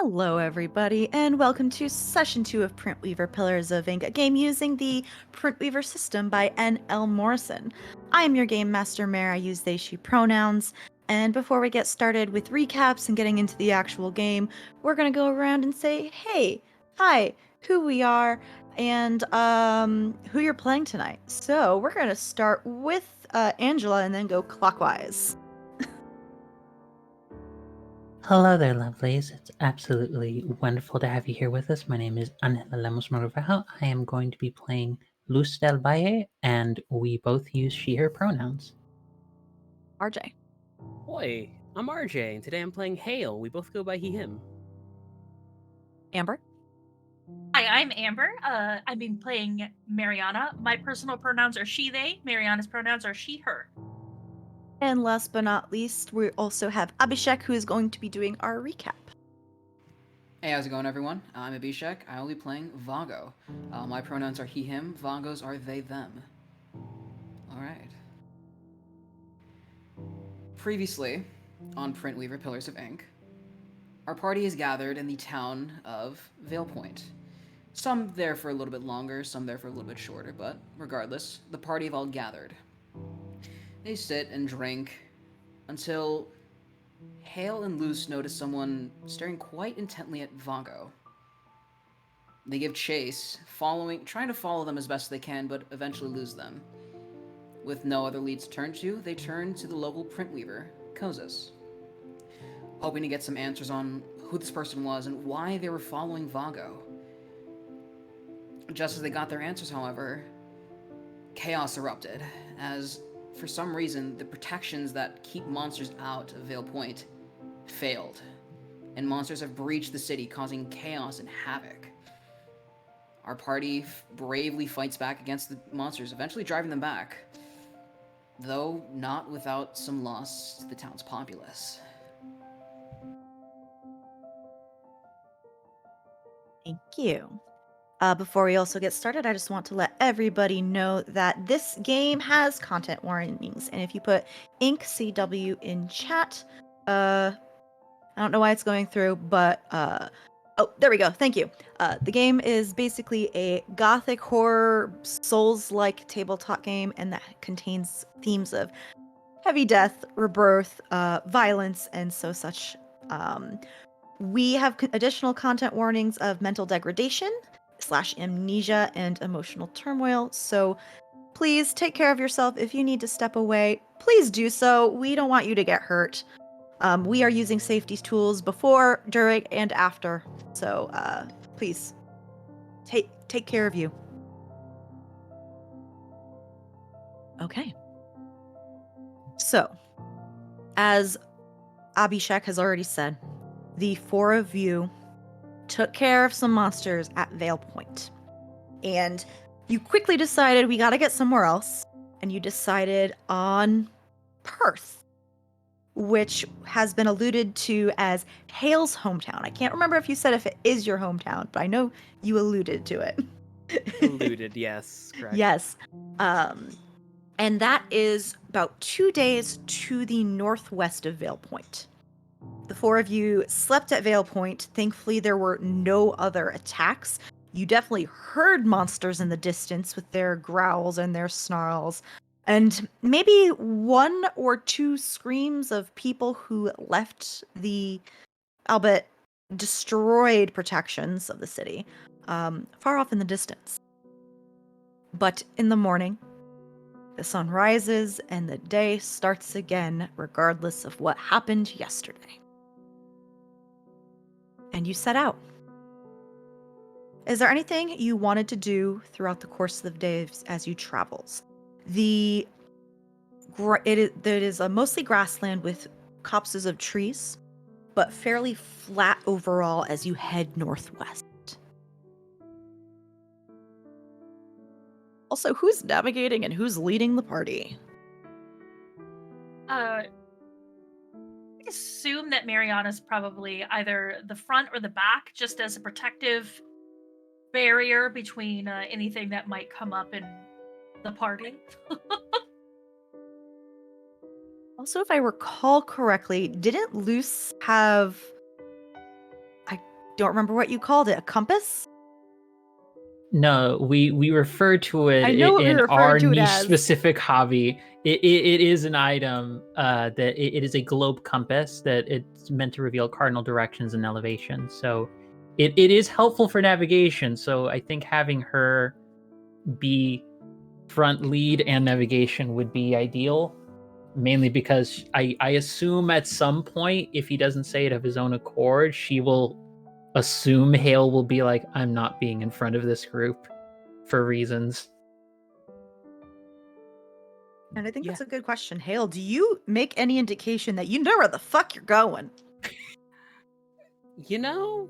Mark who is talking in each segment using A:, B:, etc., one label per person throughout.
A: Hello, everybody, and welcome to Session 2 of Printweaver Pillars of Ink, a game using the Printweaver system by N.L. Morrison. I am your Game Master Mare. I use they, she pronouns. And before we get started with recaps and getting into the actual game, we're going to go around and say, hey, hi, who we are, and who you're playing tonight. So we're going to start with Angela and then go clockwise.
B: Hello there, lovelies. It's absolutely wonderful to have you here with us. My name is Angela Lemos Moruvejo. I am going to be playing Luz del Valle, and we both use she, her pronouns.
A: RJ.
C: Hoi, I'm RJ, and today I'm playing Hale. We both go by he, him.
A: Amber.
D: Hi, I'm Amber. I've been playing Mariana. My personal pronouns are she, they. Mariana's pronouns are she, her.
A: And last but not least, we also have Abhishek, who is going to be doing our recap.
E: Hey, how's it going, everyone? I'm Abhishek. I will be playing Vago. My pronouns are he, him. Vagos are they, them. Alright. Previously, on Printweaver Pillars of Ink, our party is gathered in the town of Vale Point. Some there for a little bit longer, some there for a little bit shorter, but regardless, the party have all gathered. They sit and drink until Hale and Luce notice someone staring quite intently at Vago. They give chase, trying to follow them as best they can, but eventually lose them. With no other leads to turn to, they turn to the local printweaver, Kozas, hoping to get some answers on who this person was and why they were following Vago. Just as they got their answers, however, chaos erupted, as for some reason the protections that keep monsters out of Vale Point failed, and monsters have breached the city, causing chaos and havoc. Our party bravely fights back against the monsters, eventually driving them back, though not without some loss to the town's populace.
A: Thank you. Before we also get started, I just want to let everybody know that this game has content warnings, and if you put Ink CW in chat, I don't know why it's going through, but oh, there we go. Thank you. The game is basically a gothic horror Souls-like tabletop game, and that contains themes of heavy death, rebirth, violence, and such. We have additional content warnings of mental degradation / amnesia and emotional turmoil. So please take care of yourself. If you need to step away, please do so. We don't want you to get hurt. We are using safety tools before, during, and after. So please take care of you. Okay. So, as Abhishek has already said, the four of you took care of some monsters at Vale Point. And you quickly decided we gotta get somewhere else. And you decided on Perth, which has been alluded to as Hale's hometown. I can't remember if you said if it is your hometown, but I know you alluded to it.
C: Alluded, yes, correct.
A: Yes. And that is about 2 days to the northwest of Vale Point. The four of you slept at Vale Point. Thankfully, there were no other attacks. You definitely heard monsters in the distance with their growls and their snarls, and maybe 1 or 2 screams of people who left the, albeit destroyed, protections of the city, far off in the distance. But in the morning, the sun rises and the day starts again, regardless of what happened yesterday. And you set out. Is there anything you wanted to do throughout the course of the days as you travels? It is a mostly grassland with copses of trees, but fairly flat overall as you head northwest. Also, who's navigating and who's leading the party?
D: I assume that Mariana's probably either the front or the back, just as a protective barrier between anything that might come up in the party.
A: Also, if I recall correctly, didn't Luce have... don't remember what you called it. A compass?
B: No, we refer to it
A: I know what we
B: in
A: referred
B: our
A: to it
B: niche
A: as.
B: specific hobby. It is an item that it is a globe compass that it's meant to reveal cardinal directions and elevation. So it is helpful for navigation. So I think having her be front lead and navigation would be ideal. Mainly because I assume at some point, if he doesn't say it of his own accord, she will assume Hale will be like, I'm not being in front of this group for reasons.
A: And I think
C: Yeah.
A: that's a good question. Hale, do you make any indication that you know where the fuck you're going?
C: You know,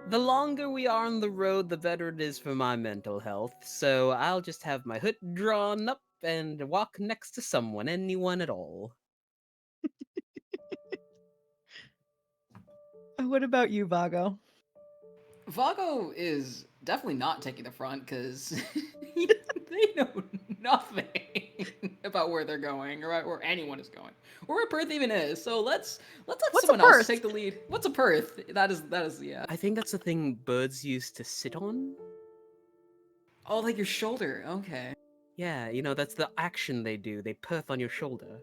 C: the longer we are on the road, the better it is for my mental health. So I'll just have my hood drawn up and walk next to someone, anyone at all.
A: What about you, Vago?
E: Vago is definitely not taking the front because they know nothing about where they're going or where anyone is going or where Perth even is. So let's let
A: What's a
E: someone else
A: Perth?
E: take the lead. What's a Perth? That is yeah.
C: I think that's the thing birds used to sit on.
E: Oh, like your shoulder. Okay.
C: Yeah, you know, that's the action they do. They perth on your shoulder.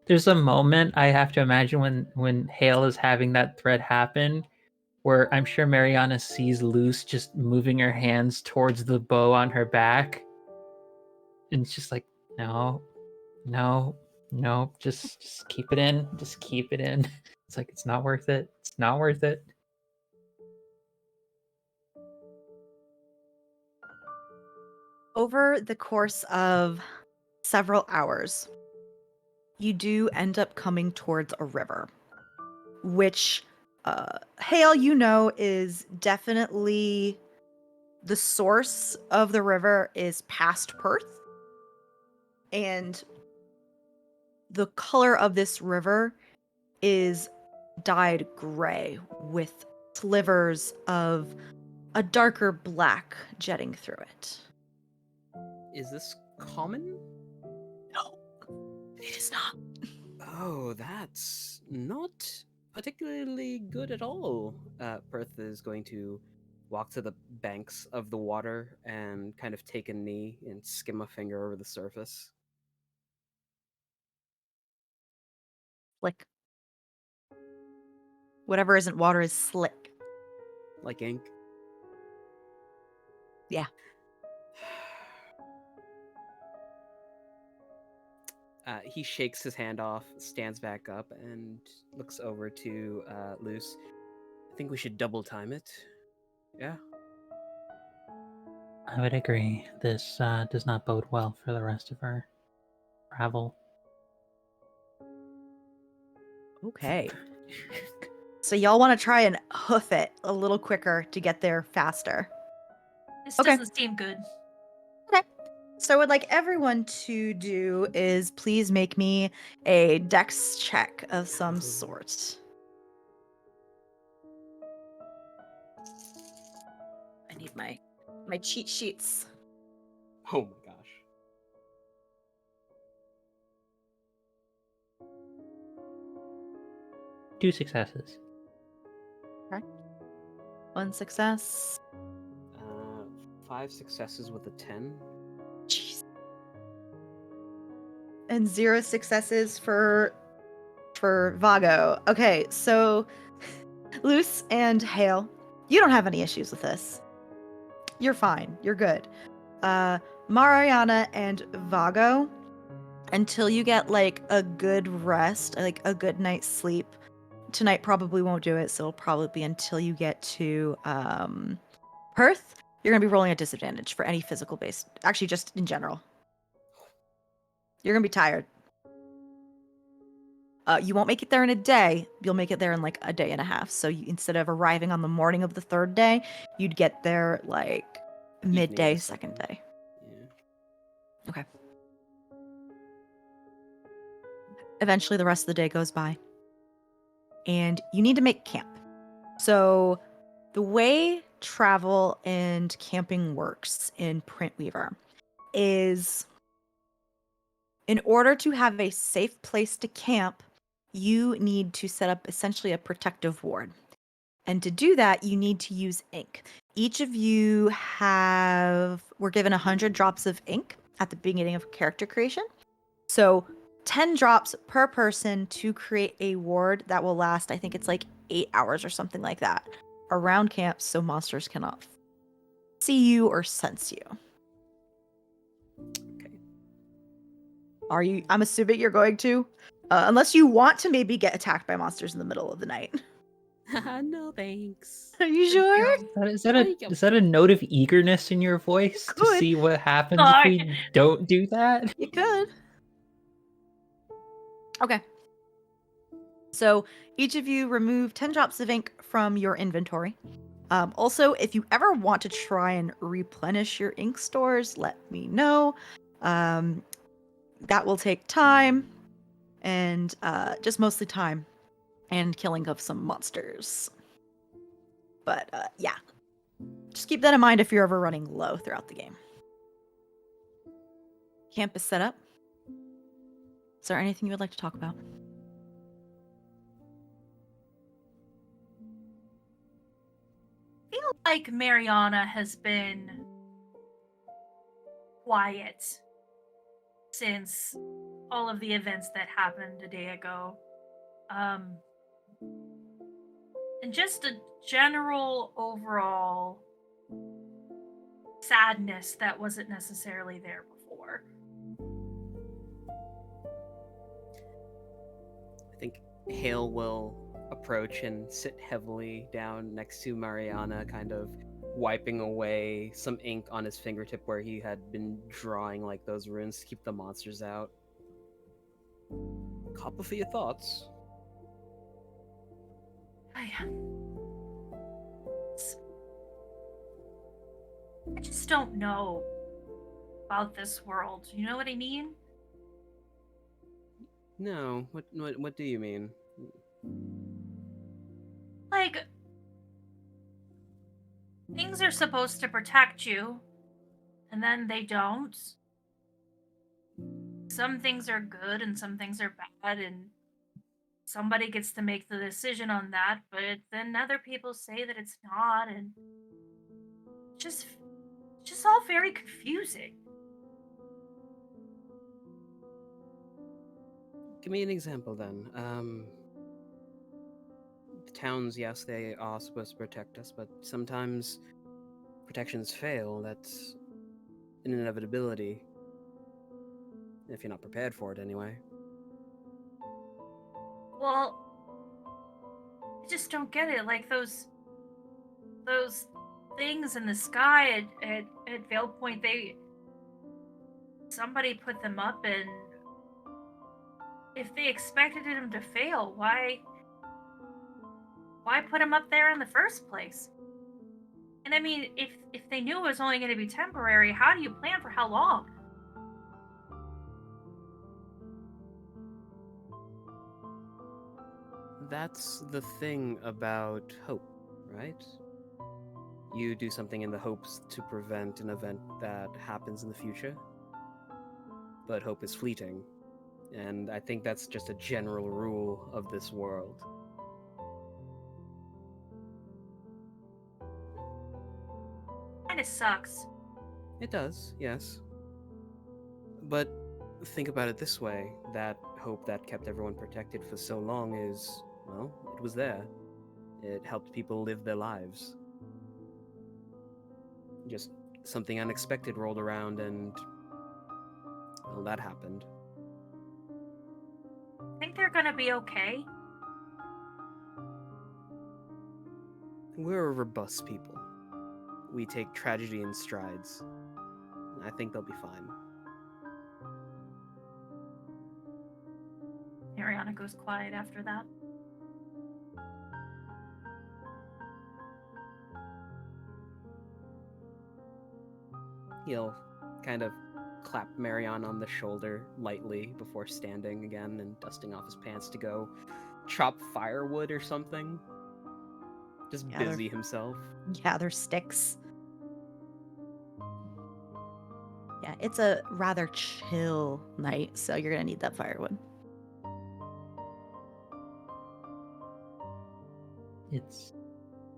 B: There's a moment I have to imagine when Hale is having that thread happen where I'm sure Mariana sees Luce just moving her hands towards the bow on her back. And it's just like, no, just keep it in. Just keep it in. It's like, it's not worth it. It's not worth it.
A: Over the course of several hours, you do end up coming towards a river, which Hale, you know, is definitely the source of the river is past Perth. And the color of this river is dyed gray with slivers of a darker black jetting through it.
C: Is this common?
A: No, it is not.
C: Oh, that's not particularly good at all. Perth is going to walk to the banks of the water and kind of take a knee and skim a finger over the surface.
A: Slick. Whatever isn't water is slick.
C: Like ink.
A: Yeah.
C: He shakes his hand off, stands back up, and looks over to Luce. I think we should double time it. Yeah?
B: I would agree. This does not bode well for the rest of our travel.
A: Okay. So y'all want to try and hoof it a little quicker to get there faster.
D: This
A: Okay.
D: doesn't seem good.
A: Okay. So what I'd like everyone to do is please make me a dex check of some sort. I need my cheat sheets.
C: Oh my gosh.
B: Two successes.
A: One success.
C: 5 successes with a 10.
A: Jeez. And 0 successes for Vago. Okay, so Luce and Hale, you don't have any issues with this. You're fine. You're good. Mariana and Vago, until you get like a good rest, like a good night's sleep. Tonight probably won't do it, so it'll probably be until you get to Perth. You're gonna be rolling at disadvantage for any physical based, actually just in general. You're gonna be tired. You won't make it there in a day. You'll make it there in like a day and a half. So instead of arriving on the morning of the third day, you'd get there like midday,
C: the
A: second day.
C: Yeah.
A: Okay. Eventually, the rest of the day goes by. And you need to make camp. So the way travel and camping works in Printweaver is in order to have a safe place to camp, you need to set up essentially a protective ward. And to do that, you need to use ink. Each of you were given 100 drops of ink at the beginning of character creation. So 10 drops per person to create a ward that will last, I think it's like 8 hours or something like that, around camp so monsters cannot see you or sense you.
C: Okay.
A: I'm assuming you're going to? Unless you want to maybe get attacked by monsters in the middle of the night.
C: No thanks.
A: Are you sure?
B: Is that a note of eagerness in your voice to
A: Could.
B: see what happens if
D: Sorry.
B: we don't do that?
A: You could. Okay. So each of you remove 10 drops of ink from your inventory. Also, if you ever want to try and replenish your ink stores, let me know. That will take time, and just mostly time, and killing of some monsters. But yeah, just keep that in mind if you're ever running low throughout the game. Camp is set up. Is there anything you would like to talk about?
D: I feel like Mariana has been quiet since all of the events that happened a day ago. And just a general overall sadness that wasn't necessarily there before.
C: I think Hale will approach and sit heavily down next to Mariana, kind of wiping away some ink on his fingertip where he had been drawing like those runes to keep the monsters out. Copper for your thoughts.
D: I just don't know about this world. You know what I mean?
C: No, what do you mean?
D: Like, things are supposed to protect you, and then they don't. Some things are good and some things are bad, and somebody gets to make the decision on that, but then other people say that it's not, and just all very confusing.
C: Give me an example then. The towns, yes, they are supposed to protect us, but sometimes protections fail. That's an inevitability. If you're not prepared for it, anyway.
D: Well, I just don't get it. Like those things in the sky at Vale Point, somebody put them up, and if they expected them to fail, why put them up there in the first place? And I mean, if they knew it was only going to be temporary, how do you plan for how long?
C: That's the thing about hope, right? You do something in the hopes to prevent an event that happens in the future. But hope is fleeting. And I think that's just a general rule of this world.
D: Kind of sucks.
C: It does, yes. But think about it this way, that hope that kept everyone protected for so long is, well, it was there. It helped people live their lives. Just something unexpected rolled around and, well, that happened.
D: Think they're gonna be okay?
C: We're a robust people. We take tragedy in strides. I think they'll be fine.
D: Ariana goes quiet after that.
C: He'll kind of clap Mariana on the shoulder lightly before standing again and dusting off his pants to go chop firewood or something. Just busy himself.
A: Gather sticks. Yeah, it's a rather chill night, so you're gonna need that firewood.
B: It's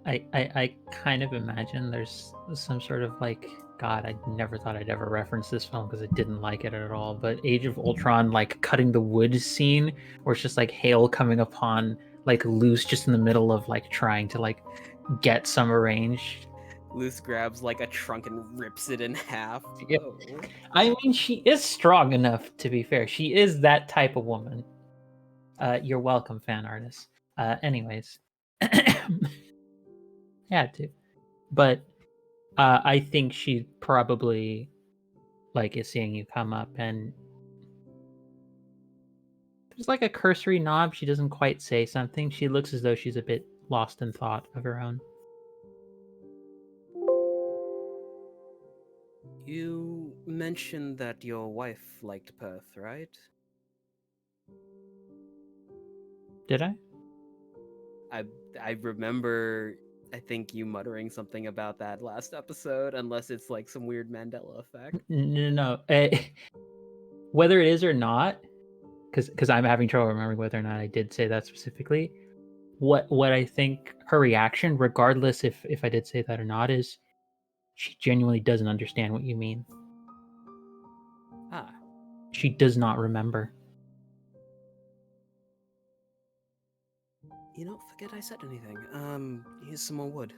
B: I kind of imagine there's some sort of like, God, I never thought I'd ever reference this film because I didn't like it at all. But Age of Ultron, like cutting the wood scene, where it's just like hail coming upon like Luce just in the middle of like trying to like get some arranged.
C: Luce grabs like a trunk and rips it in half.
B: Yep.
C: Oh.
B: I mean, she is strong enough, to be fair. She is that type of woman. You're welcome, fan artist. Anyways. Had to. But I think she probably like is seeing you come up, and there's like a cursory nod. She doesn't quite say something. She looks as though she's a bit lost in thought of her own.
C: You mentioned that your wife liked Perth, right?
B: Did I?
C: I remember, I think you muttering something about that last episode, unless it's like some weird Mandela effect.
B: No. Whether it is or not, because I'm having trouble remembering whether or not I did say that specifically. What I think her reaction, regardless if I did say that or not, is she genuinely doesn't understand what you mean.
C: Ah,
B: She does not remember.
C: forget I said anything. Here's some more wood.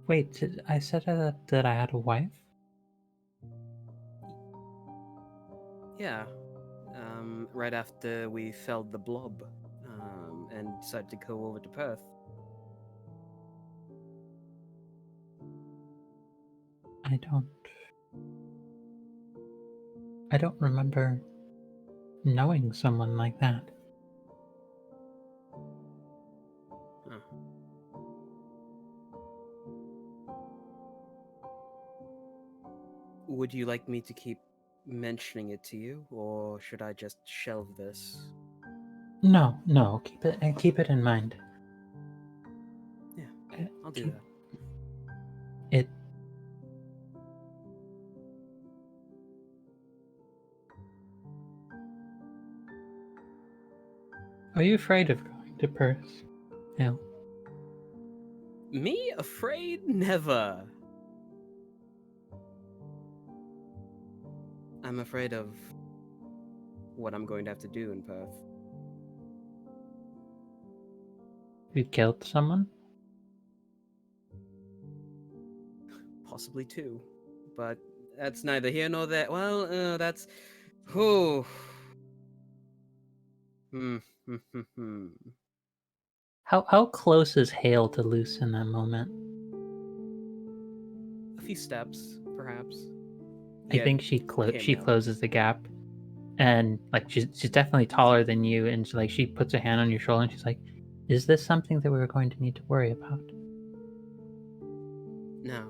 B: Wait, I said that I had a wife?
C: Yeah. Right after we felled the blob, and decided to go over to Perth.
B: I don't remember knowing someone like that.
C: Huh. Would you like me to keep mentioning it to you, or should I just shelve this?
B: No, keep it in mind.
C: Yeah,
B: Uh,
C: I'll do
B: keep-
C: that.
B: It. Are you afraid of going to Perth? No.
C: Me? Afraid? Never. I'm afraid of what I'm going to have to do in Perth.
B: You killed someone?
C: Possibly two. But that's neither here nor there. Well, that's... Whew. Hmm.
B: How close is Hale to Luce in that moment?
C: A few steps, perhaps.
B: I
C: Yet
B: think she
C: came out.
B: closes the gap, and like she's definitely taller than you, and she puts a hand on your shoulder and she's like, "Is this something that we're going to need to worry about?"
C: No.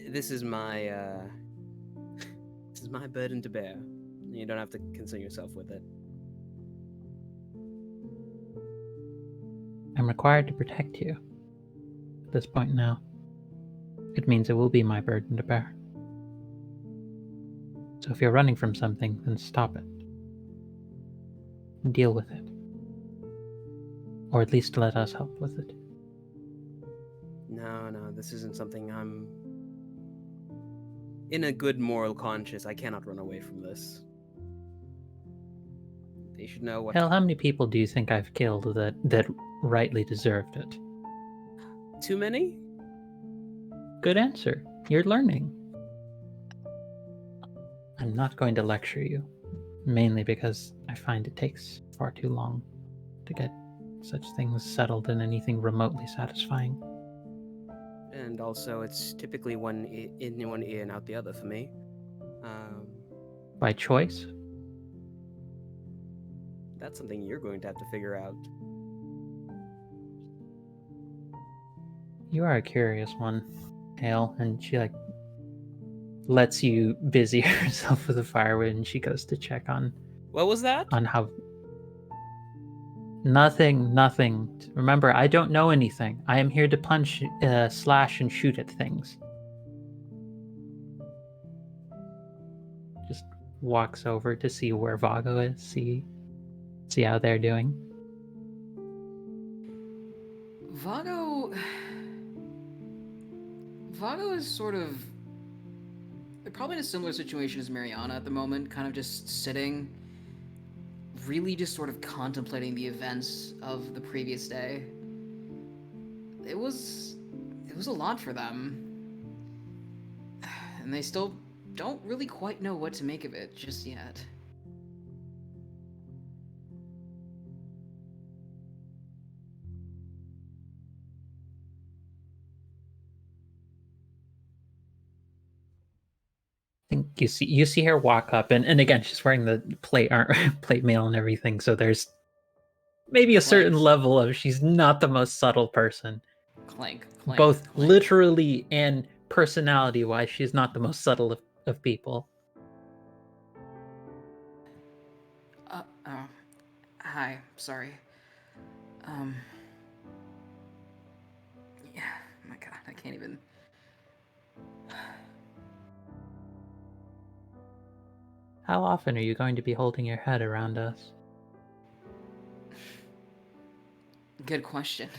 C: This is my this is my burden to bear. You don't have to concern yourself with it.
B: I'm required to protect you. At this point now, it means it will be my burden to bear. So if you're running from something, then stop it. Deal with it. Or at least let us help with it.
C: No, this isn't something I'm... In a good moral conscience, I cannot run away from this. They should know what...
B: Hell, how many people do you think I've killed that rightly deserved it?
C: Too many?
B: Good answer. You're learning. I'm not going to lecture you, mainly because I find it takes far too long to get such things settled in anything remotely satisfying.
C: And also, it's typically one in one ear and out the other for me.
B: By choice?
C: That's something you're going to have to figure out.
B: You are a curious one, Hale, and she lets you busy herself with the firewood, and she goes to check on
C: What was that?
B: how. Nothing. Remember, I don't know anything. I am here to punch, slash, and shoot at things. Just walks over to see where Vago is, see how they're doing.
E: Vago is sort of probably in a similar situation as Mariana at the moment, kind of just sitting, really just sort of contemplating the events of the previous day. It was a lot for them. And they still don't really quite know what to make of it just yet.
B: I think you see her walk up, and again, she's wearing the plate mail and everything, so there's maybe a certain
E: Clanks.
B: level of she's not the most subtle person.
E: Clank.
B: Both literally and personality-wise, she's not the most subtle of people.
E: Hi, sorry. Yeah, my god, I can't even.
B: How often are you going to be holding your head around us?
E: Good question.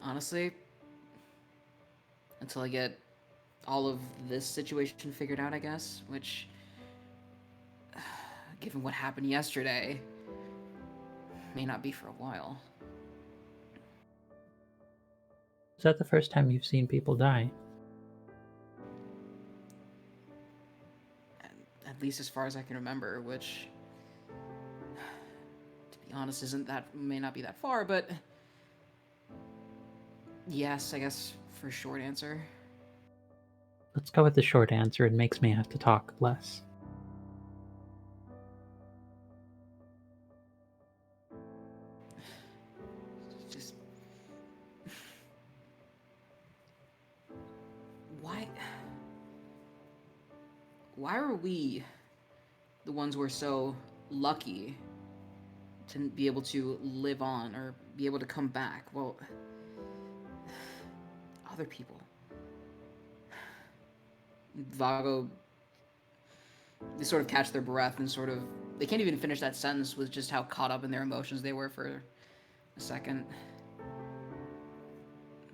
E: Honestly, until I get all of this situation figured out, I guess, which, given what happened yesterday, may not be for a while.
B: Is that the first time you've seen people die?
E: At least as far as I can remember, which, to be honest, may not be that far, but yes, I guess for a short answer.
B: Let's go with the short answer. It makes me have to talk less.
E: Just why are we the ones who are so lucky to be able to live on or be able to come back? Well, other people. Vago, they sort of catch their breath and they can't even finish that sentence with just how caught up in their emotions they were for a second.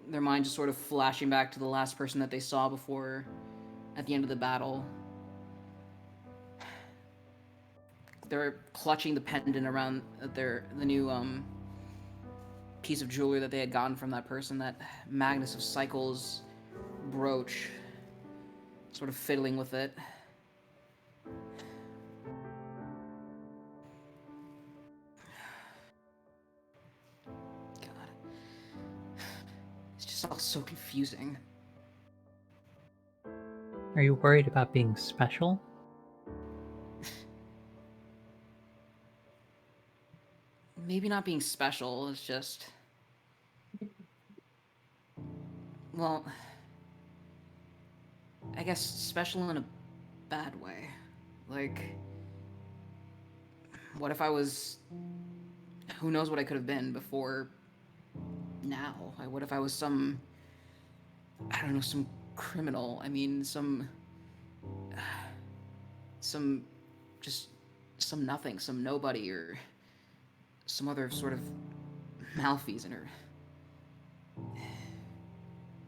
E: Their mind just sort of flashing back to the last person that they saw before at the end of the battle. They're clutching the pendant around the new piece of jewelry that they had gotten from that person, that Magnus of Cycles brooch, sort of fiddling with it. God. It's just all so confusing.
B: Are you worried about being special?
E: Maybe not being special, it's just... Well... I guess special in a bad way. Like... What if I was... Who knows what I could have been before... now? What if I was some... I don't know, some criminal? I mean, some just... some nothing, some nobody, or... some other sort of malfeasant, or...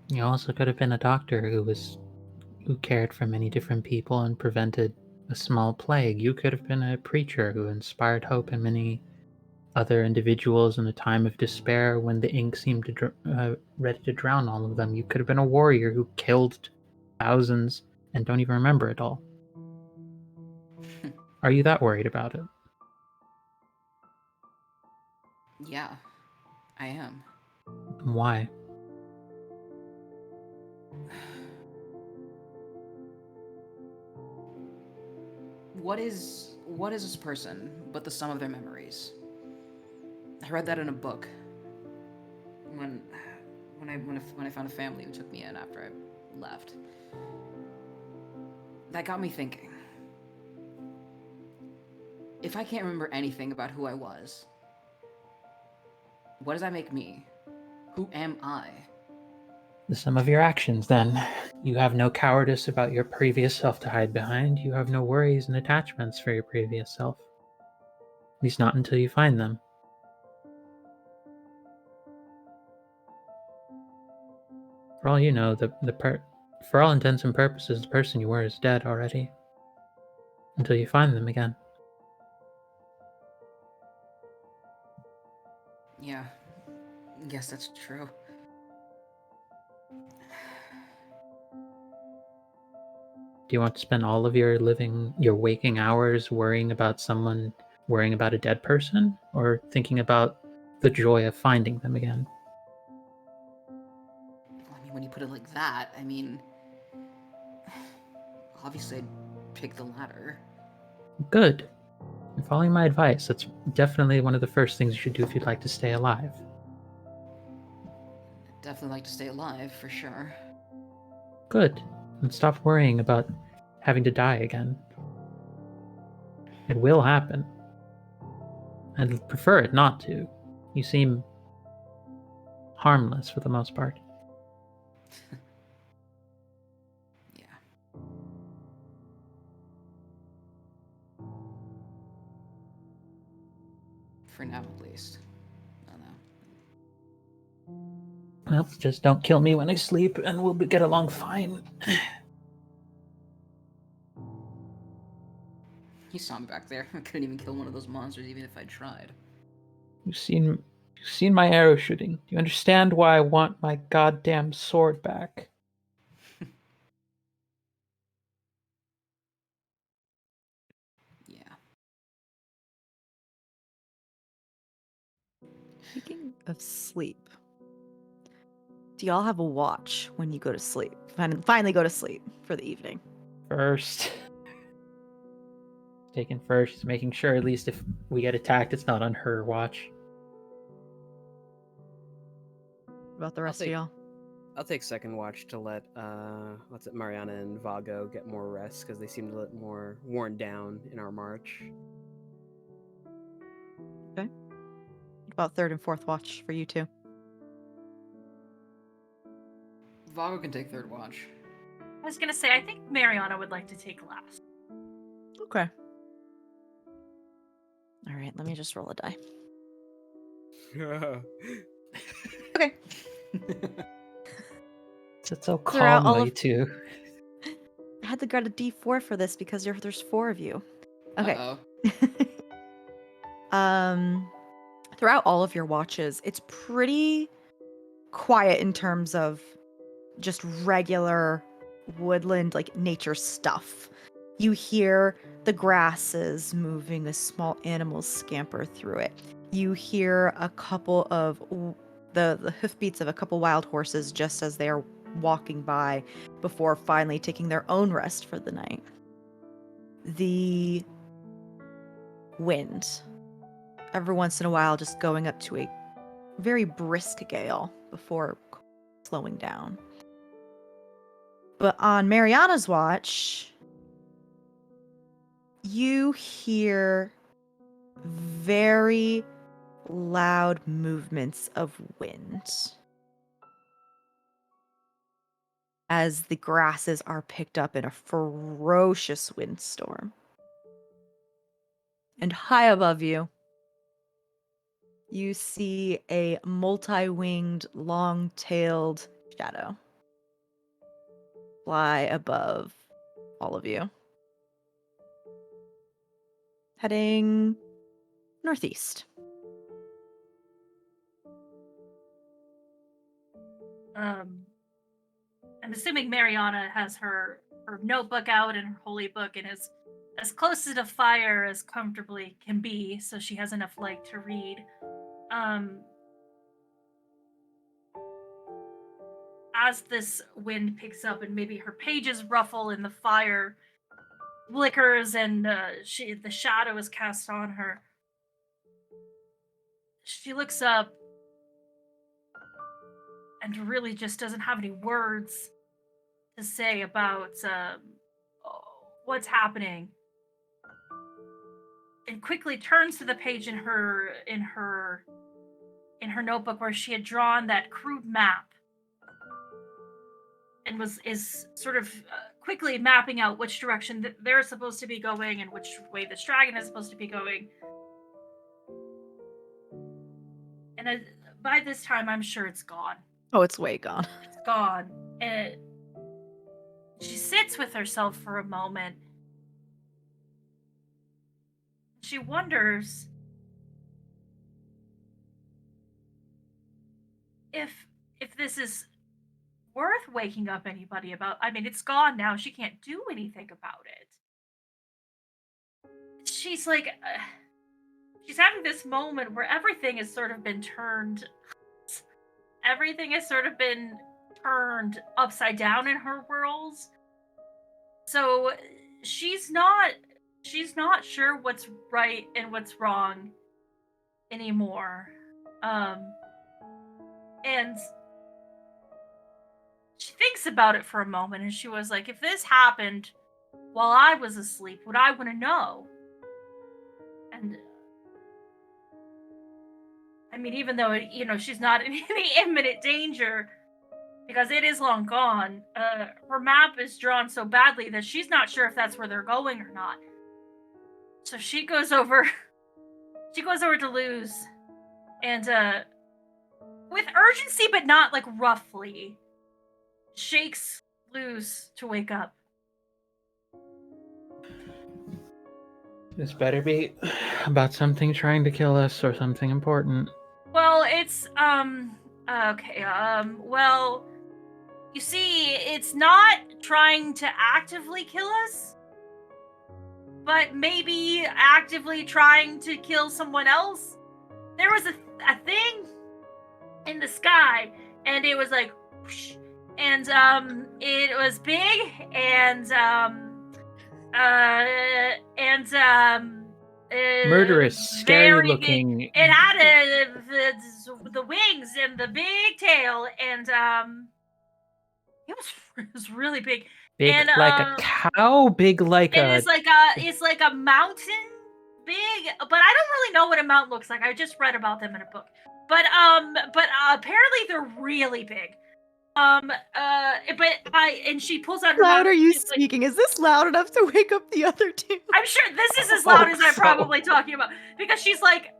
B: You also could have been a doctor who cared for many different people and prevented a small plague. You could have been a preacher who inspired hope in many other individuals in a time of despair when the ink seemed ready to drown all of them. You could have been a warrior who killed thousands and don't even remember it all. Are you that worried about it?
E: Yeah, I am.
B: Why?
E: What is this person but the sum of their memories? I read that in a book. When I found a family who took me in after I left. That got me thinking. If I can't remember anything about who I was, what does that make me? Who am I?
B: The sum of your actions, then. You have no cowardice about your previous self to hide behind. You have no worries and attachments for your previous self. At least not until you find them. For all you know, for all intents and purposes, the person you were is dead already. Until you find them again.
E: Yeah, I guess that's true.
B: Do you want to spend all of your waking hours worrying about a dead person, or thinking about the joy of finding them again?
E: Well, I mean, when you put it like that, I mean, obviously I'd pick the latter.
B: Good. You're following my advice. That's definitely one of the first things you should do if you'd like to stay alive.
E: I'd definitely like to stay alive, for sure.
B: Good. And stop worrying about having to die again. It will happen. I'd prefer it not to. You seem harmless for the most part.
E: Yeah. For now, at least. I don't know.
B: Well, just don't kill me when I sleep, and we'll get along fine.
E: You saw me back there. I couldn't even kill one of those monsters, even if I tried.
B: You've seen my arrow shooting. Do you understand why I want my goddamn sword back?
E: Yeah.
A: Speaking of sleep, do y'all have a watch when you go to sleep? Finally go to sleep for the evening.
B: First. Taken first. She's making sure at least if we get attacked, it's not on her watch.
A: What about the rest of y'all?
C: I'll take second watch to let Mariana and Vago get more rest because they seem a little more worn down in our march.
A: Okay. What about third and fourth watch for you two?
E: Vago can take third watch.
D: I was gonna say, I think Mariana would like to take last.
A: Okay. All right, let me just roll a die. Okay.
B: It's so
A: Throughout
B: calm,
A: all
B: though,
A: of-
B: you two.
A: I had to grab a D4 for this because there's 4 of you. Okay.
E: Uh-oh.
A: Throughout all of your watches, it's pretty quiet in terms of just regular woodland, like nature stuff. You hear the grasses moving as small animals scamper through it. You hear a couple of the hoofbeats of a couple wild horses just as they are walking by before finally taking their own rest for the night. The wind, every once in a while, just going up to a very brisk gale before slowing down. But on Mariana's watch, you hear very loud movements of wind as the grasses are picked up in a ferocious windstorm. And high above you, you see a multi-winged, long-tailed shadow fly above all of you, heading northeast.
D: I'm assuming Mariana has her notebook out and her holy book and is as close to the fire as comfortably can be, so she has enough light to read. As this wind picks up and maybe her pages ruffle and the fire flickers and the shadow is cast on her, she looks up and really just doesn't have any words to say about what's happening, and quickly turns to the page in her notebook where she had drawn that crude map and is sort of quickly mapping out which direction they're supposed to be going and which way this dragon is supposed to be going. And by this time, I'm sure it's gone.
A: Oh, it's way gone.
D: It's gone. And she sits with herself for a moment. She wonders if this is worth waking up anybody about. I mean, it's gone now. She can't do anything about it. She's like, she's having this moment where everything has sort of been turned. Everything has sort of been turned upside down in her world. So she's not sure what's right and what's wrong anymore. And she thinks about it for a moment, and she was like, if this happened while I was asleep, would I want to know? And I mean, even though, she's not in any imminent danger, because it is long gone, her map is drawn so badly that she's not sure if that's where they're going or not. So she goes over to Luz, and with urgency, but not like roughly, shakes Luz to wake up.
B: This better be about something trying to kill us or something important.
D: Well, it's okay. Well, you see, it's not trying to actively kill us, but maybe actively trying to kill someone else. There was a thing in the sky, and it was like whoosh, and it was big, and
B: Murderous, scary
D: very
B: looking.
D: big. It had the wings and the big tail, and it was really big.
B: Big
D: and,
B: like a cow, big like
D: it's like a mountain big, but I don't really know what a mountain looks like. I just read about them in a book. But apparently they're really big. And she pulls out her
A: Loud
D: mouth.
A: are you
D: She's like,
A: speaking? Is this loud enough to wake up the other two?
D: I'm sure this is as loud as I'm
B: so.
D: probably talking about, because she's like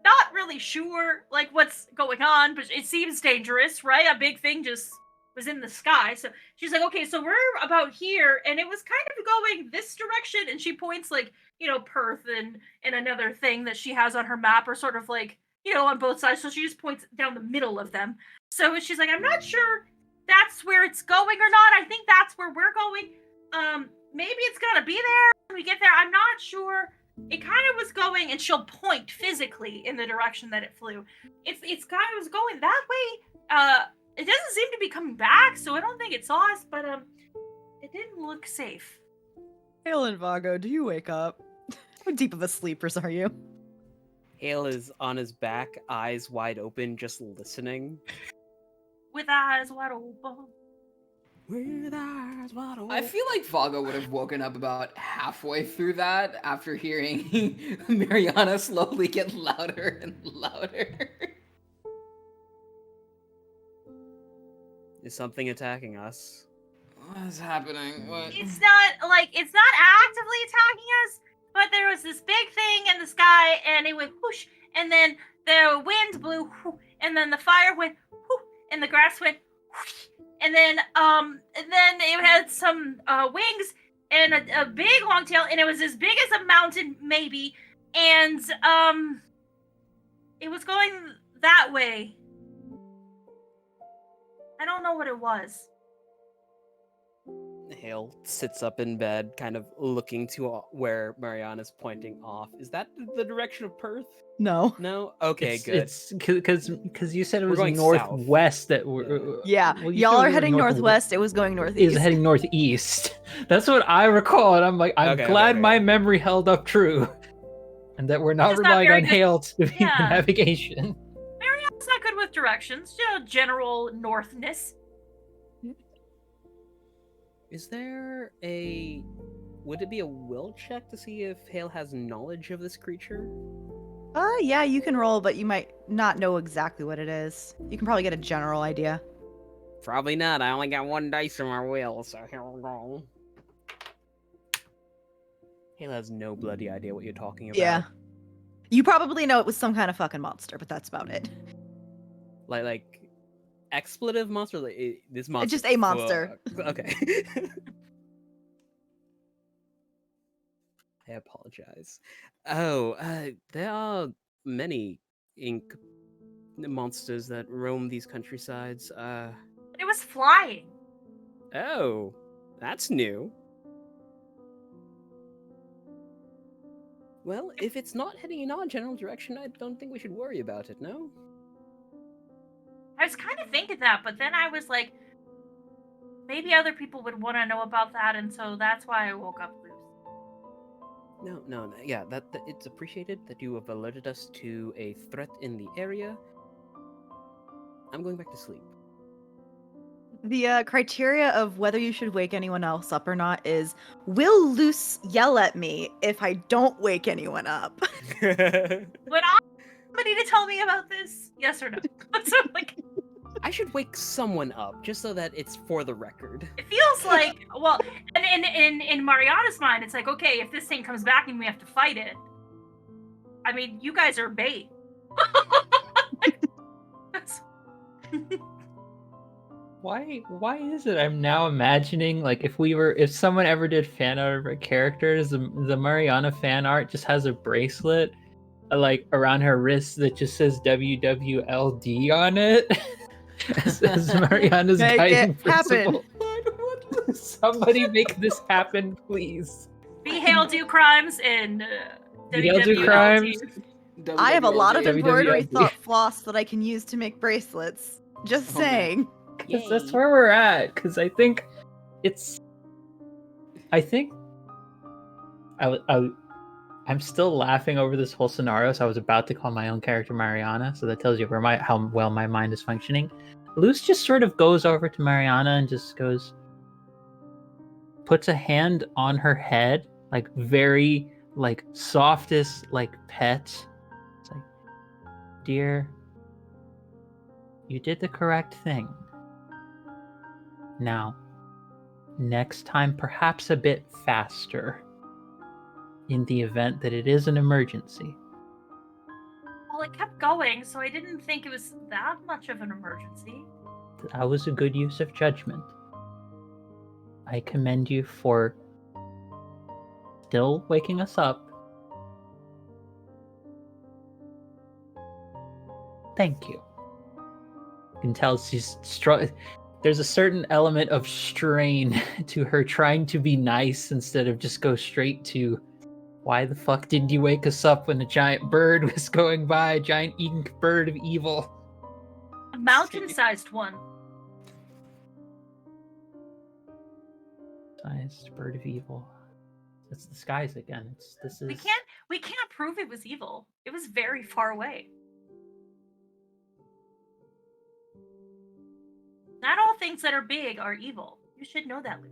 D: not really sure like what's going on, but it seems dangerous, right? A big thing just was in the sky. So she's like, okay, so we're about here, and it was kind of going this direction, and she points like, Perth and another thing that she has on her map are sort of like, on both sides. So she just points down the middle of them. So she's like, I'm not sure that's where it's going or not. I think that's where we're going. Maybe it's gonna be there when we get there. I'm not sure. It kind of was going, and she'll point physically in the direction that it flew. It's kind of was going that way. It doesn't seem to be coming back, so I don't think it saw us, but it didn't look safe.
A: Hale and Vago, do you wake up? How deep of a sleepers are you?
C: Hale is on his back, eyes wide open, just listening.
D: With eyes wide open.
C: With eyes wide open.
E: I feel like Vago would have woken up about halfway through that after hearing Mariana slowly get louder and louder.
C: Is something attacking us?
E: What is happening? What?
D: It's not actively attacking us, but there was this big thing in the sky, and it went whoosh, and then the wind blew, whoosh, and then the fire went whoosh, and the grass went whoosh, and then it had some wings and a big long tail, and it was as big as a mountain maybe, and it was going that way. I don't know what it was.
C: Hale sits up in bed, kind of looking to where Mariana's pointing off. Is that the direction of Perth?
A: No.
C: No? Okay, good.
B: It's because you said it
C: We're
B: was
C: going
B: northwest.
C: south.
B: That we're,
A: Yeah,
B: well, you
A: y'all
B: said we
A: are
B: were
A: heading
B: north-
A: northwest. It was going northeast.
B: Is heading northeast. That's what I recall, and I'm like, I'm
C: Okay,
B: glad
C: okay.
B: my memory held up true, and that we're not
D: Just not
B: relying
D: very
B: on
D: good-
B: Hale to do the
D: Yeah.
B: navigation.
D: Mariana's not good with directions. General northness.
C: Is there would it be a will check to see if Hale has knowledge of this creature?
A: Yeah, you can roll, but you might not know exactly what it is. You can probably get a general idea.
C: Probably not. I only got one dice in my will, so here we go. Hale has no bloody idea what you're talking about.
A: Yeah. You probably know it was some kind of fucking monster, but that's about it.
C: Like expletive monster? Like, this monster.
A: Just a monster.
C: Okay. I apologize. Oh, there are many ink monsters that roam these countrysides.
D: It was flying.
C: Oh, that's new. Well, if it's not heading in our general direction, I don't think we should worry about it, no?
D: I was kind of thinking that, but then I was like, maybe other people would want to know about that, and so that's why I woke up loose.
C: No. Yeah, that it's appreciated that you have alerted us to a threat in the area. I'm going back to sleep.
A: The criteria of whether you should wake anyone else up or not is, will Luce yell at me if I don't wake anyone up?
D: Would I somebody to tell me about this? Yes or no? So, like,
C: I should wake someone up just so that it's for the record.
D: it feels like, well, and in Mariana's mind, it's like, okay, if this thing comes back and we have to fight it, I mean, you guys are bait. That's...
B: Why is it I'm now imagining, like, if someone ever did fan art of our characters, the Mariana fan art just has a bracelet like around her wrist that just says WWLD on it. as Mariana's
A: Make
B: guiding
A: it
B: principle. Somebody make this happen, please.
D: Be hail do crimes and
B: Be hail do
D: WWLT.
B: crimes.
A: I have a lot of
B: WWLD.
A: embroidery thought floss that I can use to make bracelets. Just
E: Oh, man.
A: saying.
B: Because that's where we're at. Because I think I'm still laughing over this whole scenario. So I was about to call my own character Mariana. So that tells you how well my mind is functioning. Luce just sort of goes over to Mariana and just puts a hand on her head, like very like softest like pet. It's like, dear, you did the correct thing. Now, next time, perhaps a bit faster, in the event that it is an emergency.
D: Well, it kept going, so I didn't think it was that much of an emergency.
B: That was a good use of judgment. I commend you for still waking us up. Thank you. You can tell she's there's a certain element of strain to her trying to be nice instead of just go straight to, why the fuck didn't you wake us up when a giant bird was going by, a giant ink bird of evil?
D: A mountain-sized one.
B: Sized bird of evil. It's the skies again.
D: We can't prove it was evil. It was very far away. Not all things that are big are evil. You should know that, Luce.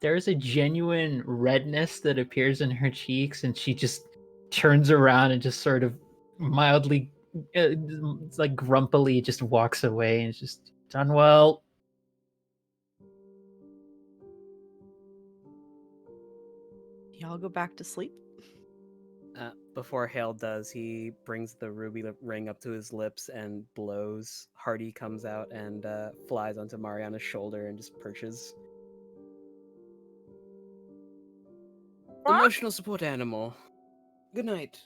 B: There's a genuine redness that appears in her cheeks, and she just turns around and just sort of mildly, like grumpily, just walks away and is just done well.
A: Y'all go back to sleep?
C: Before Hale does, he brings the ruby ring up to his lips and blows. Hardy comes out and flies onto Mariana's shoulder and just perches.
D: What?
C: Emotional support animal. Good night.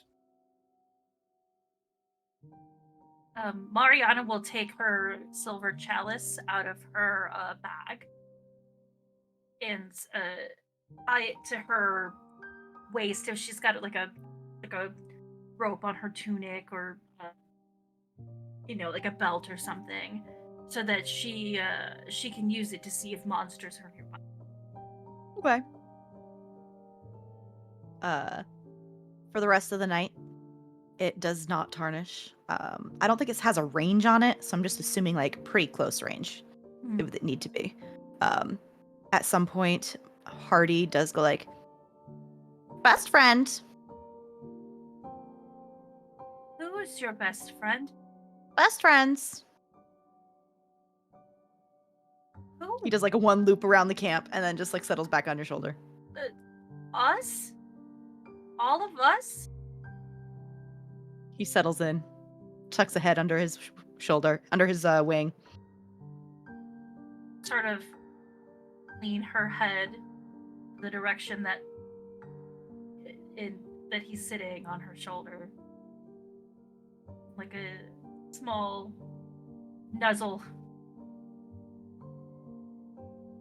D: Mariana will take her silver chalice out of her bag and tie it to her waist if she's got like a rope on her tunic or like a belt or something, so that she can use it to see if monsters are nearby.
A: Okay. For the rest of the night, it does not tarnish. I don't think it has a range on it, so I'm just assuming like pretty close range. It would need to be. At some point, Hardy does go like, best friend.
D: Who is your best friend?
A: Best friends.
D: Who?
A: He does like a one loop around the camp and then just like settles back on your shoulder.
D: Us? All of us?
A: He settles in, tucks a head under his shoulder, under his wing.
D: Sort of lean her head the direction that that he's sitting on her shoulder, like a small nuzzle.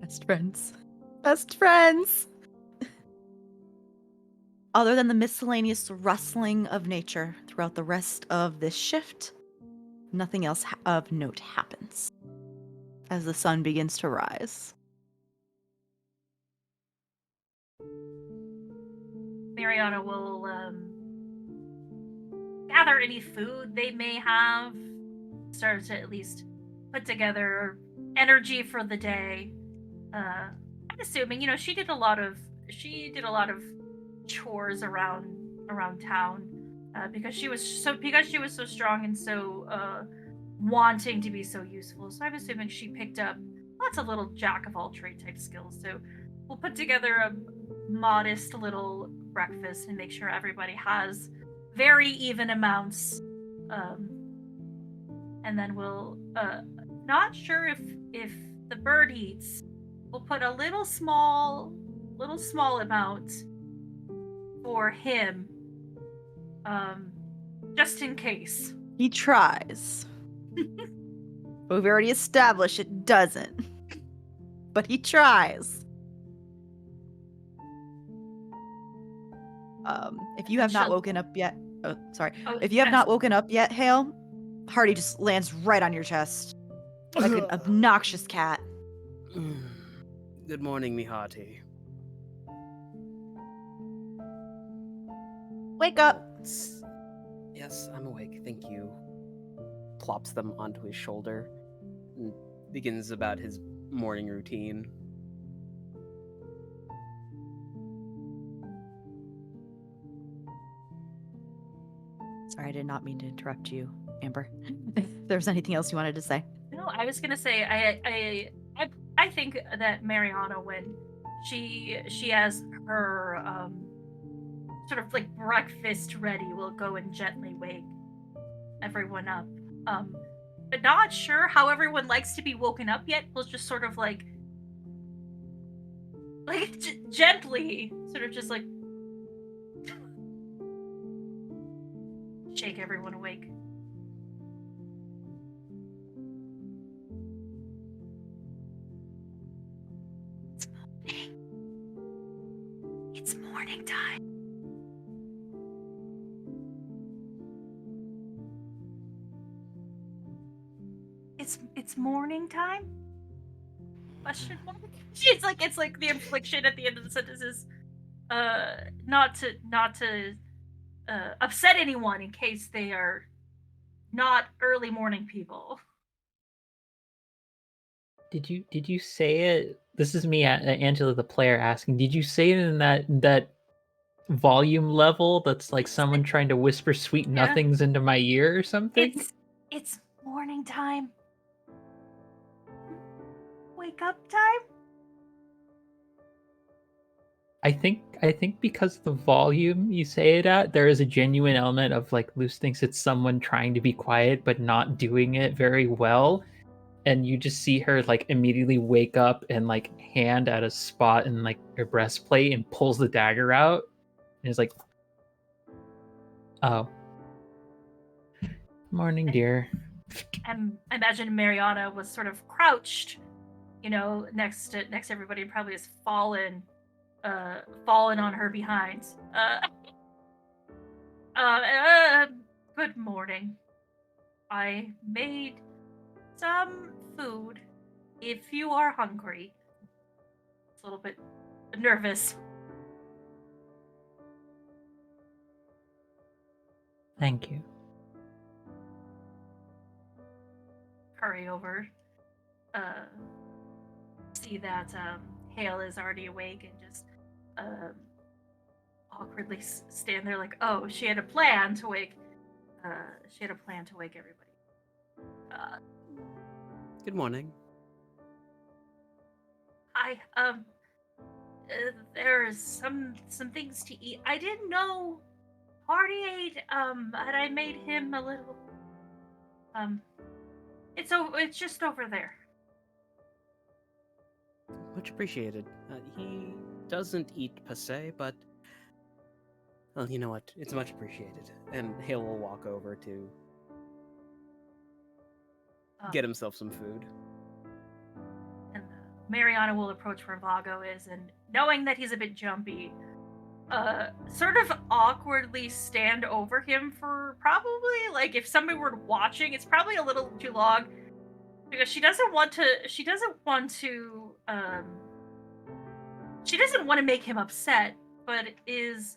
A: Best friends. Best friends! Other than the miscellaneous rustling of nature throughout the rest of this shift, nothing else of note happens as the sun begins to rise.
D: Mariana will gather any food they may have, start to at least put together energy for the day. I'm assuming, she did a lot of chores around town because she was so strong and so wanting to be so useful. So I'm assuming she picked up lots of little jack of all trade type skills. So we'll put together a modest little breakfast and make sure everybody has very even amounts. And then we'll not sure if the bird eats. We'll put a little small amount for him, just in case.
A: He tries. But we've already established it doesn't. But he tries. If you have not woken up yet, if you have not woken up yet, Hale, Hardy just lands right on your chest like an obnoxious cat.
C: Good morning, Mihati.
A: Wake up.
C: Yes, I'm awake, thank you. Plops them onto his shoulder and begins about his morning routine.
A: Sorry, I did not mean to interrupt you, Amber. If there was anything else you wanted to say.
D: No, I was gonna say I think that Mariana, when she has her sort of like breakfast ready, will go and gently wake everyone up. But not sure how everyone likes to be woken up yet. We'll just sort of like gently, sort of just like shake everyone awake. It's morning time. It's morning time? Question mark? It's like the inflection at the end of the sentence is not to upset anyone in case they are not early morning people.
B: Did you say it? This is me, Angela, the player, asking. Did you say it in that volume level that's like someone trying to whisper sweet nothings into my ear or something?
D: It's morning time. Wake up time?
B: I think because the volume you say it at, there is a genuine element of like Luce thinks it's someone trying to be quiet but not doing it very well. And you just see her like immediately wake up and like hand at a spot in like her breastplate and pulls the dagger out and is like, "Oh, morning, dear."
D: I imagine Mariana was sort of crouched, next to everybody, and probably has fallen on her behind. Good morning. I made some food if you are hungry. It's a little bit nervous.
B: Thank you.
D: Hurry over. See that Hale is already awake and just awkwardly stand there like, oh, she had a plan to wake everybody.
C: Good morning.
D: Hi. There's some things to eat. I didn't know party ate, and I made him a little. It's just over there.
C: Much appreciated. He doesn't eat per se, but well, you know what? It's much appreciated. And Hale will walk over to get himself some food.
D: And Mariana will approach where Vago is, and knowing that he's a bit jumpy, sort of awkwardly stand over him for probably, like, if somebody were watching, it's probably a little too long, because she doesn't want to make him upset, but is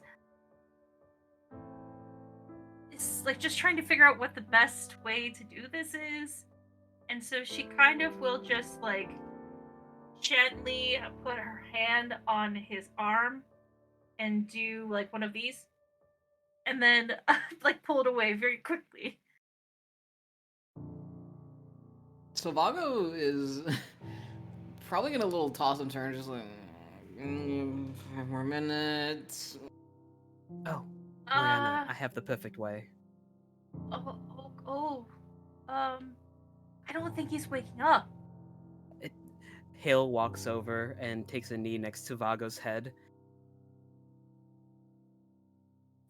D: like just trying to figure out what the best way to do this is. And so she kind of will just like gently put her hand on his arm and do like one of these, and then like pull it away very quickly.
E: So Vago is probably gonna little toss and turn, just like 5 more minutes.
C: Oh, Mariana, I have the perfect way.
D: I don't think he's waking up.
C: Hale walks over and takes a knee next to Vago's head,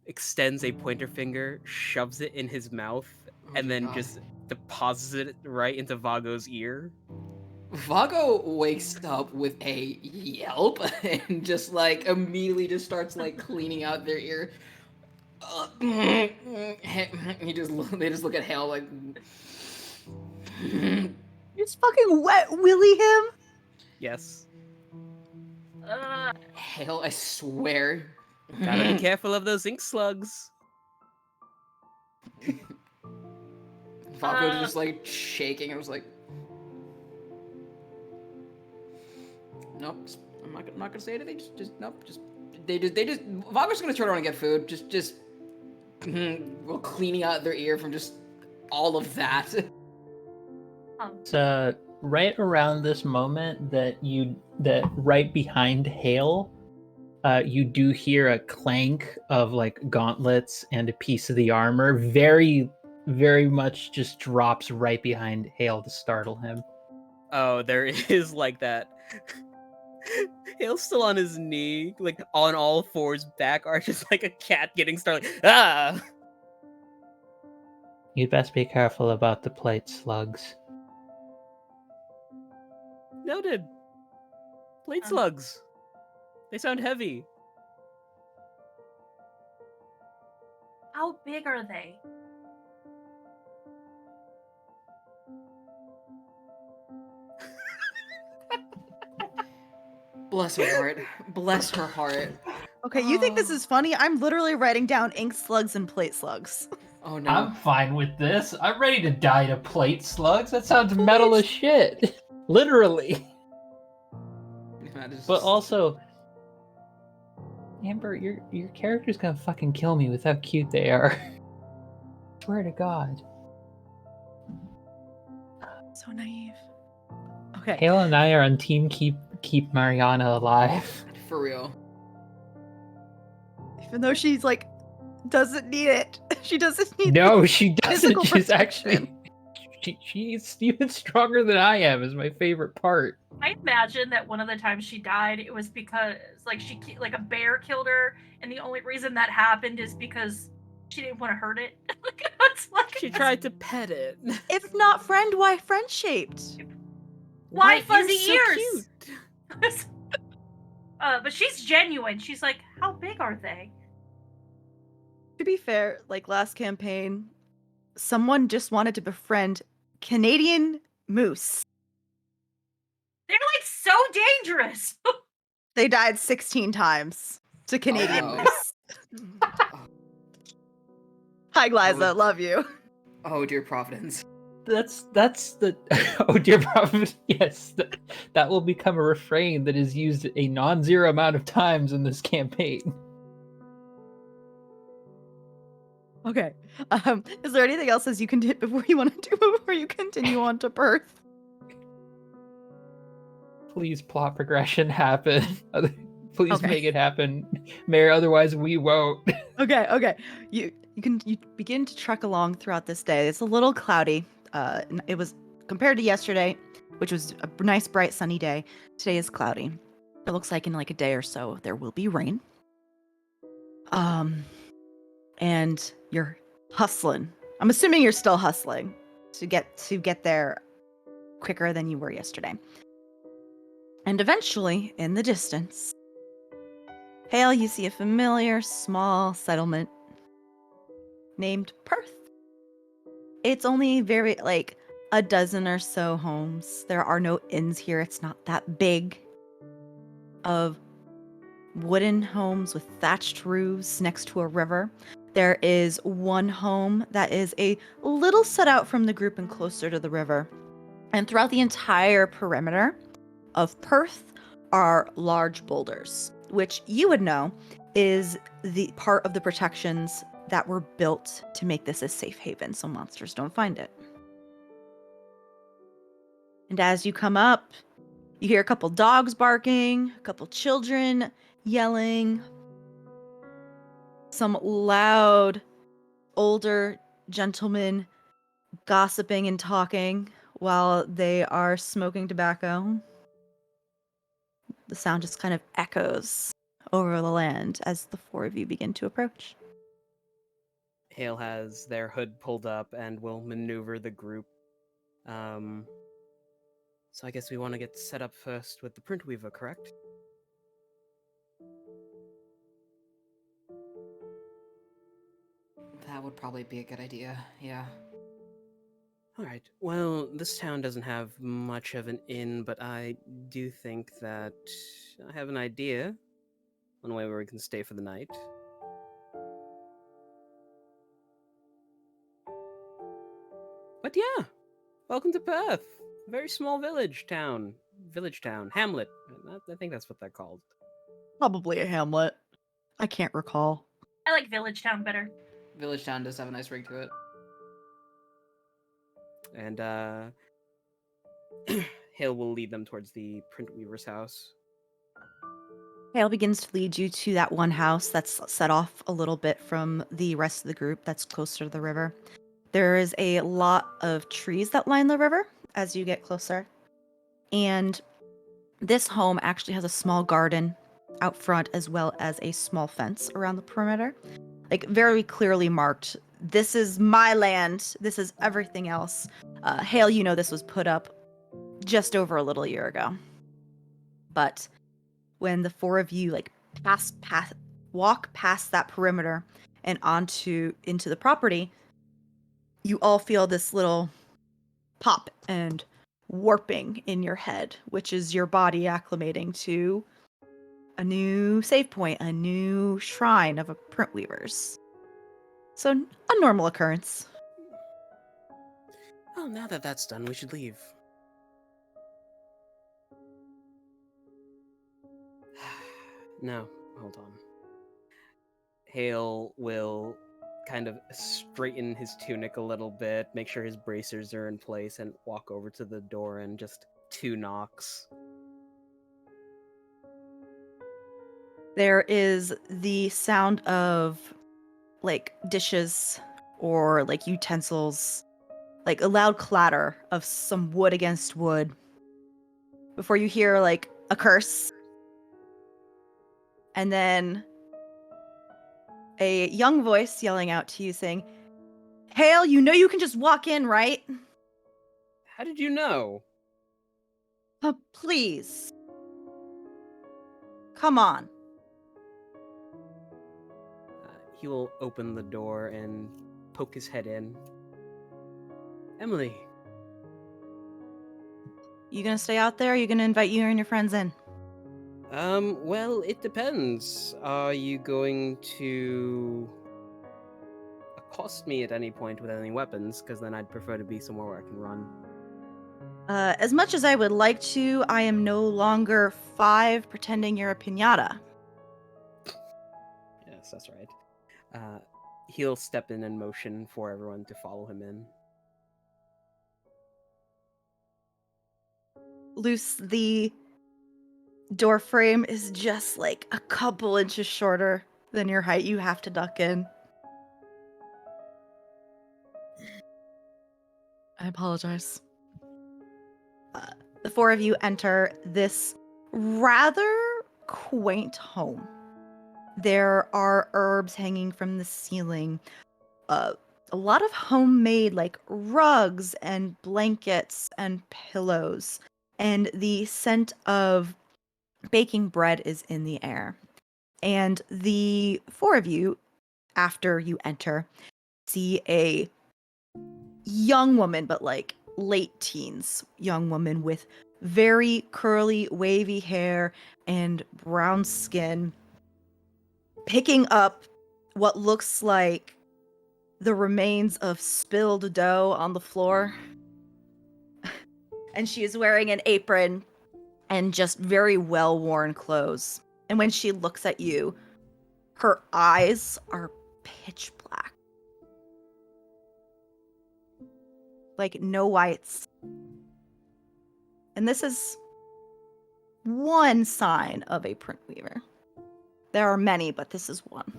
C: extends a pointer finger, shoves it in his mouth, and then just deposits it right into Vago's ear.
E: Vago wakes up with a yelp and just like immediately just starts like cleaning out their ear. They just look at Hale like.
A: You just fucking wet Willy him?
C: Yes.
E: Hale, I swear.
C: Gotta be careful of those ink slugs.
E: Vago just like shaking. I was like, nope. I'm not gonna say anything. Just nope. They just. Vago's gonna turn around and get food. Just while cleaning out their ear from just all of that.
B: So right around this moment that right behind Hale, you do hear a clank of like gauntlets and a piece of the armor. Very, very much just drops right behind Hale to startle him.
C: Oh, there is like that. Hale's still on his knee, like on all fours, back arches like a cat getting startled. Ah!
B: You'd best be careful about the plate slugs.
C: Noted. Plate slugs. They sound heavy.
D: How big are they?
E: Bless her heart. Bless her heart.
A: Okay, you think this is funny? I'm literally writing down ink slugs and plate slugs.
E: Oh no.
B: I'm fine with this. I'm ready to die to plate slugs. That sounds metal as shit. Literally. But also, Amber, your character's gonna fucking kill me with how cute they are. Swear to God.
A: So naive. Okay.
B: Hale and I are on team keep Mariana alive.
E: For real.
A: Even though she's like doesn't need it. She doesn't need
B: No, she doesn't.
A: physical
B: She's
A: protection.
B: actually she's even stronger than I am, is my favorite part.
D: I imagine that one of the times she died, it was because like a bear killed her, and the only reason that happened is because she didn't want to hurt it.
C: She tried to pet it.
A: If not friend, why friend shaped?
D: Why fuzzy
C: You're so
D: ears?
C: cute.
D: But she's genuine. She's like, how big are they?
A: To be fair, like last campaign, someone just wanted to befriend Canadian moose.
D: They're like so dangerous.
A: They died 16 times to Canadian
E: Oh, no.
A: moose. Hi, Glyza, love you.
E: Oh dear Providence.
B: That's the oh dear prophet. Yes, that will become a refrain that is used a non-zero amount of times in this campaign.
A: Okay. Is there anything else as you can before you continue on to birth?
B: Please, plot progression happen. Please
A: Okay.
B: make it happen, Mayor. Otherwise, we won't.
A: Okay. You begin to trek along throughout this day. It's a little cloudy. It was compared to yesterday, which was a nice bright sunny day. Today is cloudy. It looks like in like a day or so there will be rain. And you're hustling. I'm assuming you're still hustling to get there quicker than you were yesterday. And eventually, in the distance, Hale, you see a familiar small settlement named Perth. It's only very like a dozen or so homes. There are no inns here. It's not that big. Of wooden homes with thatched roofs next to a river. There is one home that is a little set out from the group and closer to the river. And throughout the entire perimeter of Perth are large boulders, which you would know is the part of the protections that were built to make this a safe haven so monsters don't find it. And as you come up, you hear a couple dogs barking, a couple children yelling, some loud older gentlemen gossiping and talking while they are smoking tobacco. The sound just kind of echoes over the land as the four of you begin to approach.
C: Hale has their hood pulled up and will maneuver the group. So I guess we want to get set up first with the print weaver, correct?
E: That would probably be a good idea, yeah.
C: Alright, well, this town doesn't have much of an inn, but I do think that I have an idea on a way where we can stay for the night. But yeah, welcome to Perth. A very small village town, hamlet. I think that's what they're called.
A: Probably a hamlet. I can't recall.
D: I like Village Town better.
E: Village Town does have a nice ring to it.
C: And Hale will lead them towards the print weaver's house.
A: Hale begins to lead you to that one house that's set off a little bit from the rest of the group that's closer to the river. There is a lot of trees that line the river as you get closer. And this home actually has a small garden out front as well as a small fence around the perimeter. Like very clearly marked, this is my land, this is everything else. Hale, you know this was put up just over a little year ago. But when the four of you like walk past that perimeter and into the property, you all feel this little pop and warping in your head, which is your body acclimating to a new save point, a new shrine of a print weaver's. So a normal occurrence.
C: Oh, now that that's done, we should leave. No, hold on. Hale will kind of straighten his tunic a little bit, make sure his bracers are in place, and walk over to the door and just 2 knocks.
A: There is the sound of like dishes or like utensils, like a loud clatter of some wood against wood before you hear like a curse. And then a young voice yelling out to you saying, Hale, you know you can just walk in, right?
C: How did you know?
A: Please. Come on.
C: He will open the door and poke his head in. Emily.
A: You gonna stay out there or are you gonna invite you and your friends in?
C: Well, it depends. Are you going to accost me at any point with any weapons? Because then I'd prefer to be somewhere where I can run.
A: As much as I would like to, I am no longer 5 pretending you're a piñata.
C: Yes, that's right. He'll step in and motion for everyone to follow him in.
A: Luce, the door frame is just like a couple inches shorter than your height. You have to duck in. I apologize. The four of you enter this rather quaint home. There are herbs hanging from the ceiling. A lot of homemade like rugs and blankets and pillows. And the scent of baking bread is in the air. And the four of you, after you enter, see a young woman, but like late teens, young woman with very curly, wavy hair and brown skin, picking up what looks like the remains of spilled dough on the floor. And she is wearing an apron and just very well worn clothes. And when she looks at you, her eyes are pitch black. Like no whites. And this is one sign of a print weaver. There are many, but this is one.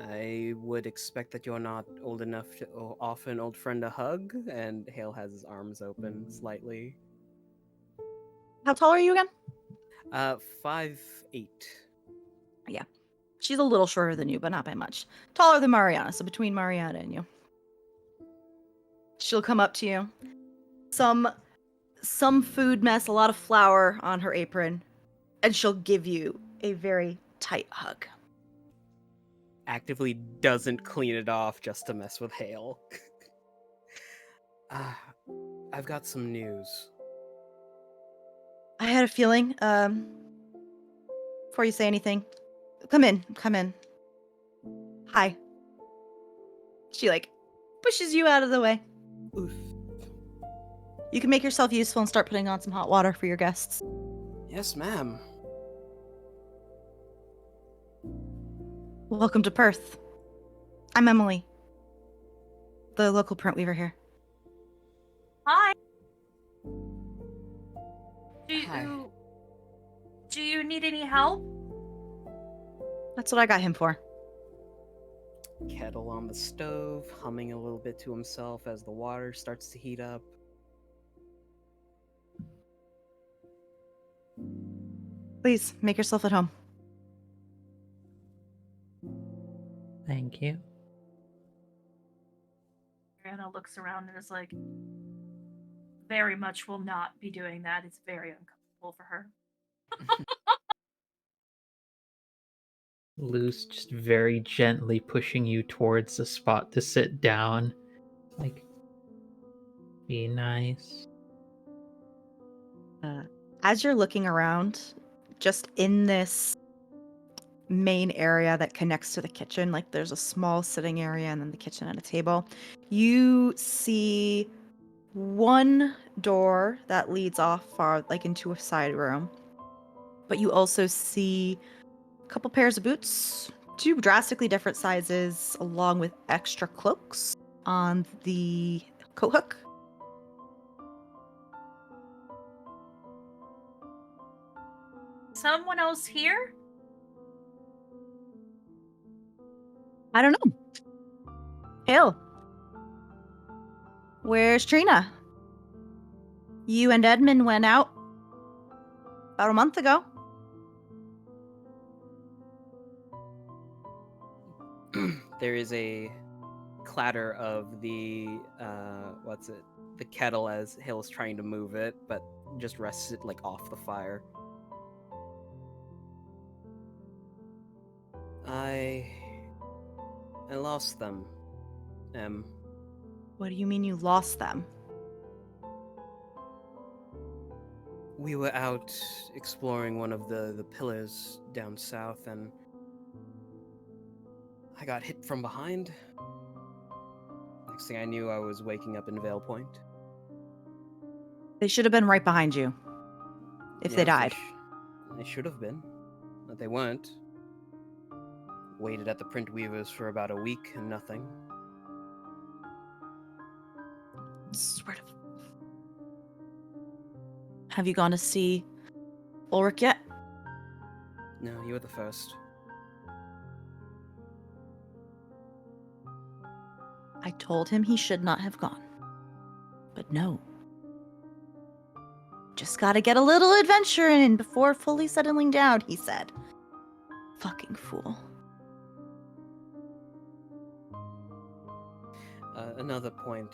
C: I would expect that you're not old enough to offer an old friend a hug, and Hale has his arms open slightly.
A: How tall are you again?
C: 5'8".
A: Yeah. She's a little shorter than you, but not by much. Taller than Mariana, so between Mariana and you. She'll come up to you. Some food mess, a lot of flour on her apron, and she'll give you a very tight hug.
C: Actively doesn't clean it off just to mess with Hale. I've got some news.
A: I had a feeling, before you say anything, come in. Hi. She like pushes you out of the way.
C: Oof.
A: You can make yourself useful and start putting on some hot water for your guests.
C: Yes, ma'am.
A: Welcome to Perth. I'm Emily, the local print weaver here.
D: Hi.
C: Hi.
D: Do you need any help?
A: That's what I got him for.
C: Kettle on the stove, humming a little bit to himself as the water starts to heat up.
A: Please, make yourself at home.
B: Thank you.
D: Anna looks around and is like, very much will not be doing that. It's very uncomfortable for her.
B: Luce just very gently pushing you towards the spot to sit down. Like, be nice.
A: As you're looking around, just in this main area that connects to the kitchen, like there's a small sitting area and then the kitchen and a table, you see one door that leads off far, like into a side room. But you also see a couple pairs of boots, two drastically different sizes, along with extra cloaks on the coat hook.
D: Someone else here?
A: I don't know. Hale. Where's Trina? You and Edmund went out about a month ago.
C: There is a clatter of the the kettle as Hale's trying to move it, but just rests it like off the fire. I lost them.
A: What do you mean you lost them?
C: We were out exploring one of the pillars down south, and I got hit from behind. Next thing I knew, I was waking up in Vale Point.
A: They should have been right behind you. If they died.
C: They should have been, but they weren't. Waited at the print weavers for about a week and nothing.
A: Swear to... Have you gone to see Ulrich yet?
C: No, you were the first.
A: I told him he should not have gone. But no. Just gotta get a little adventure in before fully settling down, he said. Fucking fool.
C: Another point.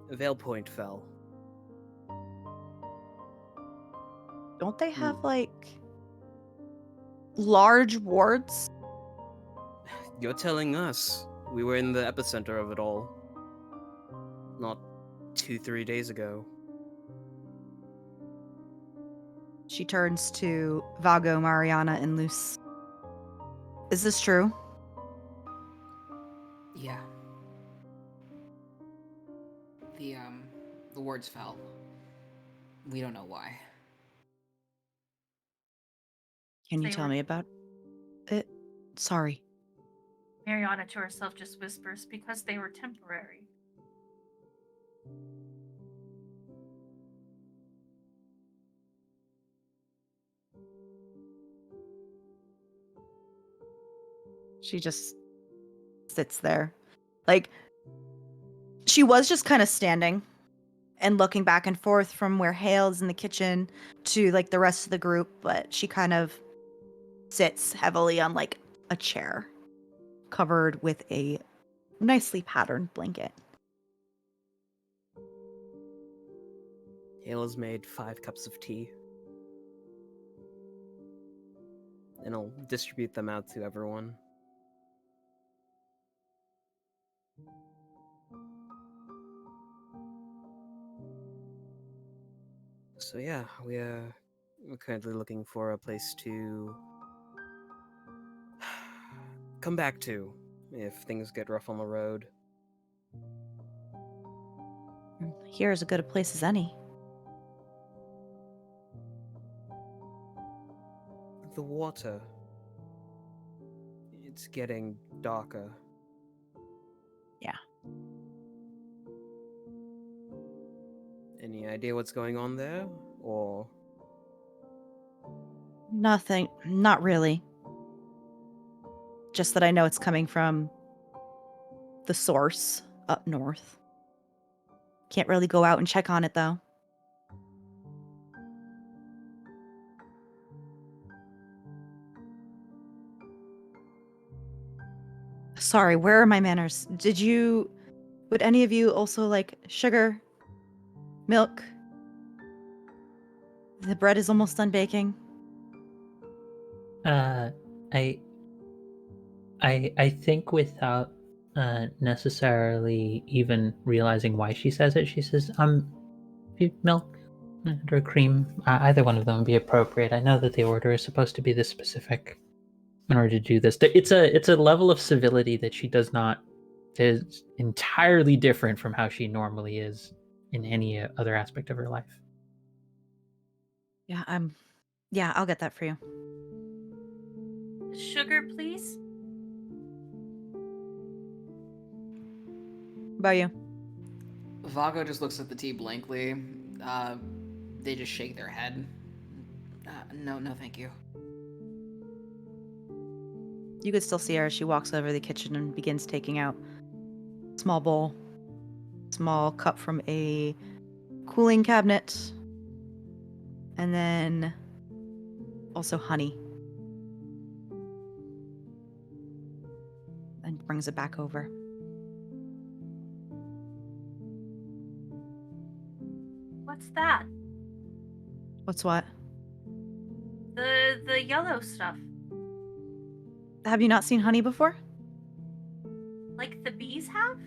C: Vale Point fell.
A: Don't they have, large wards?
C: You're telling us. We were in the epicenter of it all. Not 2-3 days ago.
A: She turns to Vago, Mariana, and Luce. Is this true?
E: Yeah. The words fell. We don't know why.
A: Can you
D: They
A: tell
D: were-
A: me about it? Sorry.
D: Mariana to herself just whispers, because they were temporary.
A: She just sits there. She was just kind of standing and looking back and forth from where Hale's in the kitchen to, the rest of the group, but she kind of sits heavily on, a chair covered with a nicely patterned blanket.
C: Hale has made 5 cups of tea. And I'll distribute them out to everyone. So yeah, we're currently looking for a place to come back to if things get rough on the road.
A: Here is as good a place as any.
C: The water. It's getting darker.
A: Yeah.
C: Any idea what's going on there? Or
A: Nothing. Not really. Just that I know it's coming from the source up north. Can't really go out and check on it, though. Sorry, where are my manners? Would any of you also like sugar? Milk? The bread is almost done baking.
B: I think without necessarily even realizing why she says it, she says, milk or cream, either one of them would be appropriate. I know that the order is supposed to be this specific in order to do this. It's a level of civility that she does not, is entirely different from how she normally is in any other aspect of her life.
A: Yeah, I'll get that for you.
D: Sugar, please?
A: What about you?
E: Vago just looks at the tea blankly. They just shake their head. No, thank you.
A: You could still see her as she walks over to the kitchen and begins taking out a small bowl, small cup from a cooling cabinet, and then also honey. And brings it back over.
D: What's that?
A: What's what?
D: The yellow stuff.
A: Have you not seen honey before?
D: Like the bees have?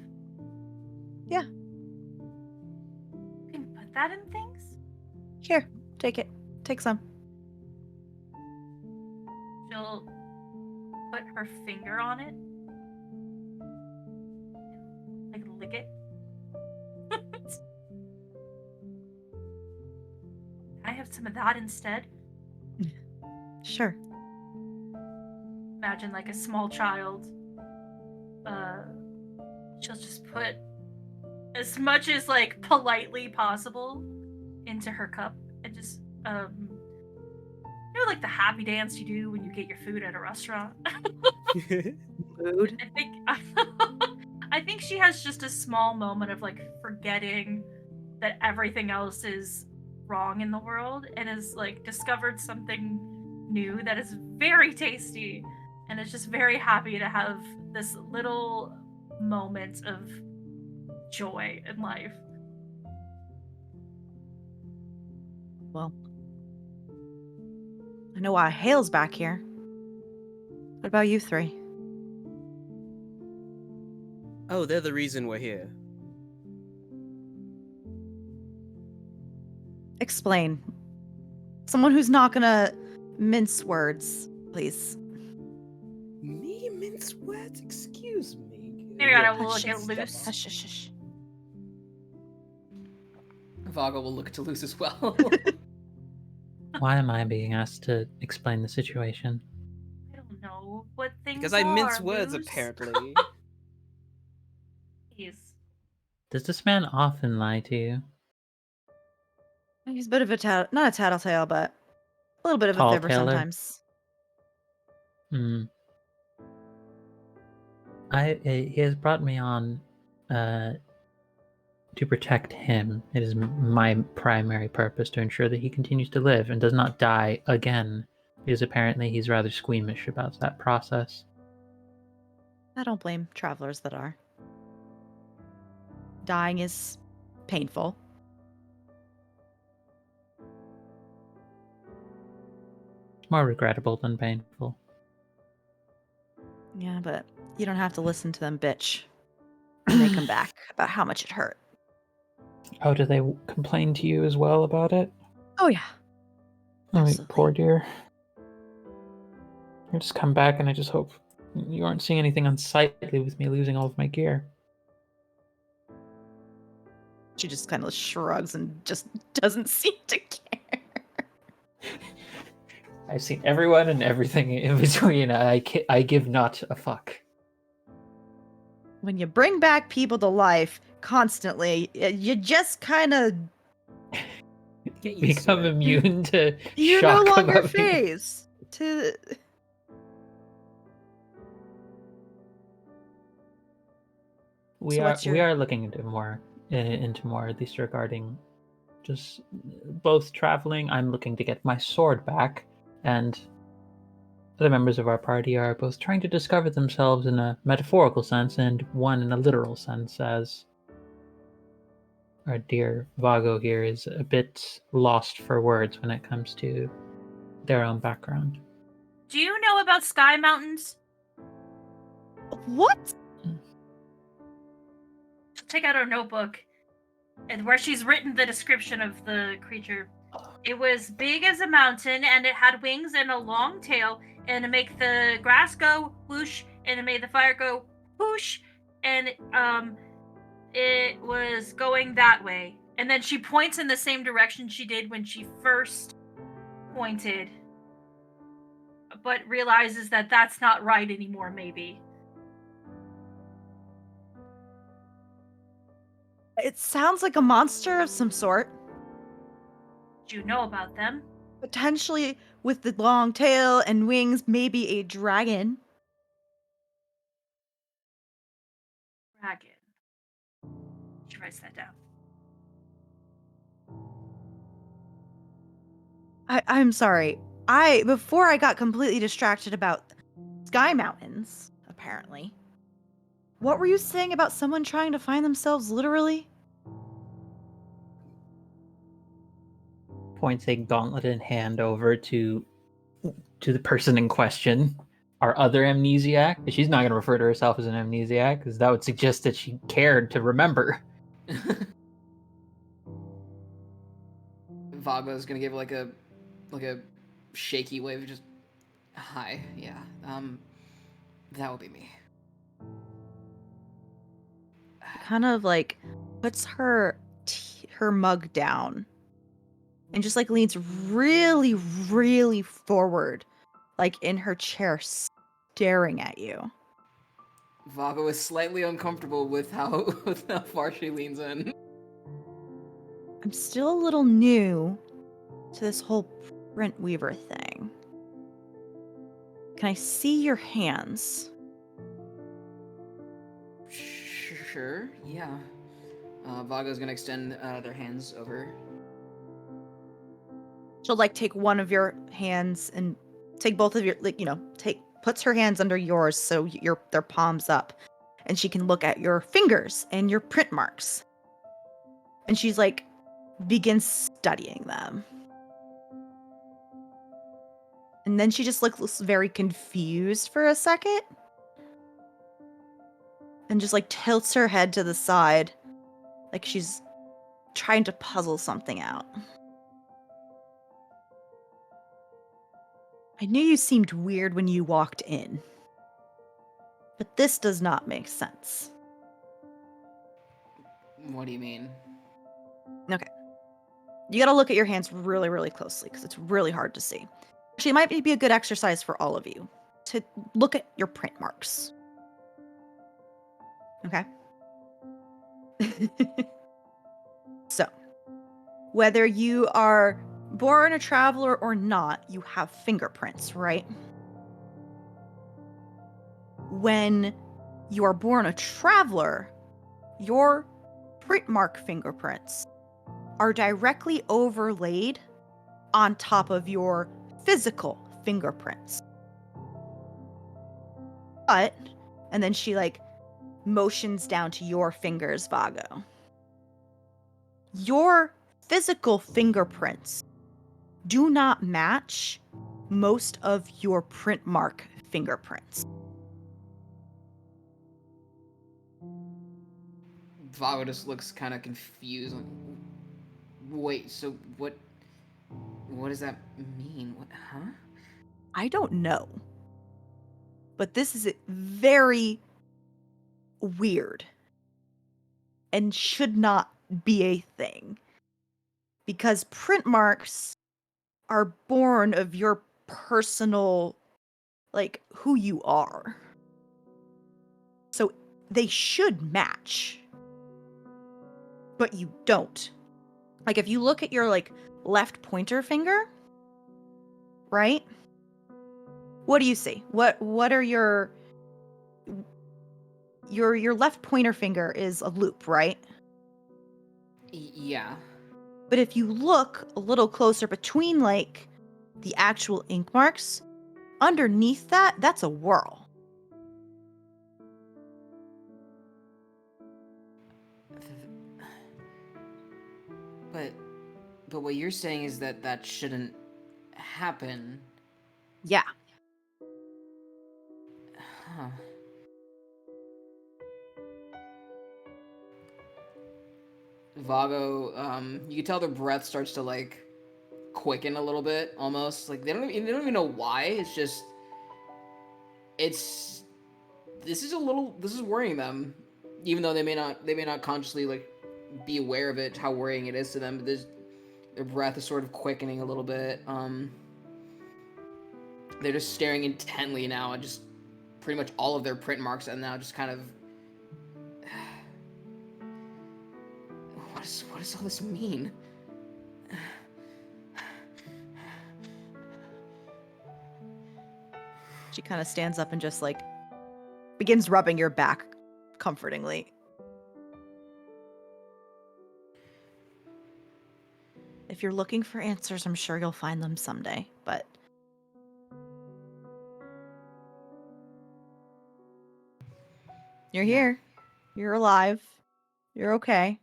A: Yeah.
D: You can put that in things?
A: Here, take it. Take some.
D: She'll put her finger on it. Like lick it. Can I have some of that instead?
A: Sure.
D: Imagine like a small child. She'll just put as much as politely possible into her cup and just You know, like the happy dance you do when you get your food at a restaurant.
A: Mood.
D: I think she has just a small moment of like forgetting that everything else is wrong in the world and has like discovered something new that is very tasty and is just very happy to have this little moment of joy in life.
A: Well, I know why Hale's back here. What about you three?
C: Oh, they're the reason we're here.
A: Explain. Someone who's not gonna mince words, please.
C: Me mince words? Excuse me.
D: Mariana
C: Here,
D: will
A: Hush,
D: get
C: step
D: loose.
C: up.
A: Hush, hush, hush.
E: Vago will look to Luce as well.
B: Why am I being asked to explain the situation?
D: I don't know what things
C: Because I mince
D: are,
C: words,
D: Luz.
C: apparently.
D: Jeez.
B: Does this man often lie to you?
A: He's a bit of a not a tattletale, but a little bit of a
B: Tall
A: fibber
B: tailor?
A: sometimes.
B: Hmm. He has brought me on to protect him. It is my primary purpose to ensure that he continues to live and does not die again, because apparently he's rather squeamish about that process.
A: I don't blame travelers that are. Dying is painful.
B: It's more regrettable than painful.
A: Yeah, but you don't have to listen to them bitch when they come back about how much it hurt.
B: Oh, do they complain to you as well about it?
A: Oh yeah.
B: Oh,
A: Absolutely.
B: poor dear. I just come back and I just hope you aren't seeing anything unsightly with me losing all of my gear.
A: She just kind of shrugs and just doesn't seem to care.
B: I've seen everyone and everything in between. I give not a fuck.
A: When you bring back people to life constantly, you just kind of
C: Get used to
B: Become
C: it.
B: immune to
A: you're no
B: shock
A: longer
B: about being...
A: phased to.
B: We
A: So
B: are
A: what's your
B: looking into more at least regarding just both traveling. I'm looking to get my sword back, and the members of our party are both trying to discover themselves in a metaphorical sense and one in a literal sense, as our dear Vago here is a bit lost for words when it comes to their own background.
D: Do you know about sky mountains?
A: what?
D: She'll take out her notebook and where she's written the description of the creature. It was big as a mountain and it had wings and a long tail and it make the grass go whoosh and it made the fire go whoosh and it was going that way. And then she points in the same direction she did when she first pointed, but realizes that that's not right anymore, maybe.
A: It sounds like a monster of some sort.
D: Do you know about them?
A: Potentially with the long tail and wings, maybe a dragon.
D: Dragon. She writes that down.
A: I'm sorry. Before I got completely distracted about sky mountains, apparently. What were you saying about someone trying to find themselves literally?
B: Points a gauntlet in hand over to the person in question. Our other amnesiac. She's not going to refer to herself as an amnesiac because that would suggest that she cared to remember.
E: Vago's gonna give like a shaky wave, just hi, yeah, that would be me.
A: Kind of like puts her mug down and just like leans really, really forward, like in her chair, staring at you.
E: Vago is slightly uncomfortable with how far she leans in.
A: I'm still a little new to this whole print weaver thing. Can I see your hands?
E: Sure, yeah. Vago's gonna extend their hands over.
A: She'll like take one of your hands and take both of your puts her hands under yours so their palms up, and she can look at your fingers and your print marks. And she's like begins studying them. And then she just looks very confused for a second. And just like tilts her head to the side like she's trying to puzzle something out. I knew you seemed weird when you walked in. But this does not make sense.
E: What do you mean?
A: Okay. You gotta look at your hands really, really closely because it's really hard to see. Actually, it might be a good exercise for all of you to look at your print marks. Okay? So, whether you are born a traveler or not, you have fingerprints, right? When you are born a traveler, your print mark fingerprints are directly overlaid on top of your physical fingerprints. But, and then she like motions down to your fingers, Vago. Your physical fingerprints do not match most of your print mark fingerprints.
E: Vago just looks kind of confused. Wait, so what does that mean? What, huh?
A: I don't know. But this is very weird and should not be a thing. Because print marks are born of your personal, like, who you are. So they should match. But you don't. Like, if you look at your, like, left pointer finger, right? What do you see? What are your left pointer finger is a loop, right?
E: Yeah.
A: But if you look a little closer between, like, the actual ink marks, underneath that, that's a whirl.
E: But what you're saying is that shouldn't happen.
A: Yeah.
E: Huh. Vago, you can tell their breath starts to like quicken a little bit, almost like they don't even know why. It's just, this is worrying them, even though they may not consciously like be aware of it, how worrying it is to them. But their breath is sort of quickening a little bit. They're just staring intently now at just pretty much all of their print marks, and now just kind of, what does all this mean?
A: She kind of stands up and just like begins rubbing your back comfortingly. If you're looking for answers, I'm sure you'll find them someday, but you're here. You're alive. You're okay.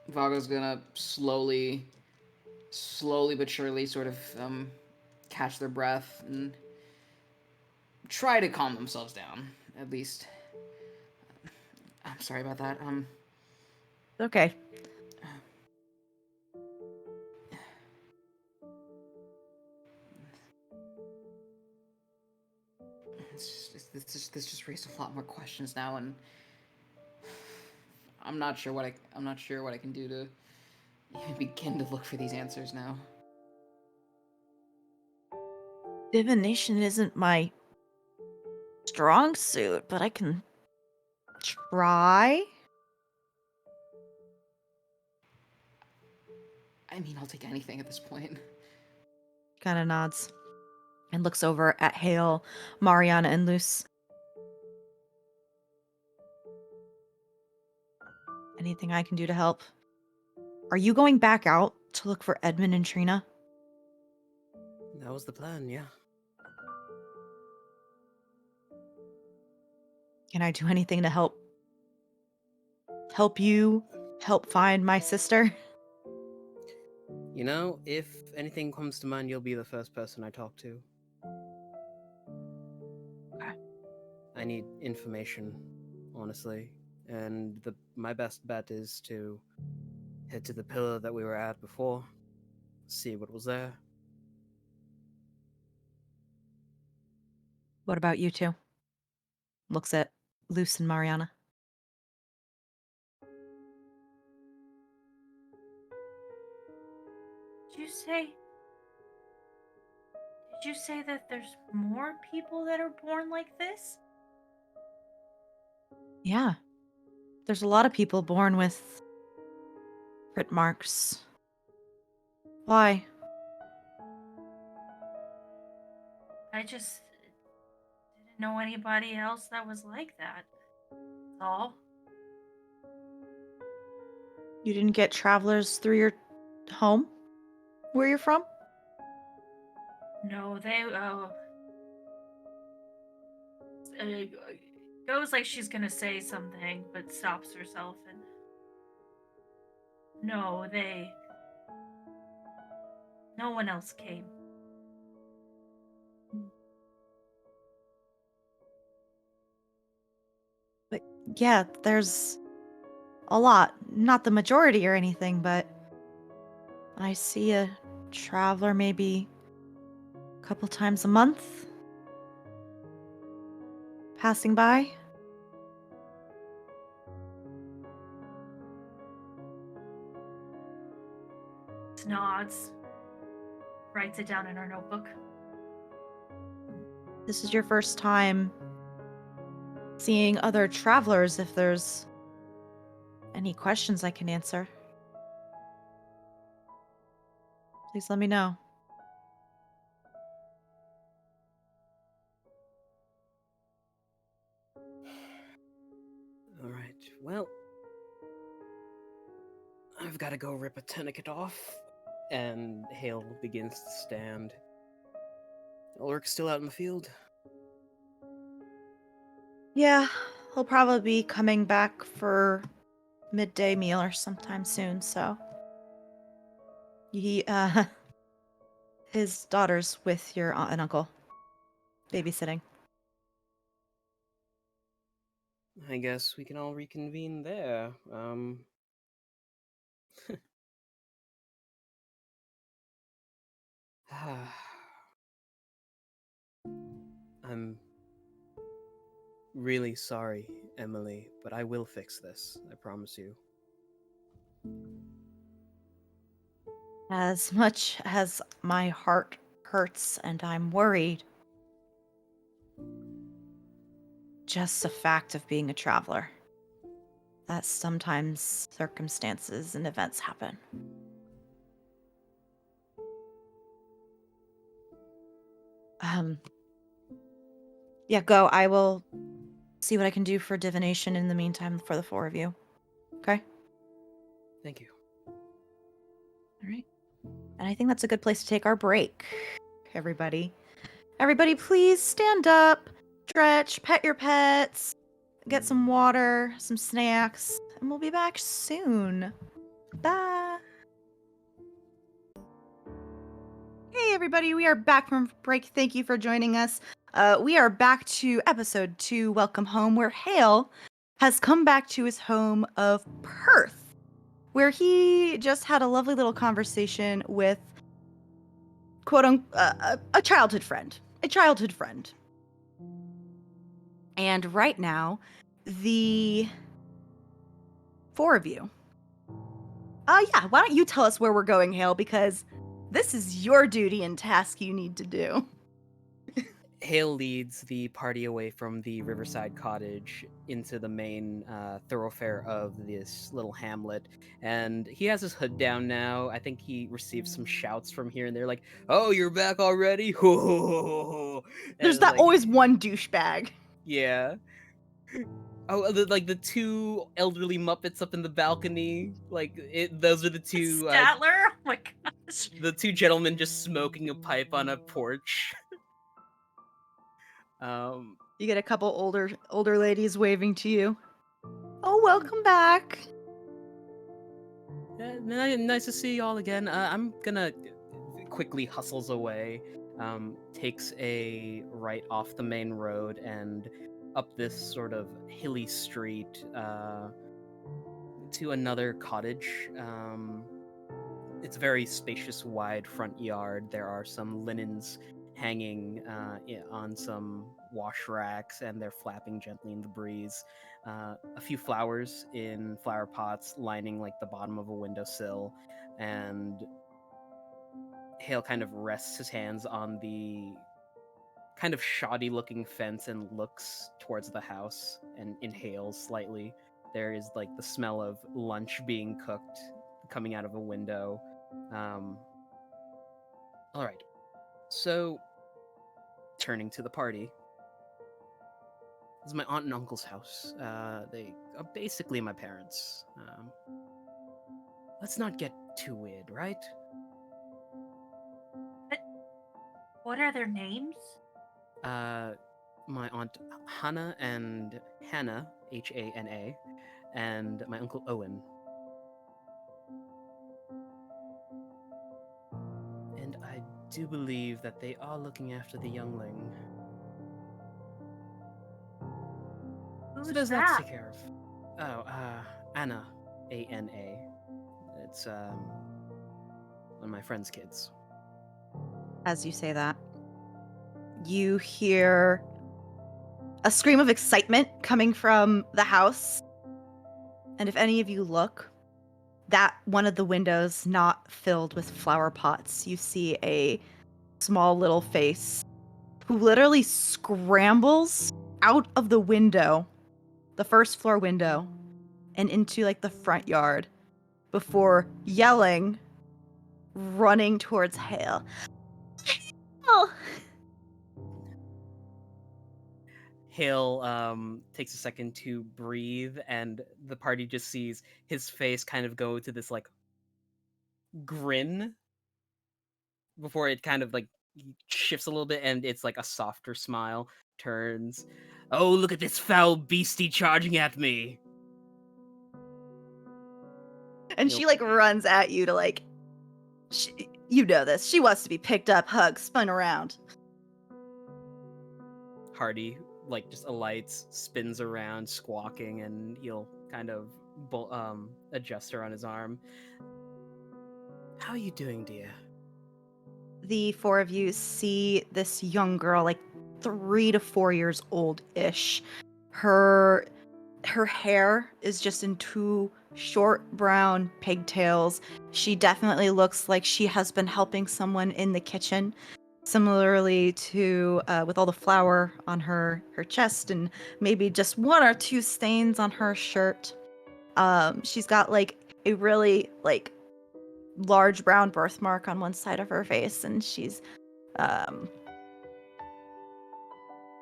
E: Vago's gonna slowly but surely sort of catch their breath and try to calm themselves down, at least. I'm sorry about that.
A: Okay.
E: This just raised a lot more questions now, and I'm not sure what I can do to even begin to look for these answers now.
A: Divination isn't my strong suit, but I can try.
E: I mean, I'll take anything at this point.
A: Kind of nods and looks over at Hale, Mariana, and Luce. Anything I can do to help? Are you going back out to look for Edmund and Trina?
C: That was the plan, yeah.
A: Can I do anything to help you help find my sister?
C: You know, if anything comes to mind, you'll be the first person I talk to.
A: Okay.
C: I need information, honestly. And my best bet is to head to the pillar that we were at before, see what was there.
A: What about you two? Looks at Luce and Mariana.
D: Did you say? Did you say that there's more people that are born like this?
A: Yeah. There's a lot of people born with crit marks. Why?
D: I just didn't know anybody else that was like that. That's all.
A: You didn't get travelers through your home? Where you're from?
D: No, they goes like she's gonna say something, but stops herself and. No, they. No one else came.
A: But yeah, there's a lot. Not the majority or anything, but I see a traveler maybe a couple times a month passing by.
D: Nods. Writes it down in her notebook.
A: This is your first time seeing other travelers. If there's any questions I can answer, please let me know.
C: Alright, well, I've got to go rip a tourniquet off. And Hale begins to stand. Ulrich's still out in the field.
A: Yeah, he'll probably be coming back for midday meal or sometime soon, so he his daughter's with your aunt and uncle babysitting.
C: I guess we can all reconvene there. I'm really sorry, Emily, but I will fix this. I promise you.
A: As much as my heart hurts and I'm worried, just a fact of being a traveler, that sometimes circumstances and events happen. Yeah, go. I will see what I can do for divination in the meantime for the four of you. Okay?
C: Thank you.
A: All right. And I think that's a good place to take our break, everybody. Everybody, please stand up, stretch, pet your pets, get some water, some snacks, and we'll be back soon. Bye. Hey, everybody, we are back from break. Thank you for joining us. We are back to episode 2, Welcome Home, where Hale has come back to his home of Perth, where he just had a lovely little conversation with quote unquote a childhood friend. A childhood friend. And right now, the four of you. Yeah, why don't you tell us where we're going, Hale, because this is your duty and task you need to do.
C: Hale leads the party away from the riverside cottage into the main thoroughfare of this little hamlet, and he has his hood down now. I think he receives some shouts from here and there, like, "Oh, you're back already!"
A: There's
C: And
A: that
C: like,
A: always one douchebag.
C: yeah. Oh, the two elderly Muppets up in the balcony, like those are
D: Statler? Oh my gosh.
C: the two gentlemen just smoking a pipe on a porch. Um,
A: You get a couple older ladies waving to you. Oh, welcome back.
C: nice to see y'all again. I'm gonna quickly hustles away, takes a right off the main road and up this sort of hilly street to another cottage. It's a very spacious, wide front yard. There are some linens hanging on some wash racks, and they're flapping gently in the breeze. A few flowers in flower pots lining like the bottom of a windowsill, and Hale kind of rests his hands on the kind of shoddy looking fence and looks towards the house and inhales slightly. There is like the smell of lunch being cooked coming out of a window. All right. So, turning to the party, this is my aunt and uncle's house. They are basically my parents. Let's not get too weird, right?
D: What are their names?
C: My aunt Hannah and Hannah, Hana, and my uncle Owen. And I do believe that they are looking after the youngling.
D: Who's
C: So does that
D: that?
C: take care of? Oh, Anna, Ana. It's one of my friend's kids.
A: As you say that, you hear a scream of excitement coming from the house. And if any of you look, that one of the windows not filled with flower pots, you see a small little face who literally scrambles out of the window, the first floor window, and into like the front yard before yelling, running towards Hale. Oh!
C: Hale takes a second to breathe, and the party just sees his face kind of go to this like grin before it kind of like shifts a little bit, and it's like a softer smile turns. Oh, look at this foul beastie charging at me!
A: And she like runs at you to like, you know this. She wants to be picked up, hugged, spun around.
C: Hardy like just alights, spins around, squawking, and he'll kind of adjust her on his arm. How are you doing, dear?
A: The four of you see this young girl, like 3 to 4 years old-ish. Her hair is just in 2 short brown pigtails. She definitely looks like she has been helping someone in the kitchen. Similarly to with all the flour on her chest and maybe just 1 or 2 stains on her shirt. She's got like a really like large brown birthmark on one side of her face, and she's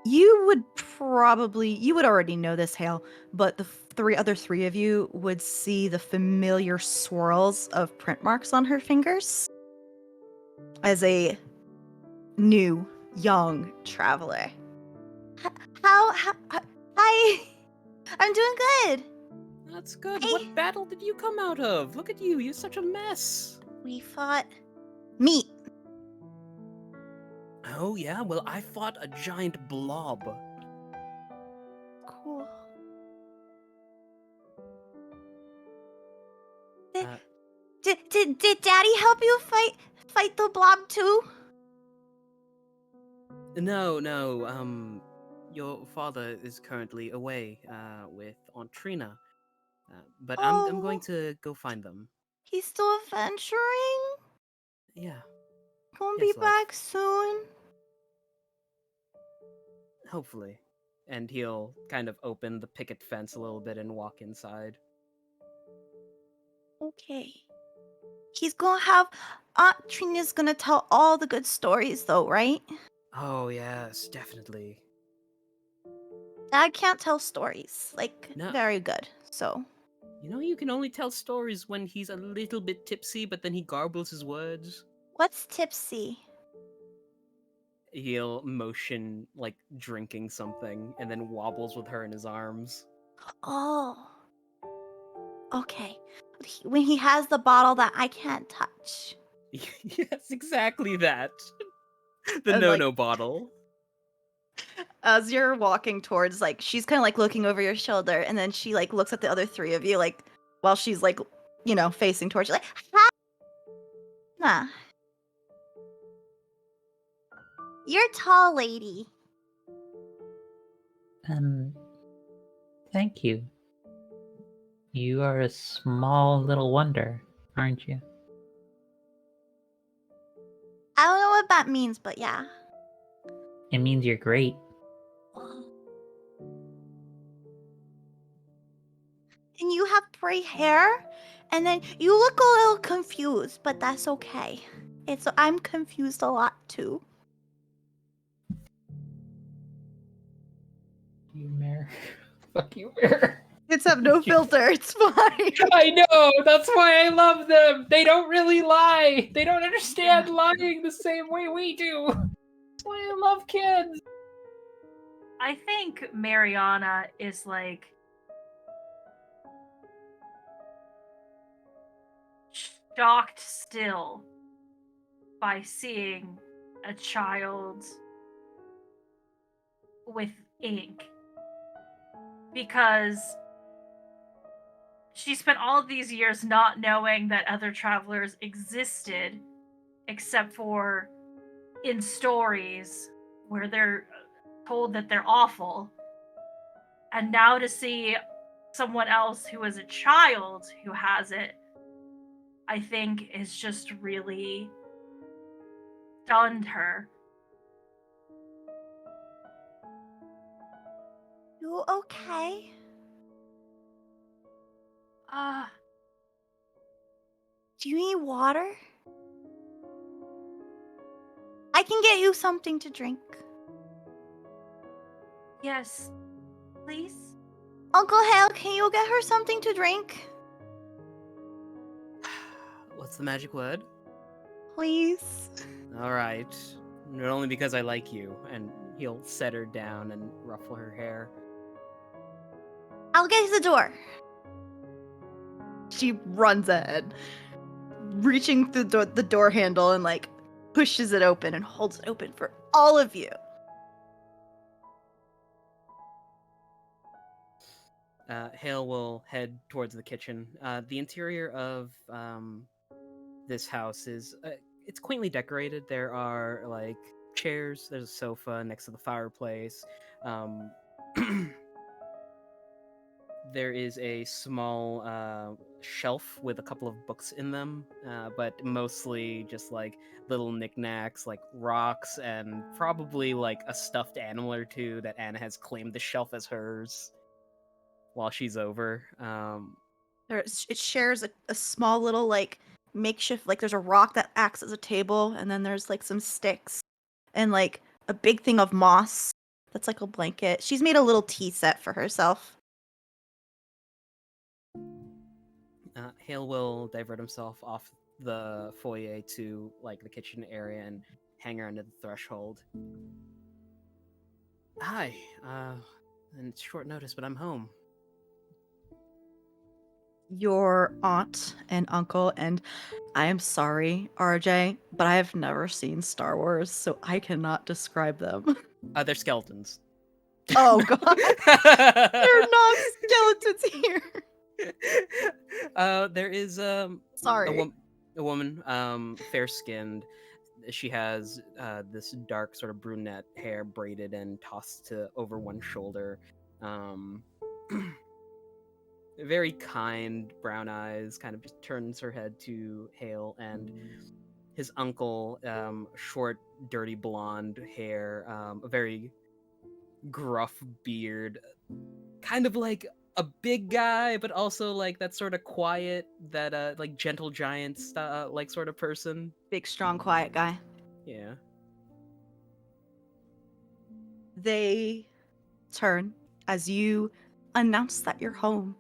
A: you would already know this, Hale, but the other three of you would see the familiar swirls of print marks on her fingers as a new young traveler. Hi, I'm doing good.
C: That's good.
A: Hey.
C: What battle did you come out of? Look at you. You're such a mess.
A: We fought meat.
C: Oh, yeah? Well, I fought a giant blob.
A: Cool.
C: Uh,
A: Did Daddy help you fight the blob too?
C: No, your father is currently away with Aunt Trina, but I'm going to go find them.
A: He's still adventuring?
C: Yeah.
A: Gonna be
C: Yes, love.
A: back soon?
C: Hopefully. And he'll kind of open the picket fence a little bit and walk inside.
A: Okay. He's gonna have Aunt Trina's gonna tell all the good stories though, right?
C: Oh, yes, definitely.
A: Dad can't tell stories. Like,
C: No.
A: very good. So
C: You know, you can only tell stories when he's a little bit tipsy, but then he garbles his words.
A: what's tipsy?
C: He'll motion like drinking something and then wobbles with her in his arms.
A: Oh. Okay. When he has the bottle that I can't touch.
C: Yes, exactly that. The
A: And, like-
C: no-no bottle.
A: As you're walking towards, like, she's kind of like looking over your shoulder, and then she like looks at the other three of you, like, while she's like, facing towards you, like, nah. You're a tall lady.
B: Thank you. You are a small little wonder, aren't you?
A: I don't know what that means, but yeah.
B: It means you're great.
A: And you have gray hair, and then you look a little confused, but that's okay. I'm confused a lot too.
B: You Mare. Fuck you, Mare.
A: Kids have no filter. It's fine.
B: I know! That's why I love them! They don't really lie! They don't understand lying the same way we do! That's why I love kids!
D: I think Mariana is like shocked still by seeing a child with ink, because she spent all of these years not knowing that other travelers existed, except for in stories where they're told that they're awful. And now to see someone else who is a child who has it, I think is just really stunned her.
A: You okay? Do you need water? I can get you something to drink.
D: Yes, please?
A: Uncle Hale, can you get her something to drink?
C: What's the magic word?
A: Please.
C: All right. Not only because I like you, and he'll set her down and ruffle her hair.
A: I'll get you the door. She runs ahead, reaching through the door handle and like pushes it open and holds it open for all of you.
C: Hale will head towards the kitchen. The interior of this house is it's quaintly decorated. There are like chairs. There's a sofa next to the fireplace. Um, there is a small shelf with a couple of books in them, but mostly just like little knickknacks, like rocks, and probably like a stuffed animal or two that Anna has claimed the shelf as hers while she's over.
A: It shares a small little like makeshift, like there's a rock that acts as a table, and then there's like some sticks and like a big thing of moss that's like a blanket. She's made a little tea set for herself.
C: Hale will divert himself off the foyer to like the kitchen area and hang around at the threshold. Hi, and it's short notice, but I'm home.
A: Your aunt and uncle, and I am sorry, RJ, but I have never seen Star Wars, so I cannot describe them.
C: They're skeletons.
A: Oh god, there are not skeletons here.
C: There is
A: Sorry.
C: a woman, fair skinned. She has this dark sort of brunette hair braided and tossed to over one shoulder. Um, very kind brown eyes, kind of just turns her head to Hale and his uncle, short, dirty blonde hair, a very gruff beard, kind of like a big guy, but also like that sort of quiet, that like gentle giant like sort of person.
A: Big, strong, quiet guy.
C: Yeah.
A: They turn as you announce that you're home.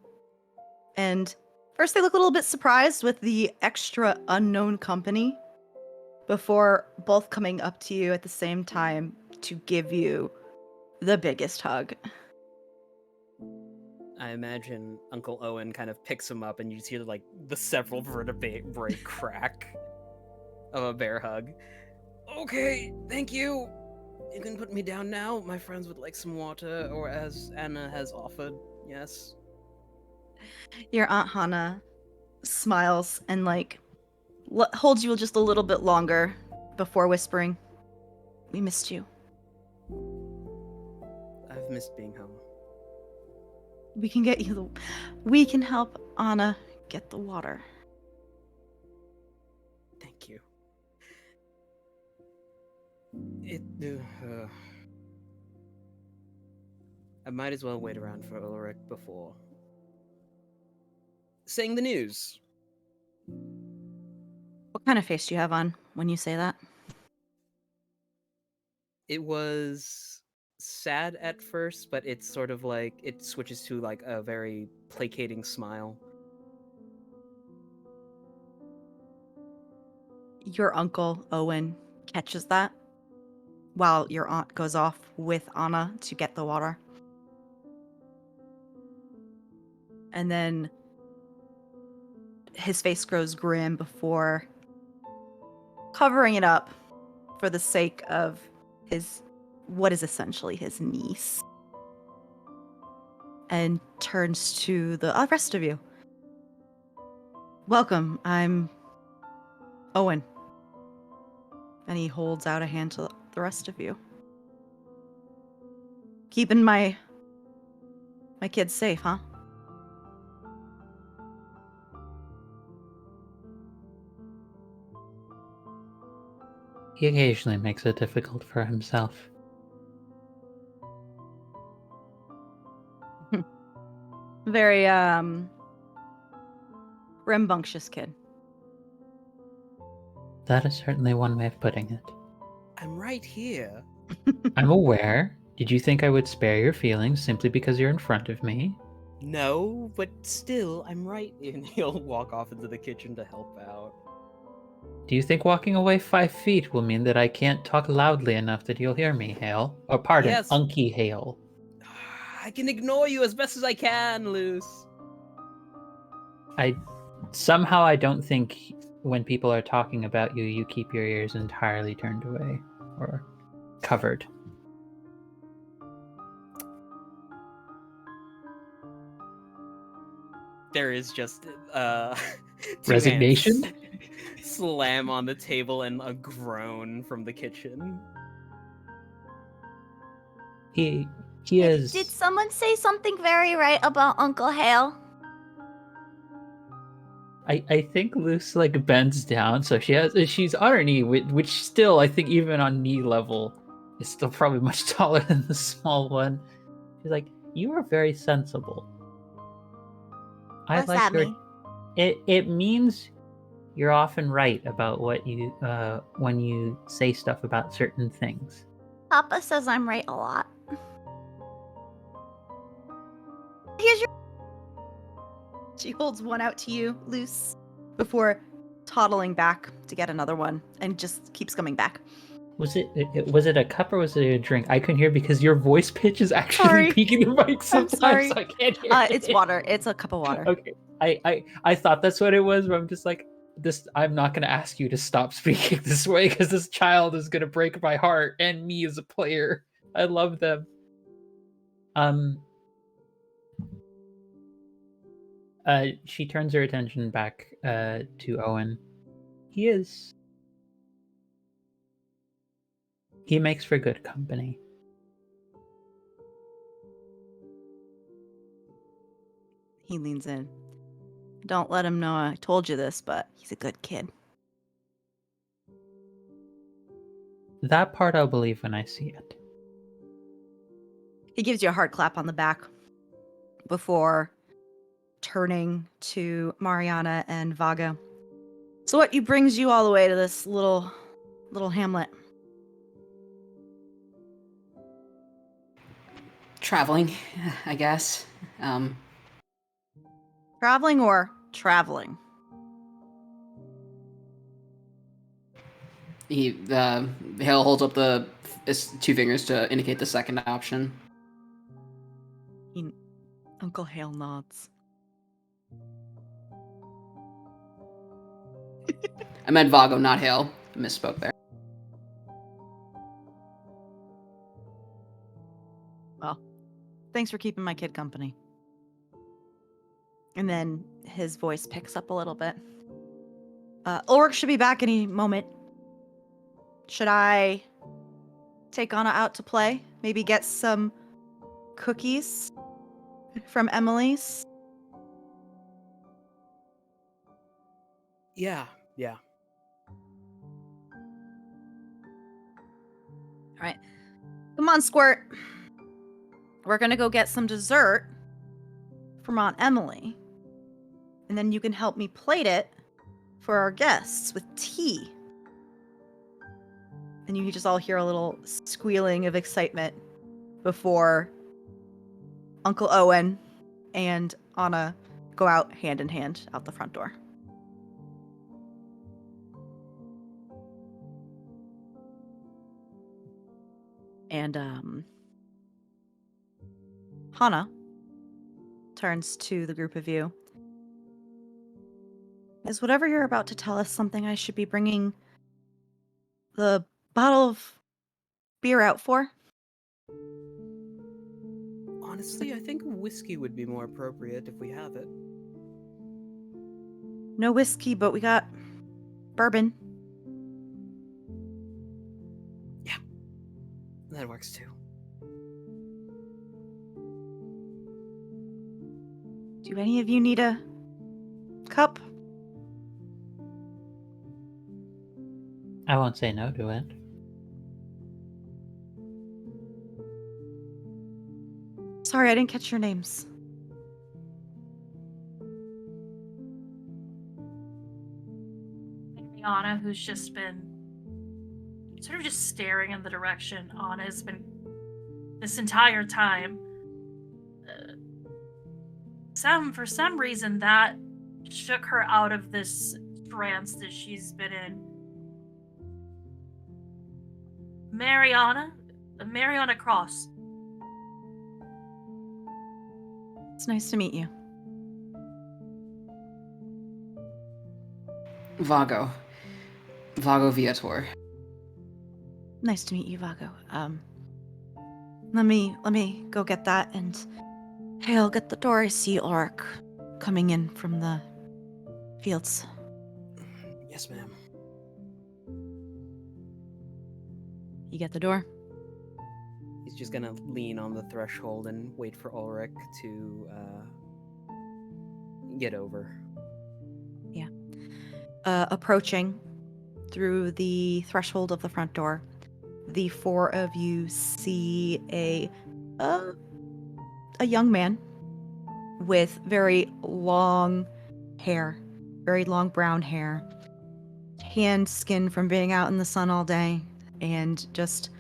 A: And first they look a little bit surprised with the extra unknown company before both coming up to you at the same time to give you the biggest hug.
C: I imagine Uncle Owen kind of picks him up, and you just hear like the several vertebrae crack of a bear hug. Okay, thank you. You can put me down now. My friends would like some water, or as Anna has offered. Yes.
A: Your Aunt Hannah smiles and like holds you just a little bit longer before whispering, "We missed you.
C: I've missed being home.
A: We can get you the. We can help Anna get the water."
C: Thank you. I might as well wait around for Ulrich before saying the news.
A: What kind of face do you have on when you say that?
C: It was sad at first, but it's sort of like it switches to like a very placating smile.
A: Your uncle Owen catches that while your aunt goes off with Anna to get the water. And then his face grows grim before covering it up for the sake of his what is essentially his niece, and turns to the rest of you. Welcome, I'm Owen. And he holds out a hand to the rest of you. Keeping my kids safe, huh?
B: He occasionally makes it difficult for himself.
A: Very rambunctious kid.
B: That is certainly one way of putting it.
C: I'm right here.
B: I'm aware. Did you think I would spare your feelings simply because you're in front of me?
C: No, but still, I'm right. And he'll walk off into the kitchen to help out.
B: Do you think walking away 5 feet will mean that I can't talk loudly enough that you'll hear me, Hale? Or pardon,
C: Yes.
B: Unky Hale.
C: I can ignore you as best as I can, Luce.
B: Somehow I don't think when people are talking about you, you keep your ears entirely turned away or covered.
C: There is just two
B: Resignation?
C: hands slam on the table and a groan from the kitchen.
B: He is.
F: Did someone say something very right about Uncle Hale?
B: I think Luce like bends down, so she's on her knee, which still I think even on knee level is still probably much taller than the small one. She's like, "You are very sensible.
F: What's that mean?
B: It means you're often right about what you when you say stuff about certain things."
F: Papa says I'm right a lot.
A: Here's your. She holds one out to you, loose, before toddling back to get another one, and just keeps coming back.
B: Was it a cup or was it a drink? I couldn't hear because your voice pitch is actually
A: Sorry.
B: peaking the mic sometimes.
A: sorry.
B: So I can't hear.
A: It's water. It's a cup of water.
B: Okay. I thought that's what it was, but I'm just like this. I'm not going to ask you to stop speaking this way because this child is going to break my heart and me as a player. I love them. She turns her attention back to Owen. He makes for good company.
A: He leans in. Don't let him know I told you this, but he's a good kid.
B: That part I'll believe when I see it.
A: He gives you a hard clap on the back before turning to Mariana and Vago. So what brings you all the way to this little hamlet?
E: Traveling, I guess.
A: Traveling or traveling?
E: Hale holds up his 2 fingers to indicate the second option.
A: Uncle Hale nods.
E: I meant Vago, not Hale. I misspoke there.
A: Well, thanks for keeping my kid company. And then his voice picks up a little bit. Ulrich should be back any moment. Should I take Anna out to play? Maybe get some cookies from Emily's?
C: Yeah.
A: All right. Come on, Squirt. We're going to go get some dessert from Aunt Emily. And then you can help me plate it for our guests with tea. And you just all hear a little squealing of excitement before Uncle Owen and Anna go out hand in hand out the front door. And Hana turns to the group of you. Is whatever you're about to tell us something I should be bringing the bottle of beer out for?
C: Honestly, I think whiskey would be more appropriate if we have it.
A: No whiskey, but we got bourbon.
C: That works too.
A: Do any of you need a cup?
B: I won't say no to it.
A: Sorry, I didn't catch your names.
D: Anna, who's just been sort of just staring in the direction Anna's been this entire time. For some reason, that shook her out of this trance that she's been in. Mariana Cross.
A: It's nice to meet you.
E: Vago Viator.
A: Nice to meet you, Vago. Let me go get that, and Hale, get the door. I see Ulrich coming in from the fields.
C: Yes, ma'am.
A: You get the door?
C: He's just gonna lean on the threshold and wait for Ulrich to get over.
A: Yeah. Approaching through the threshold of the front door, the 4 of you see a young man with very long hair, very long brown hair, tanned skin from being out in the sun all day, and just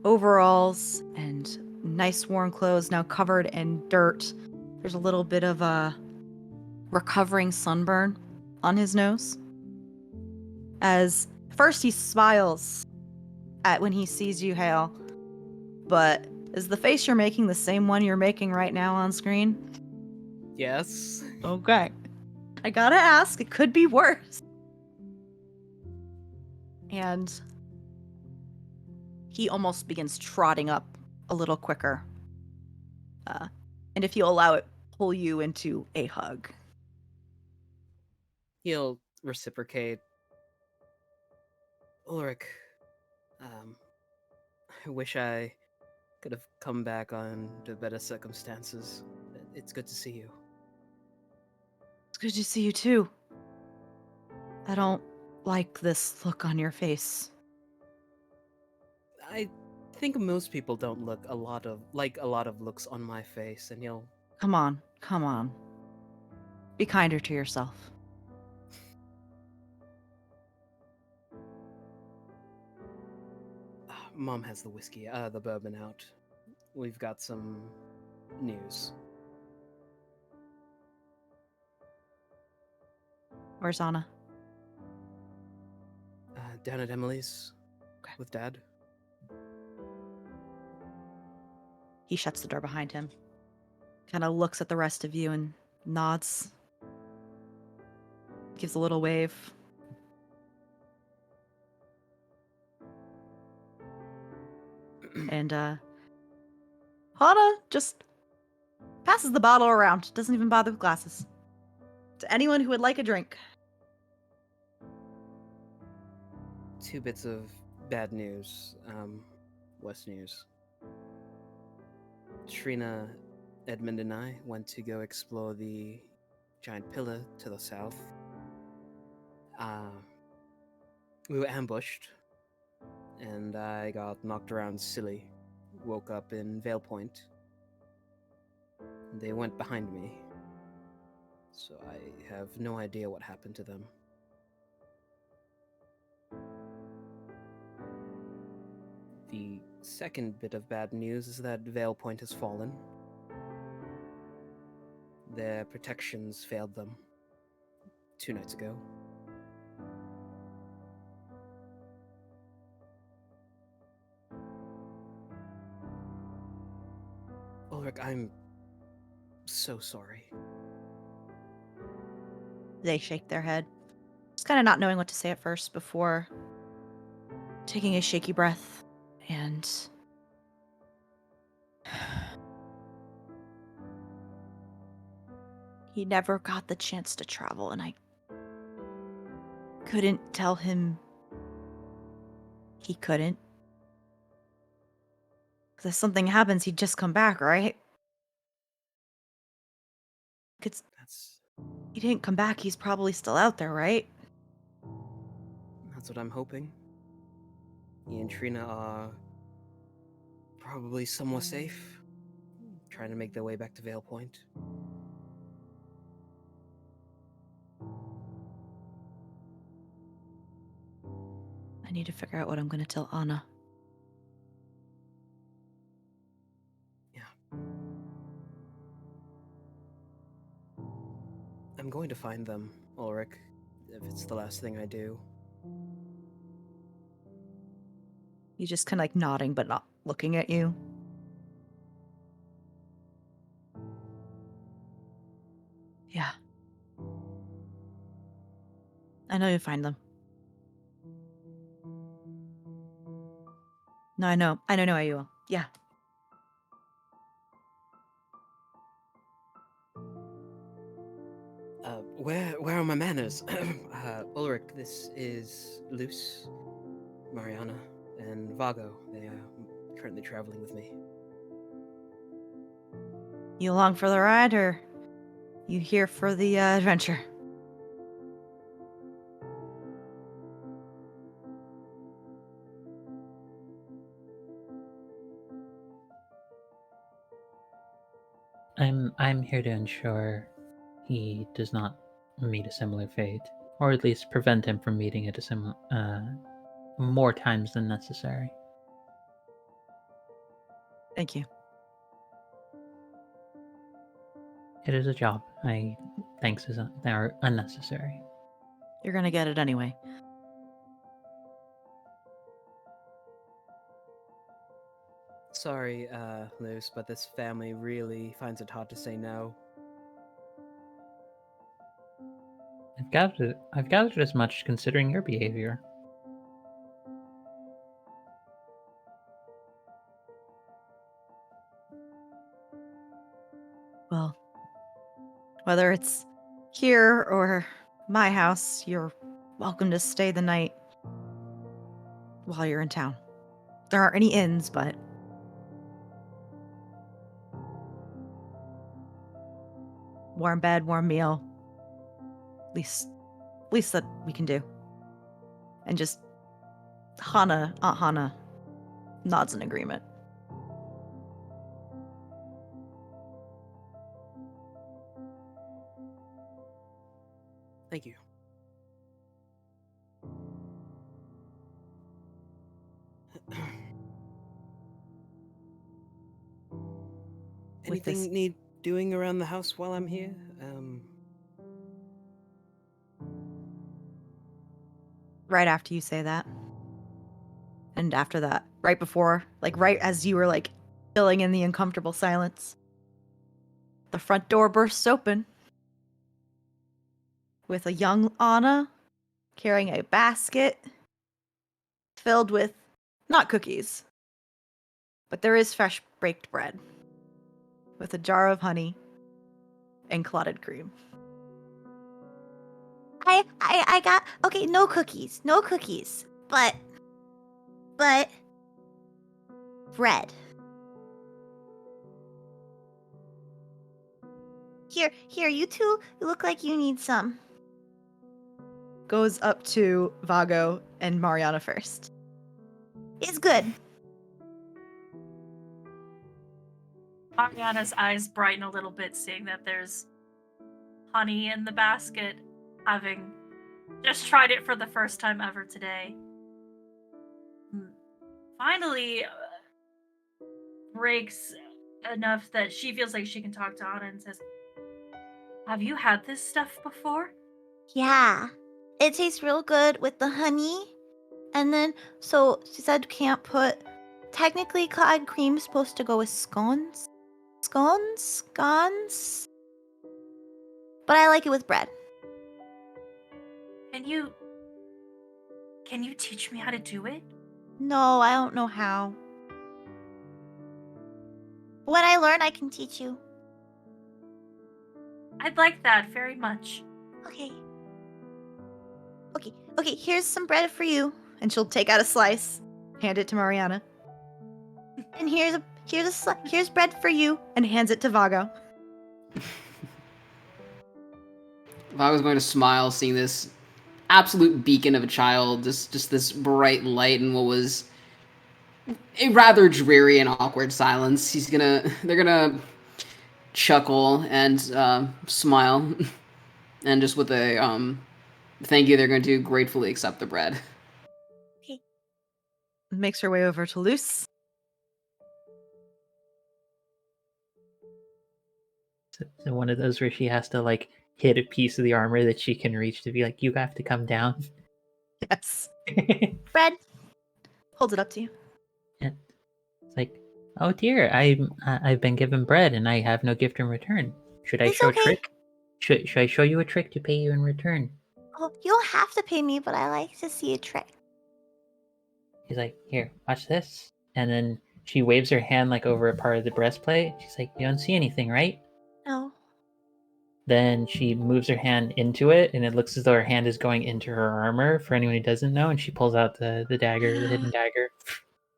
A: overalls and nice warm clothes now covered in dirt. There's a little bit of a recovering sunburn on his nose. As first he smiles at when he sees you, Hale, but is the face you're making the same one you're making right now on screen?
C: Yes.
A: Okay. I gotta ask, it could be worse. And he almost begins trotting up a little quicker. And if you allow it, pull you into a hug.
C: He'll reciprocate. Ulrich, I wish I could have come back under better circumstances. It's good to see you.
A: It's good to see you too. I don't like this look on your face.
C: I think most people don't look a lot of looks on my face, and he'll
A: Come on, come on. Be kinder to yourself.
C: Mom has the whiskey, the bourbon out. We've got some news.
A: Where's Anna?
C: Down at Emily's with Dad.
A: He shuts the door behind him. Kind of looks at the rest of you and nods. Gives a little wave. And Hana just passes the bottle around. Doesn't even bother with glasses. To anyone who would like a drink.
C: 2 bits of bad news. West news. Trina, Edmund, and I went to go explore the giant pillar to the south. We were ambushed, and I got knocked around silly. Woke up in Vale Point. They went behind me, so I have no idea what happened to them. The second bit of bad news is that Vale Point has fallen. Their protections failed them 2 nights ago. Ulrich, I'm so sorry.
A: They shake their head. Just kind of not knowing what to say at first before taking a shaky breath and he never got the chance to travel, and I couldn't tell him he couldn't. Because if something happens, he'd just come back, right? He didn't come back, he's probably still out there, right?
C: That's what I'm hoping. He and Trina are probably somewhere safe, trying to make their way back to Vale Point.
A: I need to figure out what I'm going to tell Anna.
C: Yeah. I'm going to find them, Ulrich, if it's the last thing I do.
A: He's just kind of like nodding but not looking at you. Yeah. I know you'll find them. No, I know how you will. Yeah.
C: Where are my manners? Ulrich, this is Luce, Mariana, and Vago. They are currently traveling with me.
A: You along for the ride, or you here for the adventure?
B: I'm here to ensure he does not meet a similar fate, or at least prevent him from meeting it more times than necessary.
A: Thank you.
B: It is a job. Thanks are unnecessary.
A: You're gonna get it anyway.
C: Sorry, Luce, but this family really finds it hard to say no.
B: I've gathered as much considering your behavior.
A: Well, whether it's here or my house, you're welcome to stay the night while you're in town. There aren't any inns, but warm bed, warm meal. Least that we can do. And just Aunt Hana nods in agreement.
C: Thank you.
A: With this-
C: Anything need doing around the house while I'm here?
A: Right after you say that, and after that, right before, like right as you were like filling in the uncomfortable silence, the front door bursts open with a young Anna carrying a basket filled with not cookies, but there is fresh baked bread with a jar of honey and clotted cream.
F: I got okay. No cookies, but bread. Here, you two look like you need some.
A: Goes up to Vago and Mariana first.
F: It's good.
D: Ariana's eyes brighten a little bit, seeing that there's honey in the basket, having just tried it for the first time ever today. Finally, breaks enough that she feels like she can talk to Anna and says, "Have you had this stuff before?"
F: Yeah, it tastes real good with the honey. And then, so she said can't put. Technically, clotted cream's supposed to go with scones. Scones. But I like it with bread.
D: Can you teach me how to do it?
A: No, I don't know how.
F: When I learn, I can teach you.
D: I'd like that very much.
F: Okay. Okay, here's some bread for you.
A: And she'll take out a slice, hand it to Mariana,
F: And here's bread for you.
A: and hands it to Vago.
E: Vago's going to smile, seeing this absolute beacon of a child, just this bright light in what was a rather dreary and awkward silence. They're gonna chuckle and smile, and just with a thank you, they're going to gratefully accept the bread.
A: Makes her way over to Luce.
B: So one of those where she has to like hit a piece of the armor that she can reach to be like, you have to come down.
A: Yes.
F: Bread.
A: Holds it up to you.
B: It's like, oh dear, I've been given bread and I have no gift in return. Should I
F: It's
B: show
F: okay.
B: a trick? Should I show you a trick to pay you in return?
F: Oh, you don't have to pay me, but I like to see a trick.
B: He's like, here, watch this. And then she waves her hand like over a part of the breastplate. She's like, you don't see anything, right?
F: No.
B: Then she moves her hand into it, and it looks as though her hand is going into her armor, for anyone who doesn't know, and she pulls out the dagger, the hidden dagger.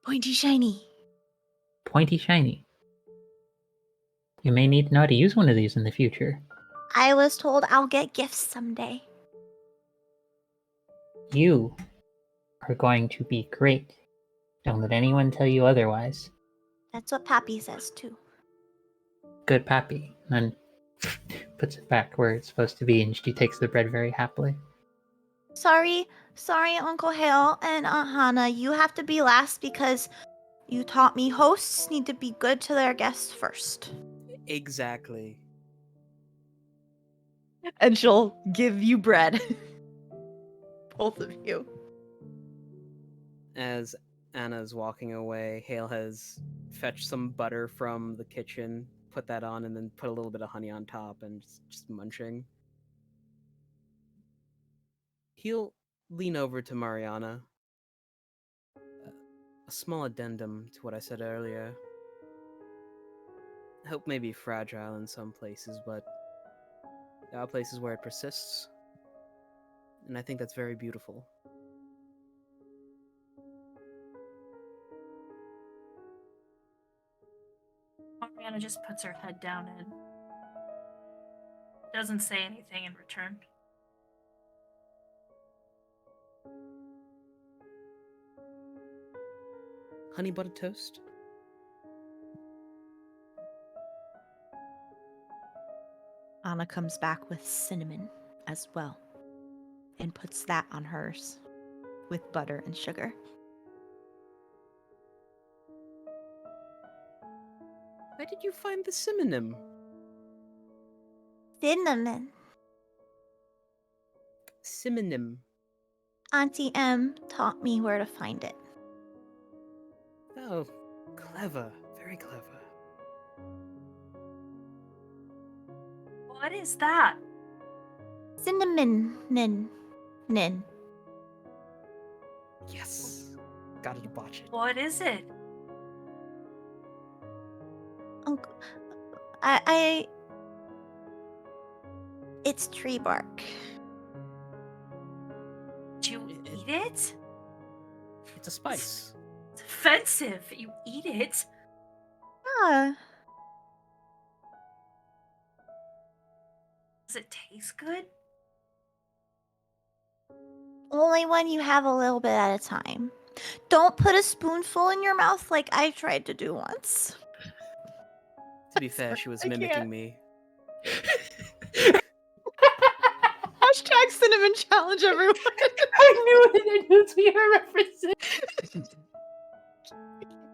F: Pointy shiny.
B: Pointy shiny. You may need to know how to use one of these in the future.
F: I was told I'll get gifts someday.
B: You are going to be great. Don't let anyone tell you otherwise.
F: That's what Pappy says too.
B: Good Pappy. And puts it back where it's supposed to be, and she takes the bread very happily.
F: Sorry, Uncle Hale and Aunt Hannah. You have to be last because you taught me hosts need to be good to their guests first.
C: Exactly.
A: And she'll give you bread. Both of you.
C: As Anna's walking away, Hale has fetched some butter from the kitchen, put that on, and then put a little bit of honey on top and just munching. He'll lean over to Mariana. A small addendum to what I said earlier. Hope may be fragile in some places, but there are places where it persists. And I think that's very beautiful.
D: Mariana just puts her head down and doesn't say anything in return.
C: honey buttered toast?
A: Anna comes back with cinnamon as well and puts that on hers with butter and sugar.
C: Where did you find the synonym?
F: Cinnamon.
C: Synonym.
F: Auntie M taught me where to find it.
C: Oh, clever. Very clever.
D: What is that?
F: Cinnamon. Nin.
C: Yes. Gotta debauch it.
D: What is it?
F: Uncle, I. It's tree bark.
D: Did you
C: It-
D: eat it?
C: It's a spice.
D: It's offensive. You eat it.
F: Yeah.
D: Does it taste good?
F: Only when you have a little bit at a time. Don't put a spoonful in your mouth like I tried to do once.
C: To be fair, she was
A: I can't.
C: mimicking me.
A: Hashtag cinnamon challenge, everyone.
B: I knew it. I knew it's what you were referencing.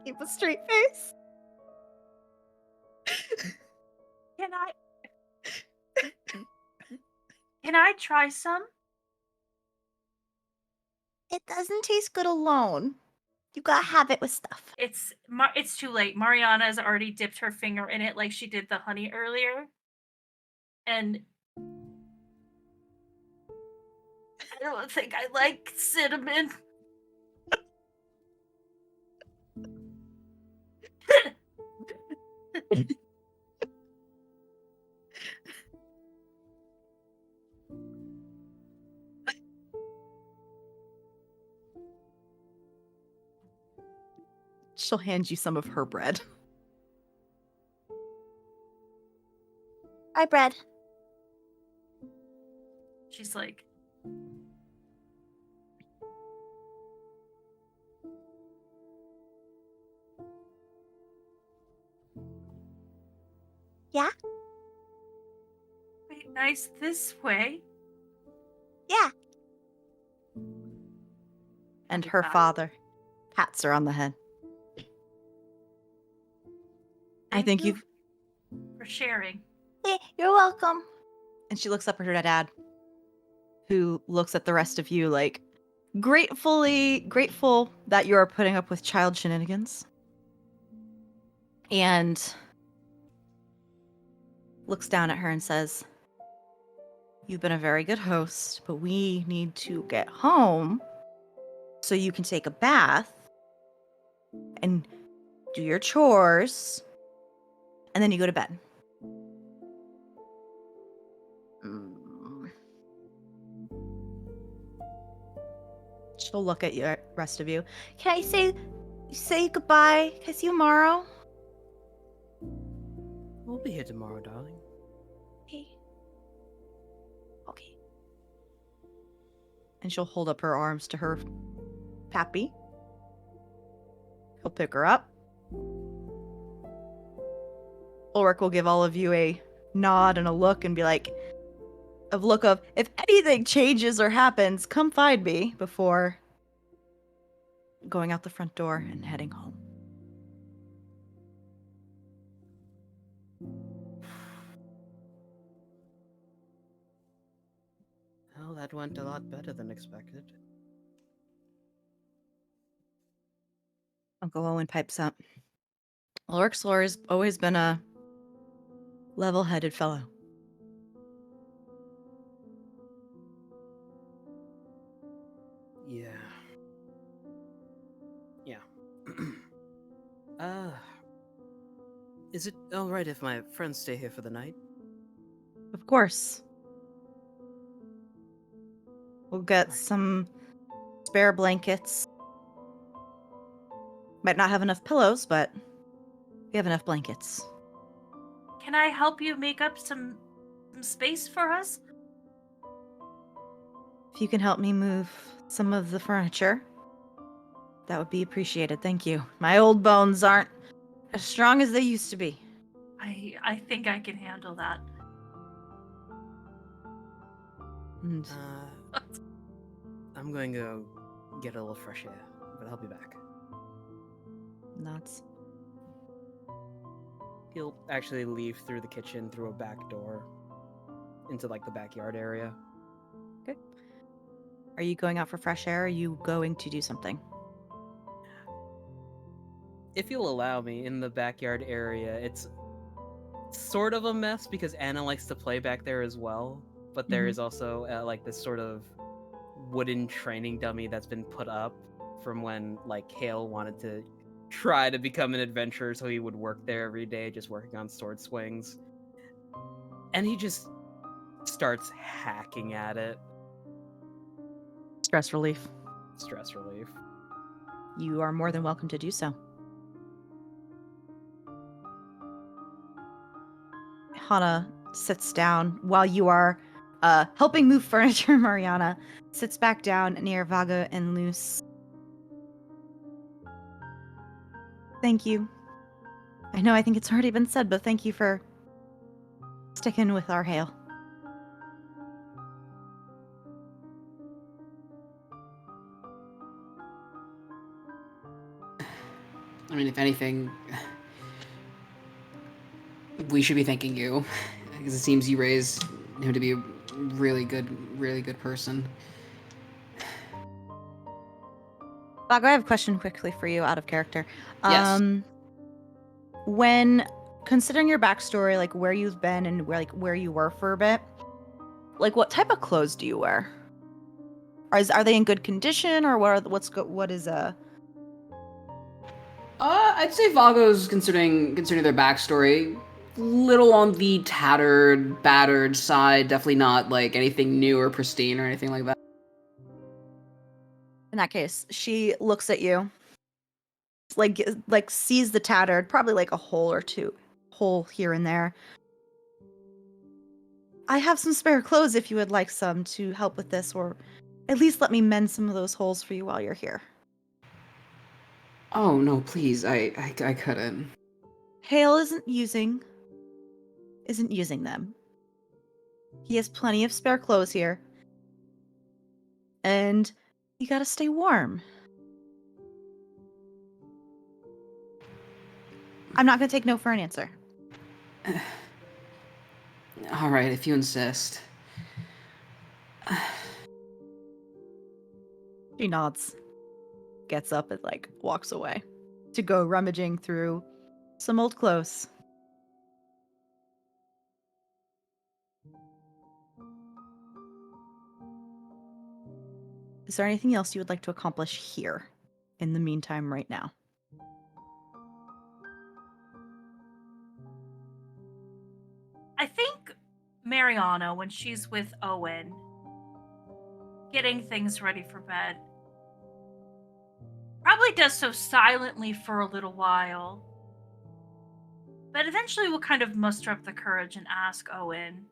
A: Keep a straight face.
D: Can I try some?
F: It doesn't taste good alone. You gotta have it with stuff.
D: It's too late. Mariana has already dipped her finger in it like she did the honey earlier. And I don't think I like cinnamon.
A: She'll hand you some of her bread.
F: Hi, bread.
D: She's like,
F: Yeah?
D: wait, nice this way.
F: Yeah.
A: And
D: Look
A: her
D: at that.
A: father pats her on the head. I
D: Thank
A: think
D: you
A: you've...
D: for sharing.
F: Yeah, you're welcome.
A: And she looks up at her dad, who looks at the rest of you like grateful that you are putting up with child shenanigans. And looks down at her and says, "You've been a very good host, but we need to get home so you can take a bath and do your chores, and then you go to bed." She'll look at you, rest of you.
F: Can I say goodbye? Can I see you tomorrow?
C: We'll be here tomorrow, darling.
F: Okay. Okay.
A: And she'll hold up her arms to her pappy. He'll pick her up. Ulrich will give all of you a nod and a look and be like, if anything changes or happens, come find me, before going out the front door and heading home.
C: Well, that went a lot better than expected.
A: Uncle Owen pipes up. Ulrich's has always been a level-headed fellow.
C: Yeah. Yeah. uh, is it alright if my friends stay here for the night?
A: Of course. We'll get
C: Right.
A: some spare blankets. Might not have enough pillows, but we have enough blankets.
D: Can I help you make up some space for us?
A: If you can help me move some of the furniture, That would be appreciated. Thank you. My old bones aren't as strong as they used to be.
D: I think I can handle that.
A: And
C: I'm going to go get a little fresh air, but I'll be back.
A: nuts.
C: He'll actually leave through the kitchen through a back door into like the backyard area.
A: Okay. Are you going out for fresh air? Or are you going to do something?
C: If you'll allow me, in the backyard area, it's sort of a mess because Anna likes to play back there as well. But there is also like this sort of wooden training dummy that's been put up from when like Hale wanted to try to become an adventurer, so he would work there every day, just working on sword swings. And he just starts hacking at it.
A: Stress relief.
C: Stress relief.
A: You are more than welcome to do so. Hana sits down while you are helping move furniture. Mariana sits back down near Vago and Luce. Thank you. I think it's already been said, but thank you for sticking with our Hale.
E: I mean, if anything, we should be thanking you, because it seems you raised him to be a really good person.
A: Vago, I have a question quickly for you out of character.
E: Yes.
A: When considering your backstory, like where you've been and where you were for a bit, like what type of clothes do you wear? Are they in good condition, or what is
E: I'd say Vago's, considering their backstory, little on the tattered, battered side. Definitely not like anything new or pristine or anything like that.
A: In that case, she looks at you, like sees the tattered, probably like a hole or two, hole here and there. I have some spare clothes if you would like some to help with this, or at least let me mend some of those holes for you while you're here.
E: Oh no, please, I couldn't.
A: Hale isn't using them. He has plenty of spare clothes here. And you gotta stay warm. I'm not gonna take no for an answer.
E: All right, if you insist.
A: She nods, gets up, and like walks away to go rummaging through some old clothes. Is there anything else you would like to accomplish here in the meantime right now?
D: I think Mariana, when she's with Owen, getting things ready for bed, probably does so silently for a little while, but eventually will kind of muster up the courage and ask Owen,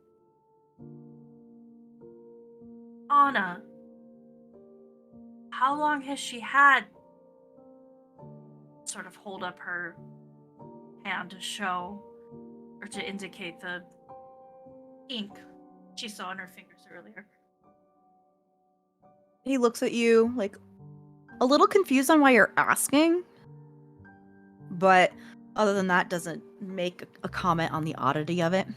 D: Anna, how long has she had? Sort of hold up her hand to show or to indicate the ink she saw on her fingers earlier.
A: He looks at you, like, a little confused on why you're asking, but other than that, doesn't make a comment on the oddity of it.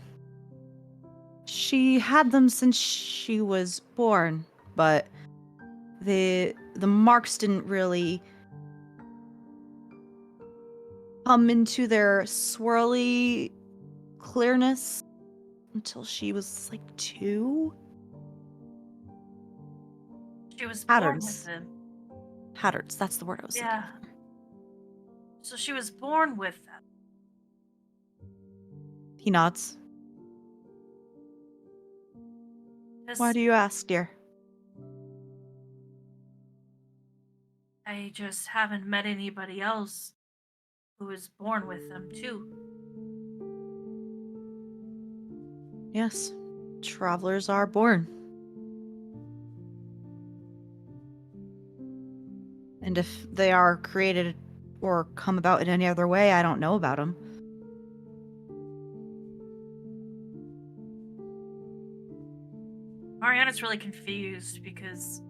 A: She had them since she was born, but the marks didn't really come into their swirly clearness until she was like 2.
D: She was born
A: Patterns.
D: with them.
A: Patterns, that's the word I was looking
D: Yeah.
A: for.
D: So she was born with them.
A: He nods. Why do you ask, dear?
D: I just haven't met anybody else who was born with them, too.
A: Yes, travelers are born. And if they are created or come about in any other way, I don't know about them.
D: Mariana's really confused because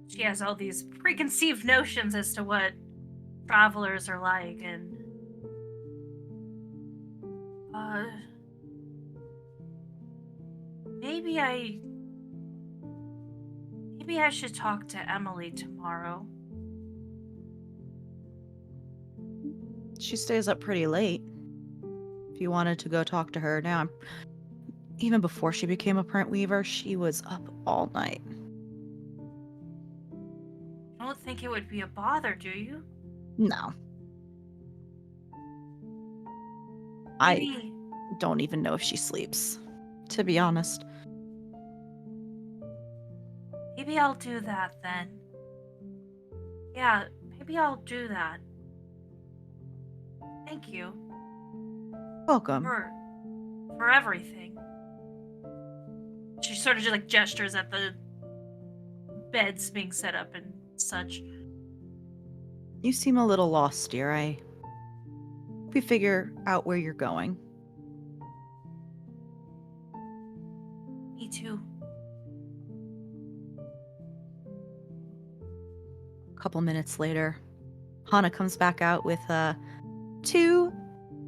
D: she has all these preconceived notions as to what travelers are like, and maybe I should talk to Emily tomorrow.
A: She stays up pretty late. If you wanted to go talk to her now, even before she became a print weaver, she was up all night.
D: I don't think it would be a bother, do you?
A: No.
D: Maybe,
A: I don't even know if she sleeps, to be honest.
D: maybe I'll do that then. Yeah, maybe I'll do that. Thank you
A: Welcome.
D: for everything. She sort of just like gestures at the beds being set up and such.
A: You seem a little lost, dear. I hope you figure out where you're going.
D: Me too.
A: A couple minutes later, Hana comes back out with 2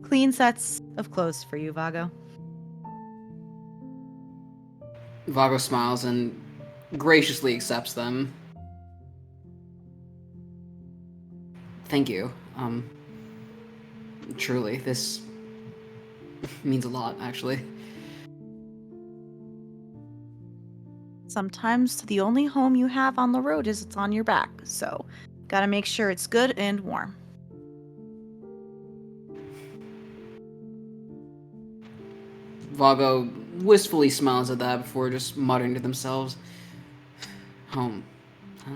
A: clean sets of clothes for you, Vago.
E: Vago smiles and graciously accepts them. Thank you. Truly, this means a lot, actually.
A: Sometimes the only home you have on the road is it's on your back, so gotta make sure it's good and warm.
E: Vago wistfully smiles at that before just muttering to themselves, home. Huh?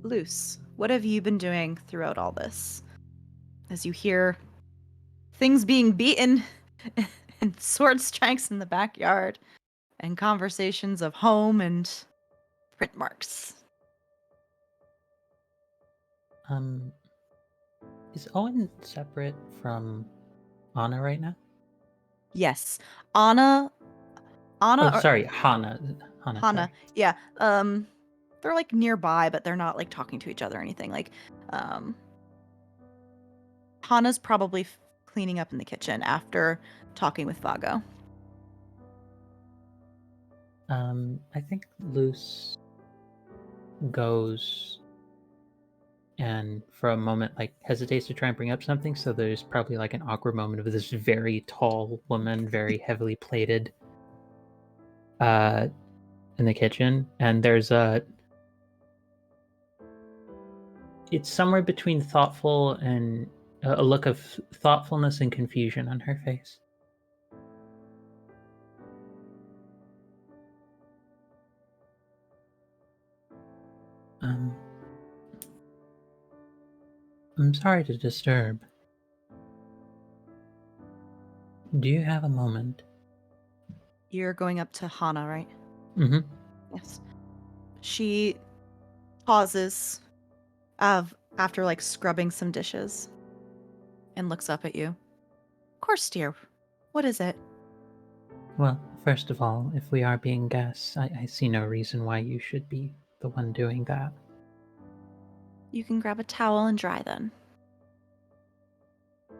A: Luce, what have you been doing throughout all this? As you hear things being beaten and sword strikes in the backyard and conversations of home and print marks.
B: Is Owen separate from Anna right now?
A: Yes. Anna
B: Oh,
A: or
B: sorry, Hana.
A: Hana.
B: Sorry.
A: Yeah. They're like nearby, but they're not like talking to each other or anything. Like, Hana's probably cleaning up in the kitchen after talking with Vago.
B: I think Luce goes and for a moment like hesitates to try and bring up something, so there's probably like an awkward moment of this very tall woman, very heavily plated in the kitchen, and there's it's somewhere between thoughtful and a look of thoughtfulness and confusion on her face. I'm sorry to disturb. Do you have a moment?
A: You're going up to Hana, right?
B: Mm-hmm.
A: Yes. She pauses after like scrubbing some dishes and looks up at you. Of course, dear. What is it?
B: Well, first of all, if we are being guests, I see no reason why you should be the one doing that.
A: You can grab a towel and dry then.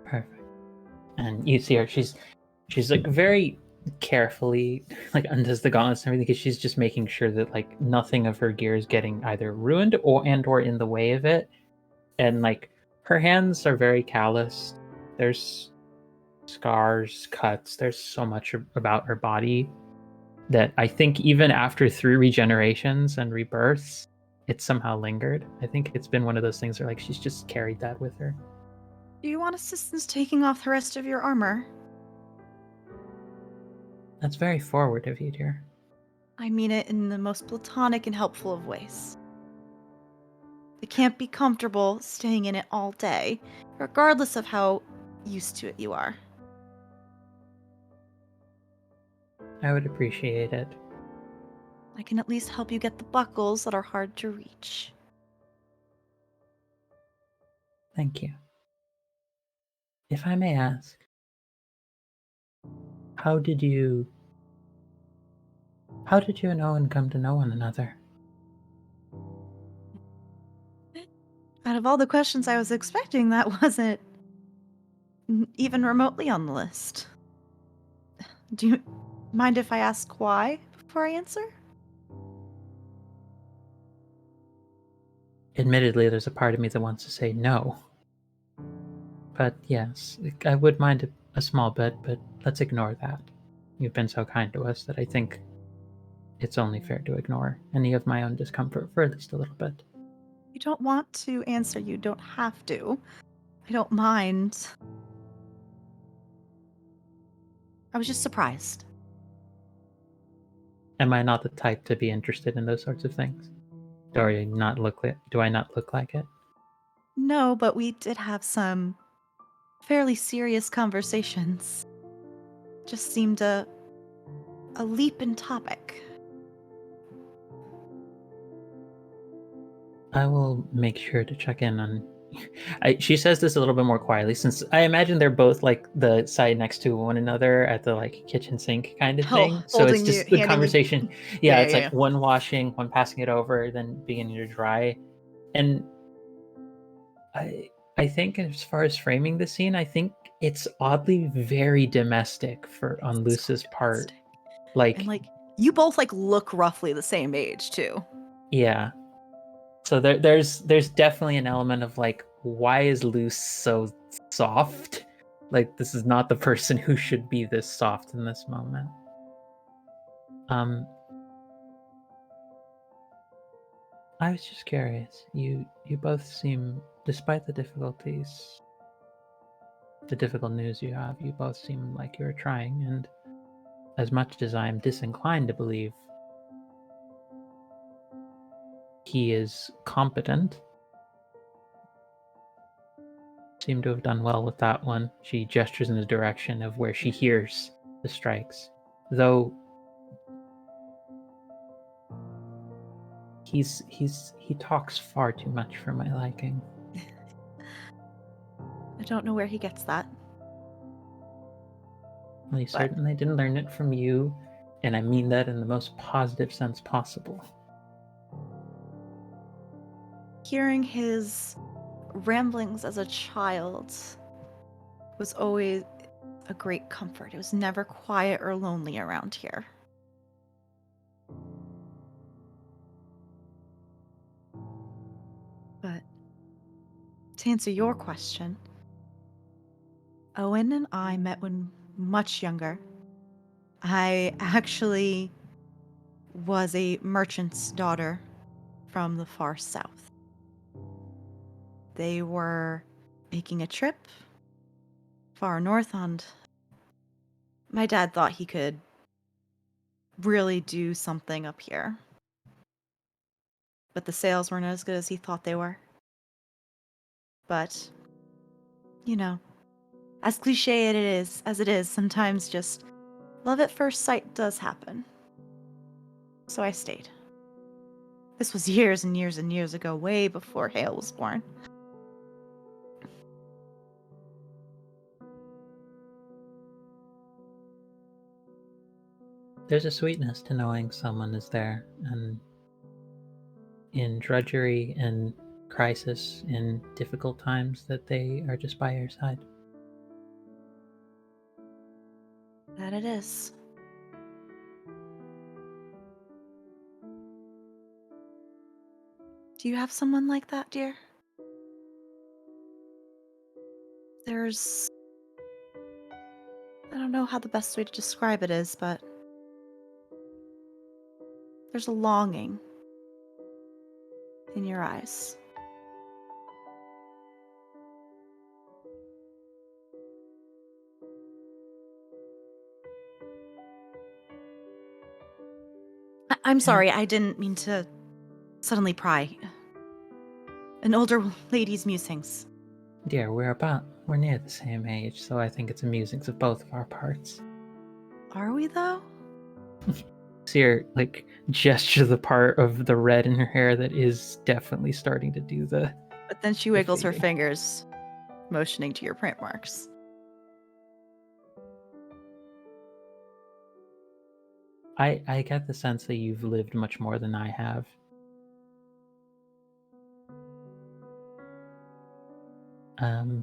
B: Perfect. And you see her, she's like very carefully like undoes the gauntlets and everything because she's just making sure that like nothing of her gear is getting either ruined or in the way of it. And like her hands are very calloused. There's scars, cuts, there's so much about her body that I think even after 3 regenerations and rebirths, it somehow lingered. I think it's been one of those things where like she's just carried that with her.
A: Do you want assistance taking off the rest of your armor?
B: That's very forward of you, dear.
A: I mean it in the most platonic and helpful of ways. It can't be comfortable staying in it all day, regardless of how used to it you are.
B: I would appreciate it.
A: I can at least help you get the buckles that are hard to reach.
B: Thank you. If I may ask, how did you and Owen come to know one another?
A: Out of all the questions I was expecting, that wasn't even remotely on the list. Do you mind if I ask why before I answer?
B: Admittedly, there's a part of me that wants to say no. But yes, I would mind a small bit, but let's ignore that. You've been so kind to us that I think it's only fair to ignore any of my own discomfort for at least a little bit.
A: You don't want to answer, you don't have to. I don't mind. I was just surprised.
B: Am I not the type to be interested in those sorts of things? Do I not look like it?
A: No, but we did have some fairly serious conversations. Just seemed a leap in topic.
B: I will make sure to check in on. She says this a little bit more quietly, since I imagine they're both like the side next to one another at the like kitchen sink kind of thing. So it's
A: holding you,
B: just the
A: handing you-
B: conversation. Yeah, it's like one washing, one passing it over, then beginning to dry. And I think as far as framing the scene, I think it's oddly very domestic on
A: It's
B: Luce's
A: so
B: part.
A: domestic.
B: Like,
A: And like you both like look roughly the same age too.
B: yeah. So there's definitely an element of like, why is Luce so soft? Like, this is not the person who should be this soft in this moment. I was just curious. You both seem, despite the difficulties, the difficult news you have, you both seem like you're trying, and as much as I'm disinclined to believe he is competent, seem to have done well with that one. She gestures in the direction of where she hears the strikes. Though he talks far too much for my liking.
A: I don't know where he gets that.
B: Well, he certainly didn't learn it from you, and I mean that in the most positive sense possible.
A: Hearing his ramblings as a child was always a great comfort. It was never quiet or lonely around here. But to answer your question, Owen and I met when much younger. I actually was a merchant's daughter from the far south. They were making a trip far north, and my dad thought he could really do something up here. But the sales weren't as good as he thought they were. But, you know, as cliche as it is, sometimes just love at first sight does happen. So I stayed. This was years and years and years ago, way before Hale was born.
B: There's a sweetness to knowing someone is there, and in drudgery and crisis, in difficult times, that they are just by your side.
A: That it is. Do you have someone like that, dear? I don't know how the best way to describe it is, but there's a longing in your eyes. I'm sorry, I didn't mean to suddenly pry. An older lady's musings.
B: Dear, we're near the same age, so I think it's a musings of both of our parts.
A: Are we, though?
B: See her like gesture the part of the red in her hair that is definitely starting to do the.
A: But then she wiggles her
B: fading.
A: fingers, motioning to your print marks.
B: I get the sense that you've lived much more than I have.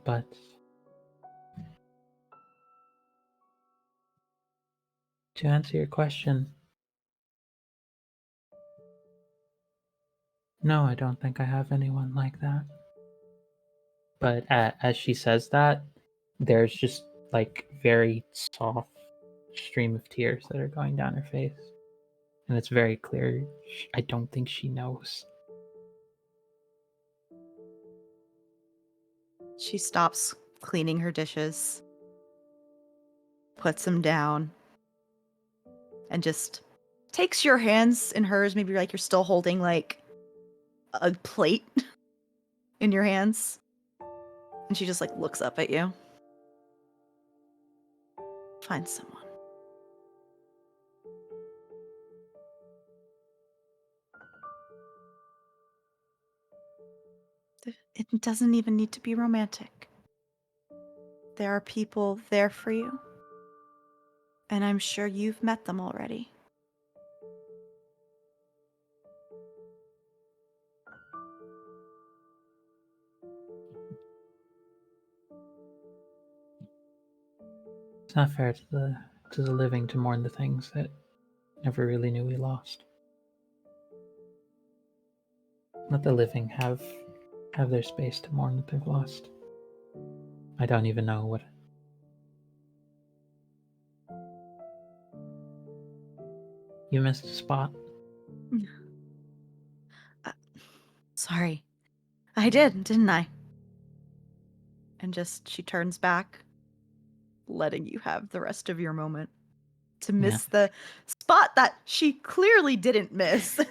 B: But to answer your question, no, I don't think I have anyone like that. But as she says that, there's just like very soft stream of tears that are going down her face, and it's very clear. I don't think she knows.
A: She stops cleaning her dishes, puts them down, and just takes your hands in hers, maybe like you're still holding like a plate in your hands. And she just like looks up at you. Find someone. It doesn't even need to be romantic. There are people there for you. And I'm sure you've met them already.
B: It's not fair to the living to mourn the things that never really knew we lost. Let the living have their space to mourn that they've lost. I don't even know what. You missed a spot.
A: Sorry. I did, didn't I? And just she turns back, letting you have the rest of your moment to miss the spot that she clearly didn't miss.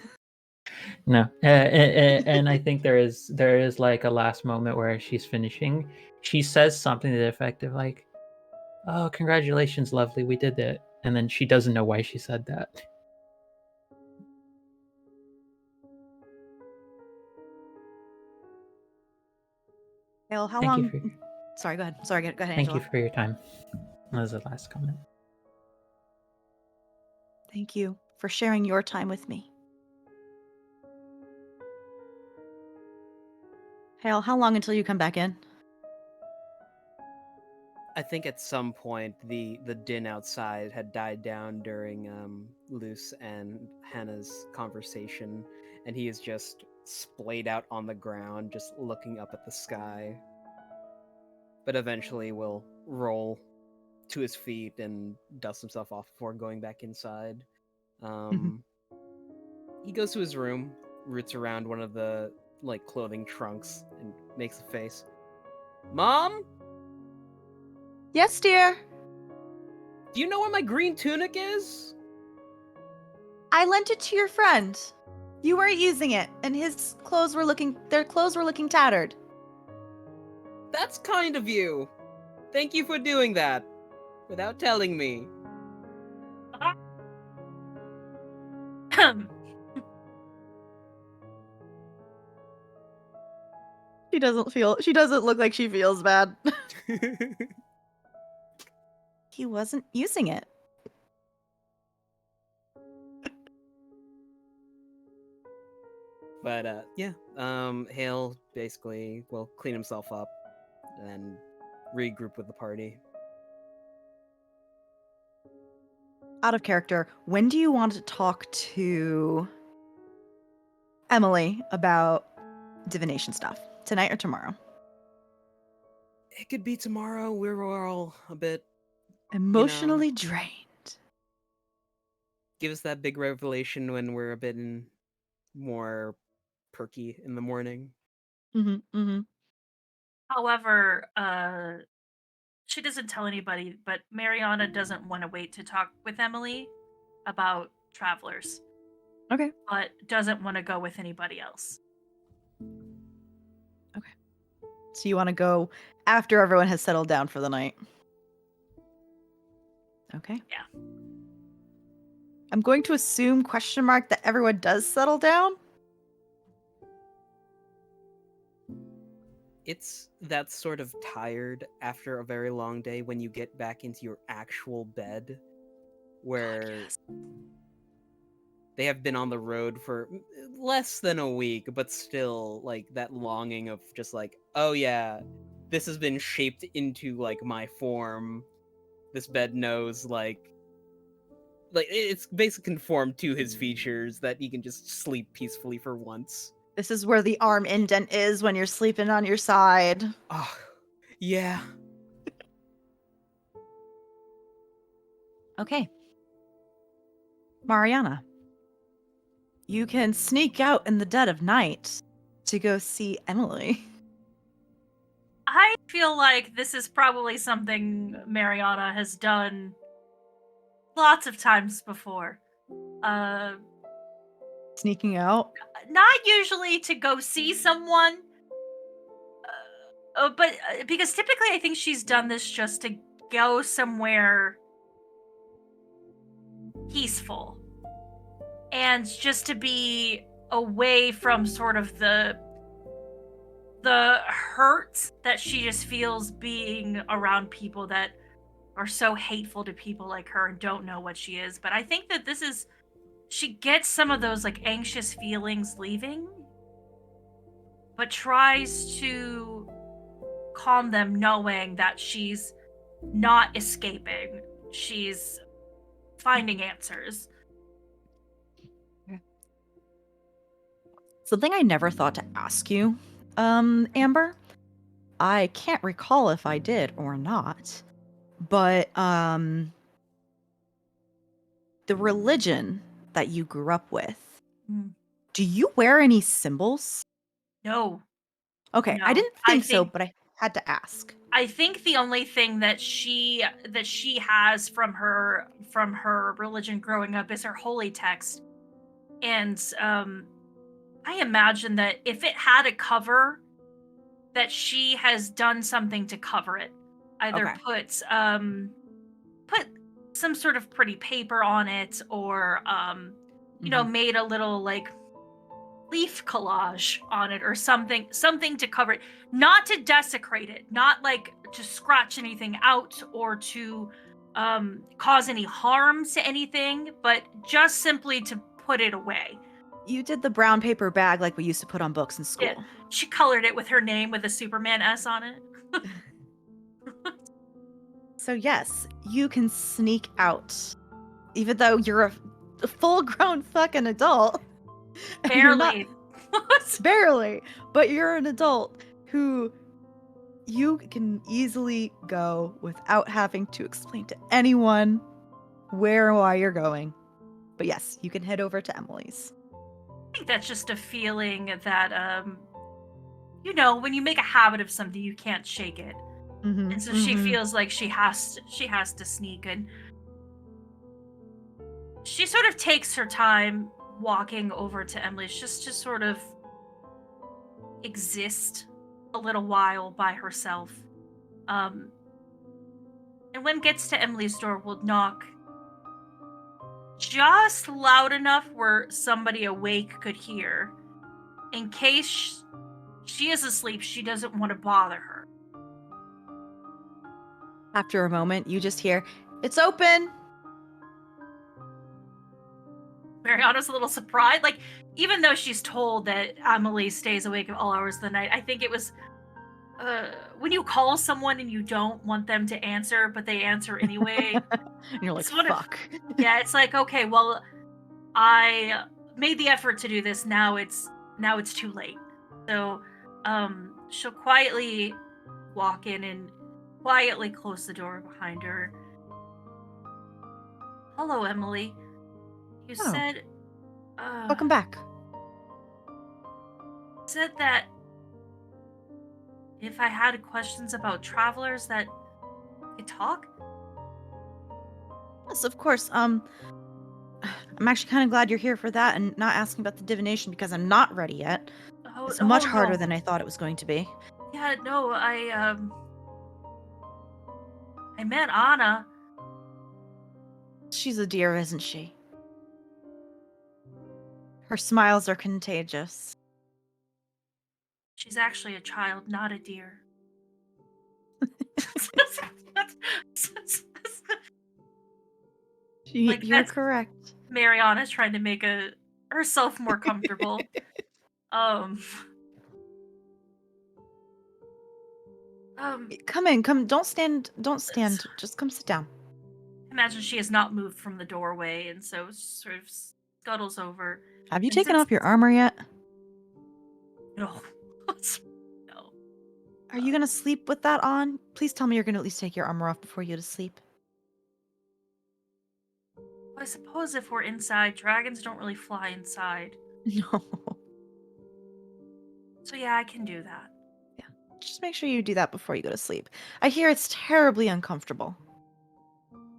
B: No, and I think there is like a last moment where she's finishing. She says something to the effect of like, "Oh, congratulations, lovely, we did it," and then she doesn't know why she said that.
A: Hale, how
B: Thank you
A: long?
B: for
A: Sorry, go ahead. Sorry, go ahead,
B: thank you
A: Angela.
B: for your time. That was the last comment.
A: Thank you for sharing your time with me. Hale, how long until you come back in?
C: I think at some point the din outside had died down during Luce and Hannah's conversation, and he is just splayed out on the ground, just looking up at the sky. But eventually will roll to his feet and dust himself off before going back inside. He goes to his room, roots around one of the like clothing trunks, and makes a face. Mom?
A: Yes, dear.
C: Do you know where my green tunic is?
A: I lent it to your friend. You weren't using it, and their clothes were looking tattered.
C: That's kind of you. Thank you for doing that. Without telling me.
A: She doesn't look like she feels bad. He wasn't using it.
C: But yeah, Hale basically will clean himself up and regroup with the party.
A: Out of character, when do you want to talk to Emily about divination stuff? Tonight or tomorrow?
C: It could be tomorrow. We're all a bit
A: Emotionally drained.
C: give us that big revelation when we're a bit more perky in the morning.
D: However, she doesn't tell anybody, but Mariana doesn't want to wait to talk with Emily about travelers.
A: Okay.
D: But doesn't want to go with anybody else.
A: Okay. So you want to go after everyone has settled down for the night? Okay.
D: Yeah.
A: I'm going to assume question mark that everyone does settle down.
C: It's that sort of tired after a very long day when you get back into your actual bed, where they have been on the road for less than a week, but still, like, that longing of just like, oh yeah, this has been shaped into, like, my form. This bed knows, like it's basically conformed to his features that he can just sleep peacefully for once.
A: This is where the arm indent is when you're sleeping on your side.
C: Oh, yeah.
A: Okay. Mariana, you can sneak out in the dead of night to go see Emily.
D: I feel like this is probably something Mariana has done lots of times before.
A: Sneaking out?
D: Not usually to go see someone, but because typically I think she's done this just to go somewhere peaceful and just to be away from sort of the hurt that she just feels being around people that are so hateful to people like her and don't know what she is. But I think that she gets some of those like anxious feelings leaving, but tries to calm them knowing that she's not escaping. She's finding answers.
A: Something I never thought to ask you, Amber. I can't recall if I did or not, but the religion that you grew up with, do you wear any symbols?
D: No.
A: Okay,
D: No.
A: I didn't think so, but I had to ask.
D: I think the only thing that she has from her religion growing up is her holy text. And I imagine that if it had a cover, that she has done something to cover it. Either
A: Okay.
D: put some sort of pretty paper on it, or made a little like leaf collage on it or something to cover it, not to desecrate it, not like to scratch anything out or to cause any harm to anything, but just simply to put it away.
A: You did the brown paper bag like we used to put on books in school.
D: Yeah, she colored it with her name with a Superman S on it.
A: So yes, you can sneak out, even though you're a full-grown fucking adult.
D: Barely.
A: Barely, but you're an adult who you can easily go without having to explain to anyone where or why you're going. But yes, you can head over to Emily's.
D: I think that's just a feeling that when you make a habit of something, you can't shake it.
A: Mm-hmm,
D: And so she feels like she has to sneak, and she sort of takes her time walking over to Emily's just to sort of exist a little while by herself. And when gets to Emily's door, will knock just loud enough where somebody awake could hear, in case she is asleep. She doesn't want to bother her.
A: After a moment, you just hear, "It's open!"
D: Mariana's a little surprised. Like, even though she's told that Emily stays awake at all hours of the night, I think it was when you call someone and you don't want them to answer, but they answer anyway.
A: And you're like,
D: sort
A: fuck.
D: Yeah, it's like, okay, well, I made the effort to do this. Now it's too late. So she'll quietly walk in and quietly close the door behind her. Hello, Emily. You
A: Oh.
D: said
A: Welcome back.
D: Said that if I had questions about travelers that I could talk?
A: Yes, of course. I'm actually kind of glad you're here for that and not asking about the divination because I'm not ready yet. It's much harder
D: no.
A: than I thought it was going to be.
D: Yeah, no, I met Anna.
A: She's a dear, isn't she? Her smiles are contagious.
D: She's actually a child, not a deer. Like,
A: You're
D: that's
A: correct.
D: Mariana's trying to make herself more comfortable. Um,
A: Come in, come. Don't stand. Don't stand. Just come sit down.
D: imagine she has not moved from the doorway, and so sort of scuttles over.
A: Have you
D: and
A: taken
D: sits-
A: off your armor yet?
D: No. No.
A: Are you gonna sleep with that on? Please tell me you're gonna at least take your armor off before you go to sleep.
D: I suppose if we're inside, dragons don't really fly inside.
A: No.
D: So yeah, I can do that.
A: Just make sure you do that before you go to sleep. I hear it's terribly uncomfortable.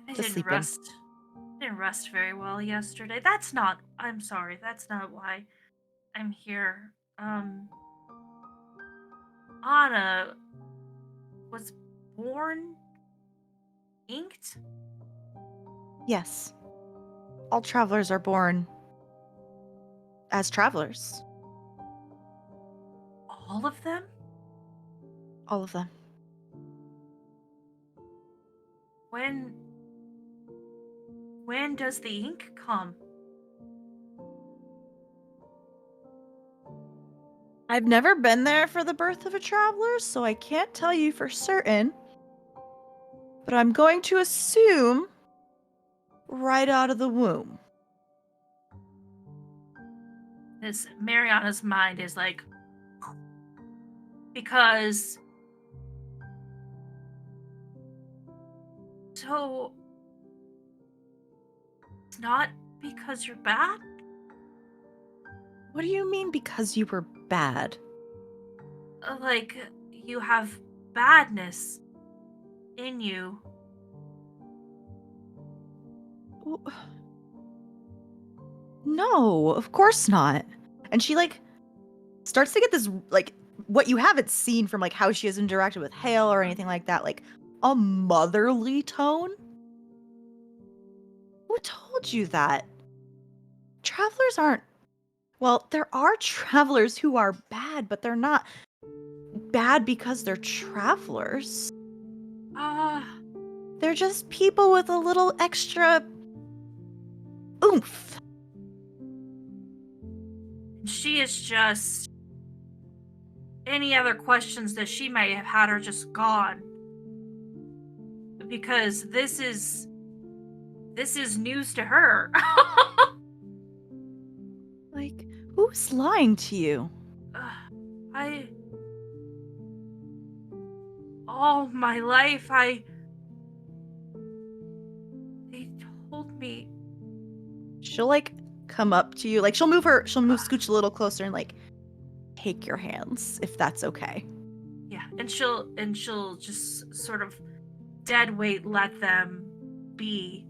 D: I
A: To
D: didn't
A: sleep in.
D: rest. Didn't rest very well yesterday. I'm sorry. That's not why I'm here. Anna was born inked.
A: Yes. All travelers are born as travelers.
D: All of them?
A: All of them.
D: When does the ink come?
A: I've never been there for the birth of a traveler, so I can't tell you for certain. But I'm going to assume right out of the womb.
D: This Mariana's mind is like, because so it's not because you're bad?
A: What do you mean because you were bad?
D: Like you have badness in you.
A: No, of course not. And she starts to get this what you haven't seen from how she has interacted with Hale or anything like that, a motherly tone. Who told you that? Travelers aren't. Well, there are travelers who are bad, but they're not bad because they're travelers. They're just people with a little extra oomph.
D: She is just any other questions that she might have had are just gone. Because this is news to her.
A: Who's lying to you?
D: All my life, they told me.
A: She'll come up to you, she'll move scooch a little closer and take your hands, if that's okay.
D: Yeah, and she'll just sort of dead weight let them be.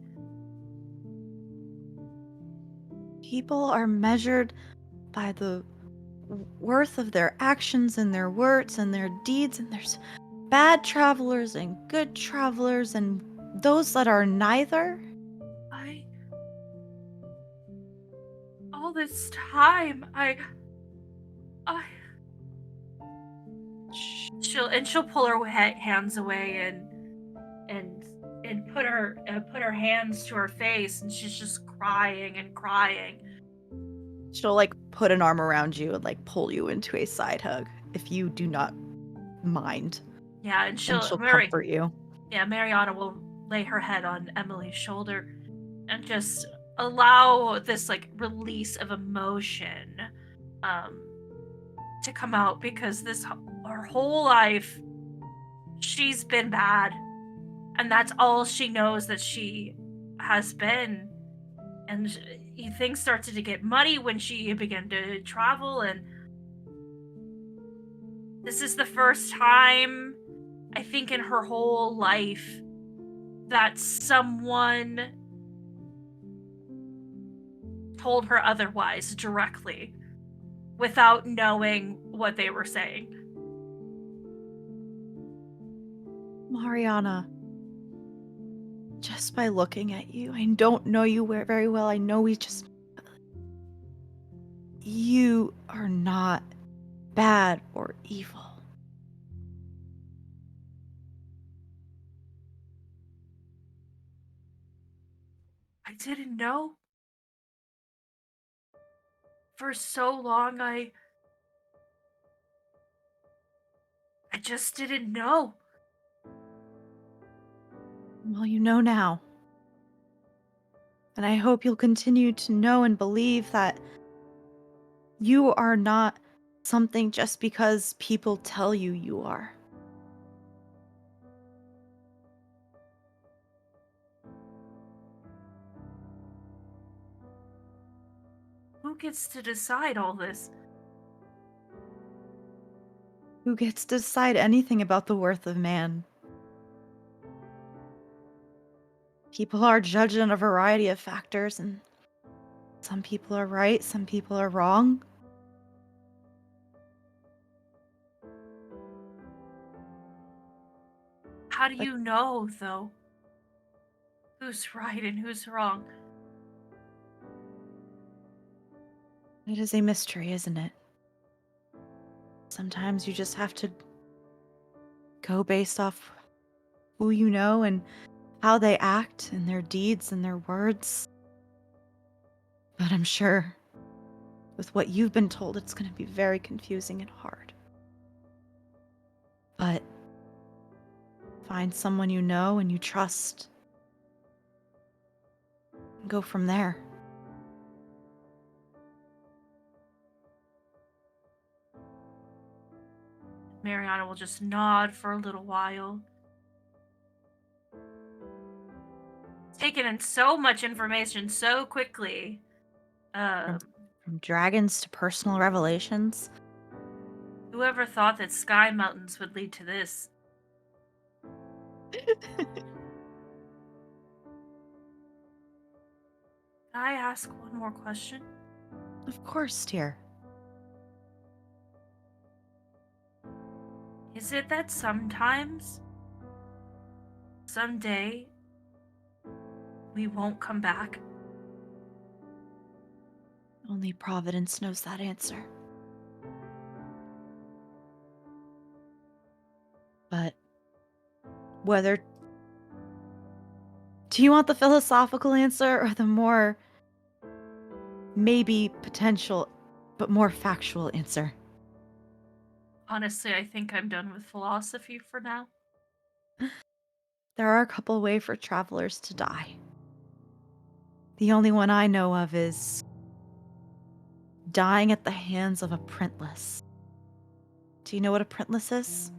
A: People are measured by the worth of their actions and their words and their deeds, and there's bad travelers and good travelers and those that are neither.
D: All this time, she'll pull her hands away and put her hands to her face, and she's just crying and crying.
A: She'll put an arm around you and pull you into a side hug if you do not mind.
D: Yeah, and she'll
A: comfort you.
D: Yeah, Mariana will lay her head on Emily's shoulder and just allow this release of emotion to come out, because her whole life she's been bad, and that's all she knows that she has been. And things started to get muddy when she began to travel, and this is the first time, I think, in her whole life that someone told her otherwise directly without knowing what they were saying.
A: Mariana, just by looking at you, I don't know you very well. I know we just... you are not bad or evil.
D: I didn't know. For so long, I just didn't know.
A: Well, you know now. And I hope you'll continue to know and believe that you are not something just because people tell you you are.
D: Who gets to decide all this?
A: Who gets to decide anything about the worth of man? People are judged on a variety of factors, and some people are right, some people are wrong.
D: How do you know, though? Who's right and who's wrong?
A: It is a mystery, isn't it? Sometimes you just have to go based off who you know and how they act and their deeds and their words. But I'm sure with what you've been told, it's going to be very confusing and hard. But find someone you know and you trust. And go from there.
D: Mariana will just nod for a little while. Taking in so much information so quickly.
A: From dragons to personal revelations.
D: Whoever thought that sky mountains would lead to this? Can I ask one more question?
A: Of course, dear.
D: Is it that sometimes, someday, we won't come back?
A: Only Providence knows that answer. But whether... Do you want the philosophical answer or the more maybe potential but more factual answer?
D: Honestly, I think I'm done with philosophy for now.
A: There are a couple ways for travelers to die. The only one I know of is dying at the hands of a printless. Do you know what a printless is?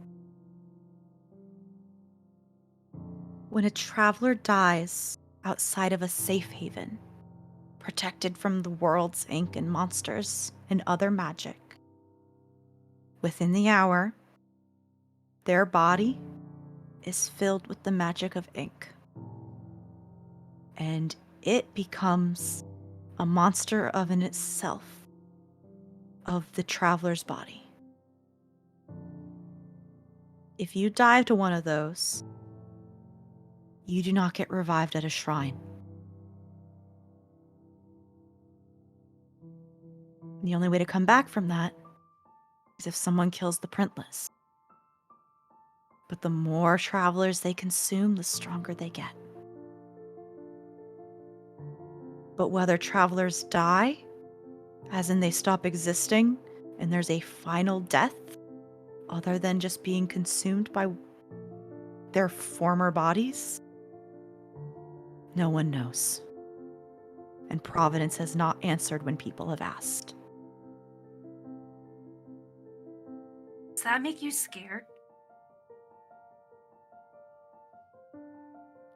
A: When a traveler dies outside of a safe haven, protected from the world's ink and monsters and other magic, within the hour, their body is filled with the magic of ink. And it becomes a monster of in itself, of the traveler's body. If you dive to one of those, you do not get revived at a shrine. The only way to come back from that is if someone kills the printless. But the more travelers they consume, the stronger they get. But whether travelers die, as in they stop existing, and there's a final death, other than just being consumed by their former bodies, no one knows. And Providence has not answered when people have asked.
D: Does that make you scared?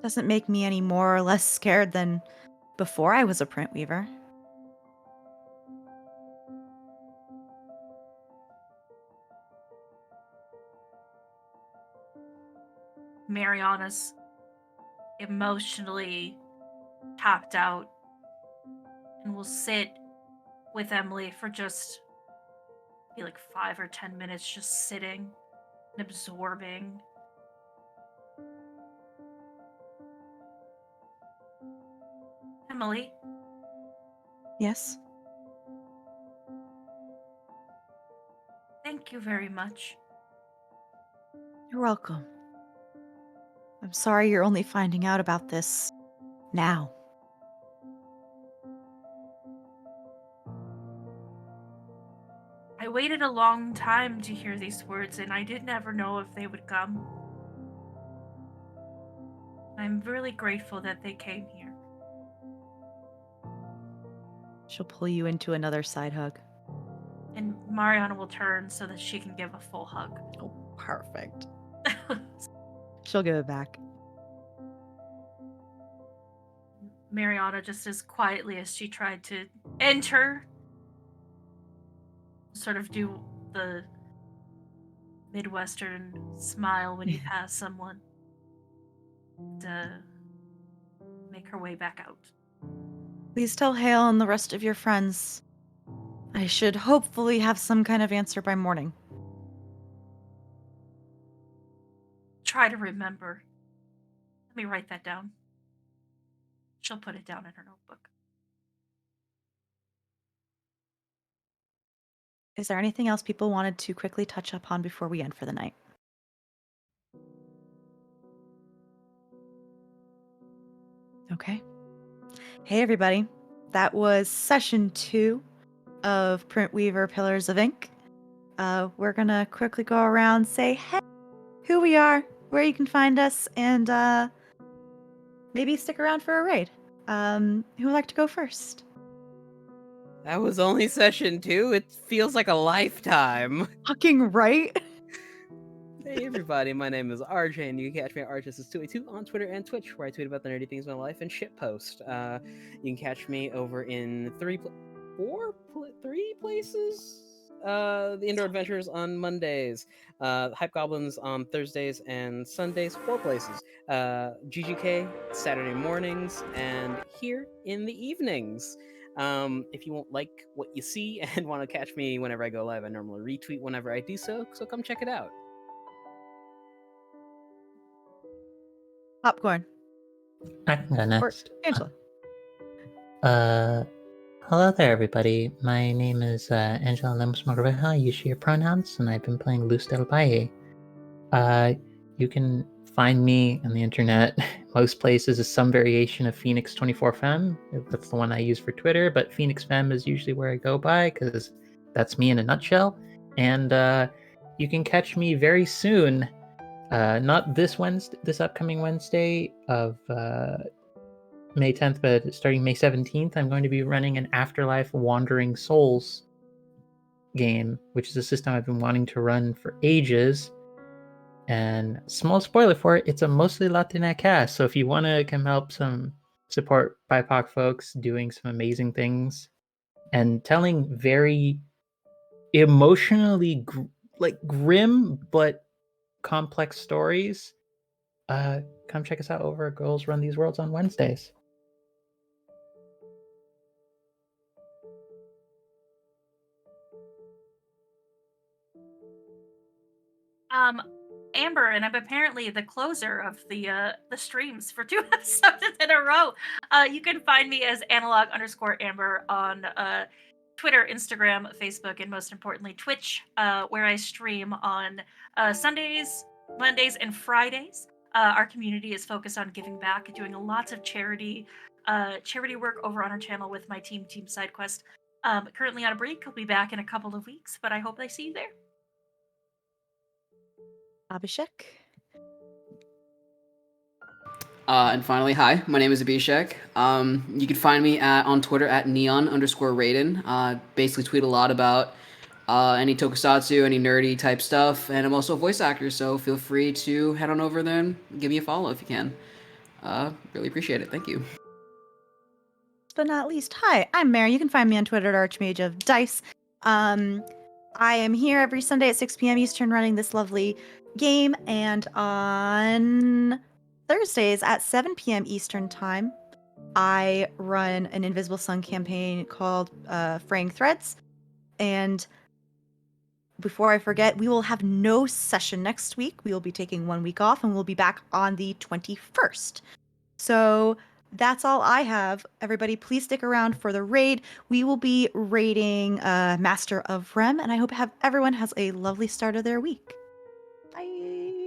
A: Doesn't make me any more or less scared than before I was a print weaver.
D: Mariana's emotionally tapped out and will sit with Emily for just be like 5 or 10 minutes, just sitting and absorbing. Emily,
A: Yes?
D: Thank you very much.
A: You're welcome. I'm sorry you're only finding out about this now.
D: I waited a long time to hear these words, and I did never know if they would come. I'm really grateful that they came here.
A: She'll pull you into another side hug.
D: And Mariana will turn so that she can give a full hug.
A: Oh, perfect. She'll give it back.
D: Mariana, just as quietly as she tried to enter, sort of do the Midwestern smile when you pass someone, to make her way back out.
A: Please tell Hale and the rest of your friends. I should hopefully have some kind of answer by morning.
D: Try to remember. Let me write that down. She'll put it down in her notebook.
A: Is there anything else people wanted to quickly touch upon before we end for the night? Okay. Hey, everybody. That was session 2 of Printweaver Pillars of Ink. We're going to quickly go around, say, hey, who we are, where you can find us, and maybe stick around for a raid. Who would like to go first?
C: That was only session 2. It feels like a lifetime.
A: Fucking right.
C: Hey everybody, my name is RJ, and you can catch me at RJS282 on Twitter and Twitch, where I tweet about the nerdy things in my life and shitpost. You can catch me over in 3 places. The Indoor Adventures on Mondays, Hype Goblins on Thursdays and Sundays, 4 places. GGK Saturday mornings, and here in the evenings. If you won't like what you see and want to catch me whenever I go live, I normally retweet whenever I do so come check it out.
A: Popcorn.
B: I can go
A: Or
B: next.
A: Angela.
B: Hello there, everybody. My name is Angela Lemos Moreveja. I use she, her pronouns, and I've been playing Luz del Valle. You can find me on the internet most places as some variation of Phoenix 24 Femme. That's the one I use for Twitter, but Phoenix Femme is usually where I go by because that's me in a nutshell. And you can catch me very soon. Not this Wednesday, this upcoming Wednesday of May 10th, but starting May 17th, I'm going to be running an Afterlife Wandering Souls game, which is a system I've been wanting to run for ages. And small spoiler for it, it's a mostly Latina cast. So if you want to come help some support BIPOC folks doing some amazing things and telling very emotionally grim but complex stories, come check us out over at Girls Run These Worlds on Wednesdays.
D: Amber, and I'm apparently the closer of the streams for 2 episodes in a row. You can find me as analog_Amber on Twitter, Instagram, Facebook, and most importantly, Twitch, where I stream on Sundays, Mondays, and Fridays. Our community is focused on giving back, doing lots of charity work over on our channel with my team SideQuest. Currently on a break. I'll be back in a couple of weeks, but I hope I see you there.
A: Abhishek.
E: And finally, hi, my name is Abhishek. You can find me on Twitter at neon_Raiden. Basically tweet a lot about any tokusatsu, any nerdy type stuff, and I'm also a voice actor, so feel free to head on over there and give me a follow if you can. Really appreciate it. Thank you.
A: But not least, hi, I'm Mary. You can find me on Twitter at Archmage of Dice. I am here every Sunday at 6 p.m. Eastern running this lovely game, and on Thursdays at 7 p.m. Eastern time, I run an Invisible Sun campaign called Fraying Threads. And before I forget, we will have no session next week. We will be taking 1 week off, and we'll be back on the 21st. So that's all I have. Everybody, please stick around for the raid. We will be raiding Master of Rem, and I hope everyone has a lovely start of their week. Bye.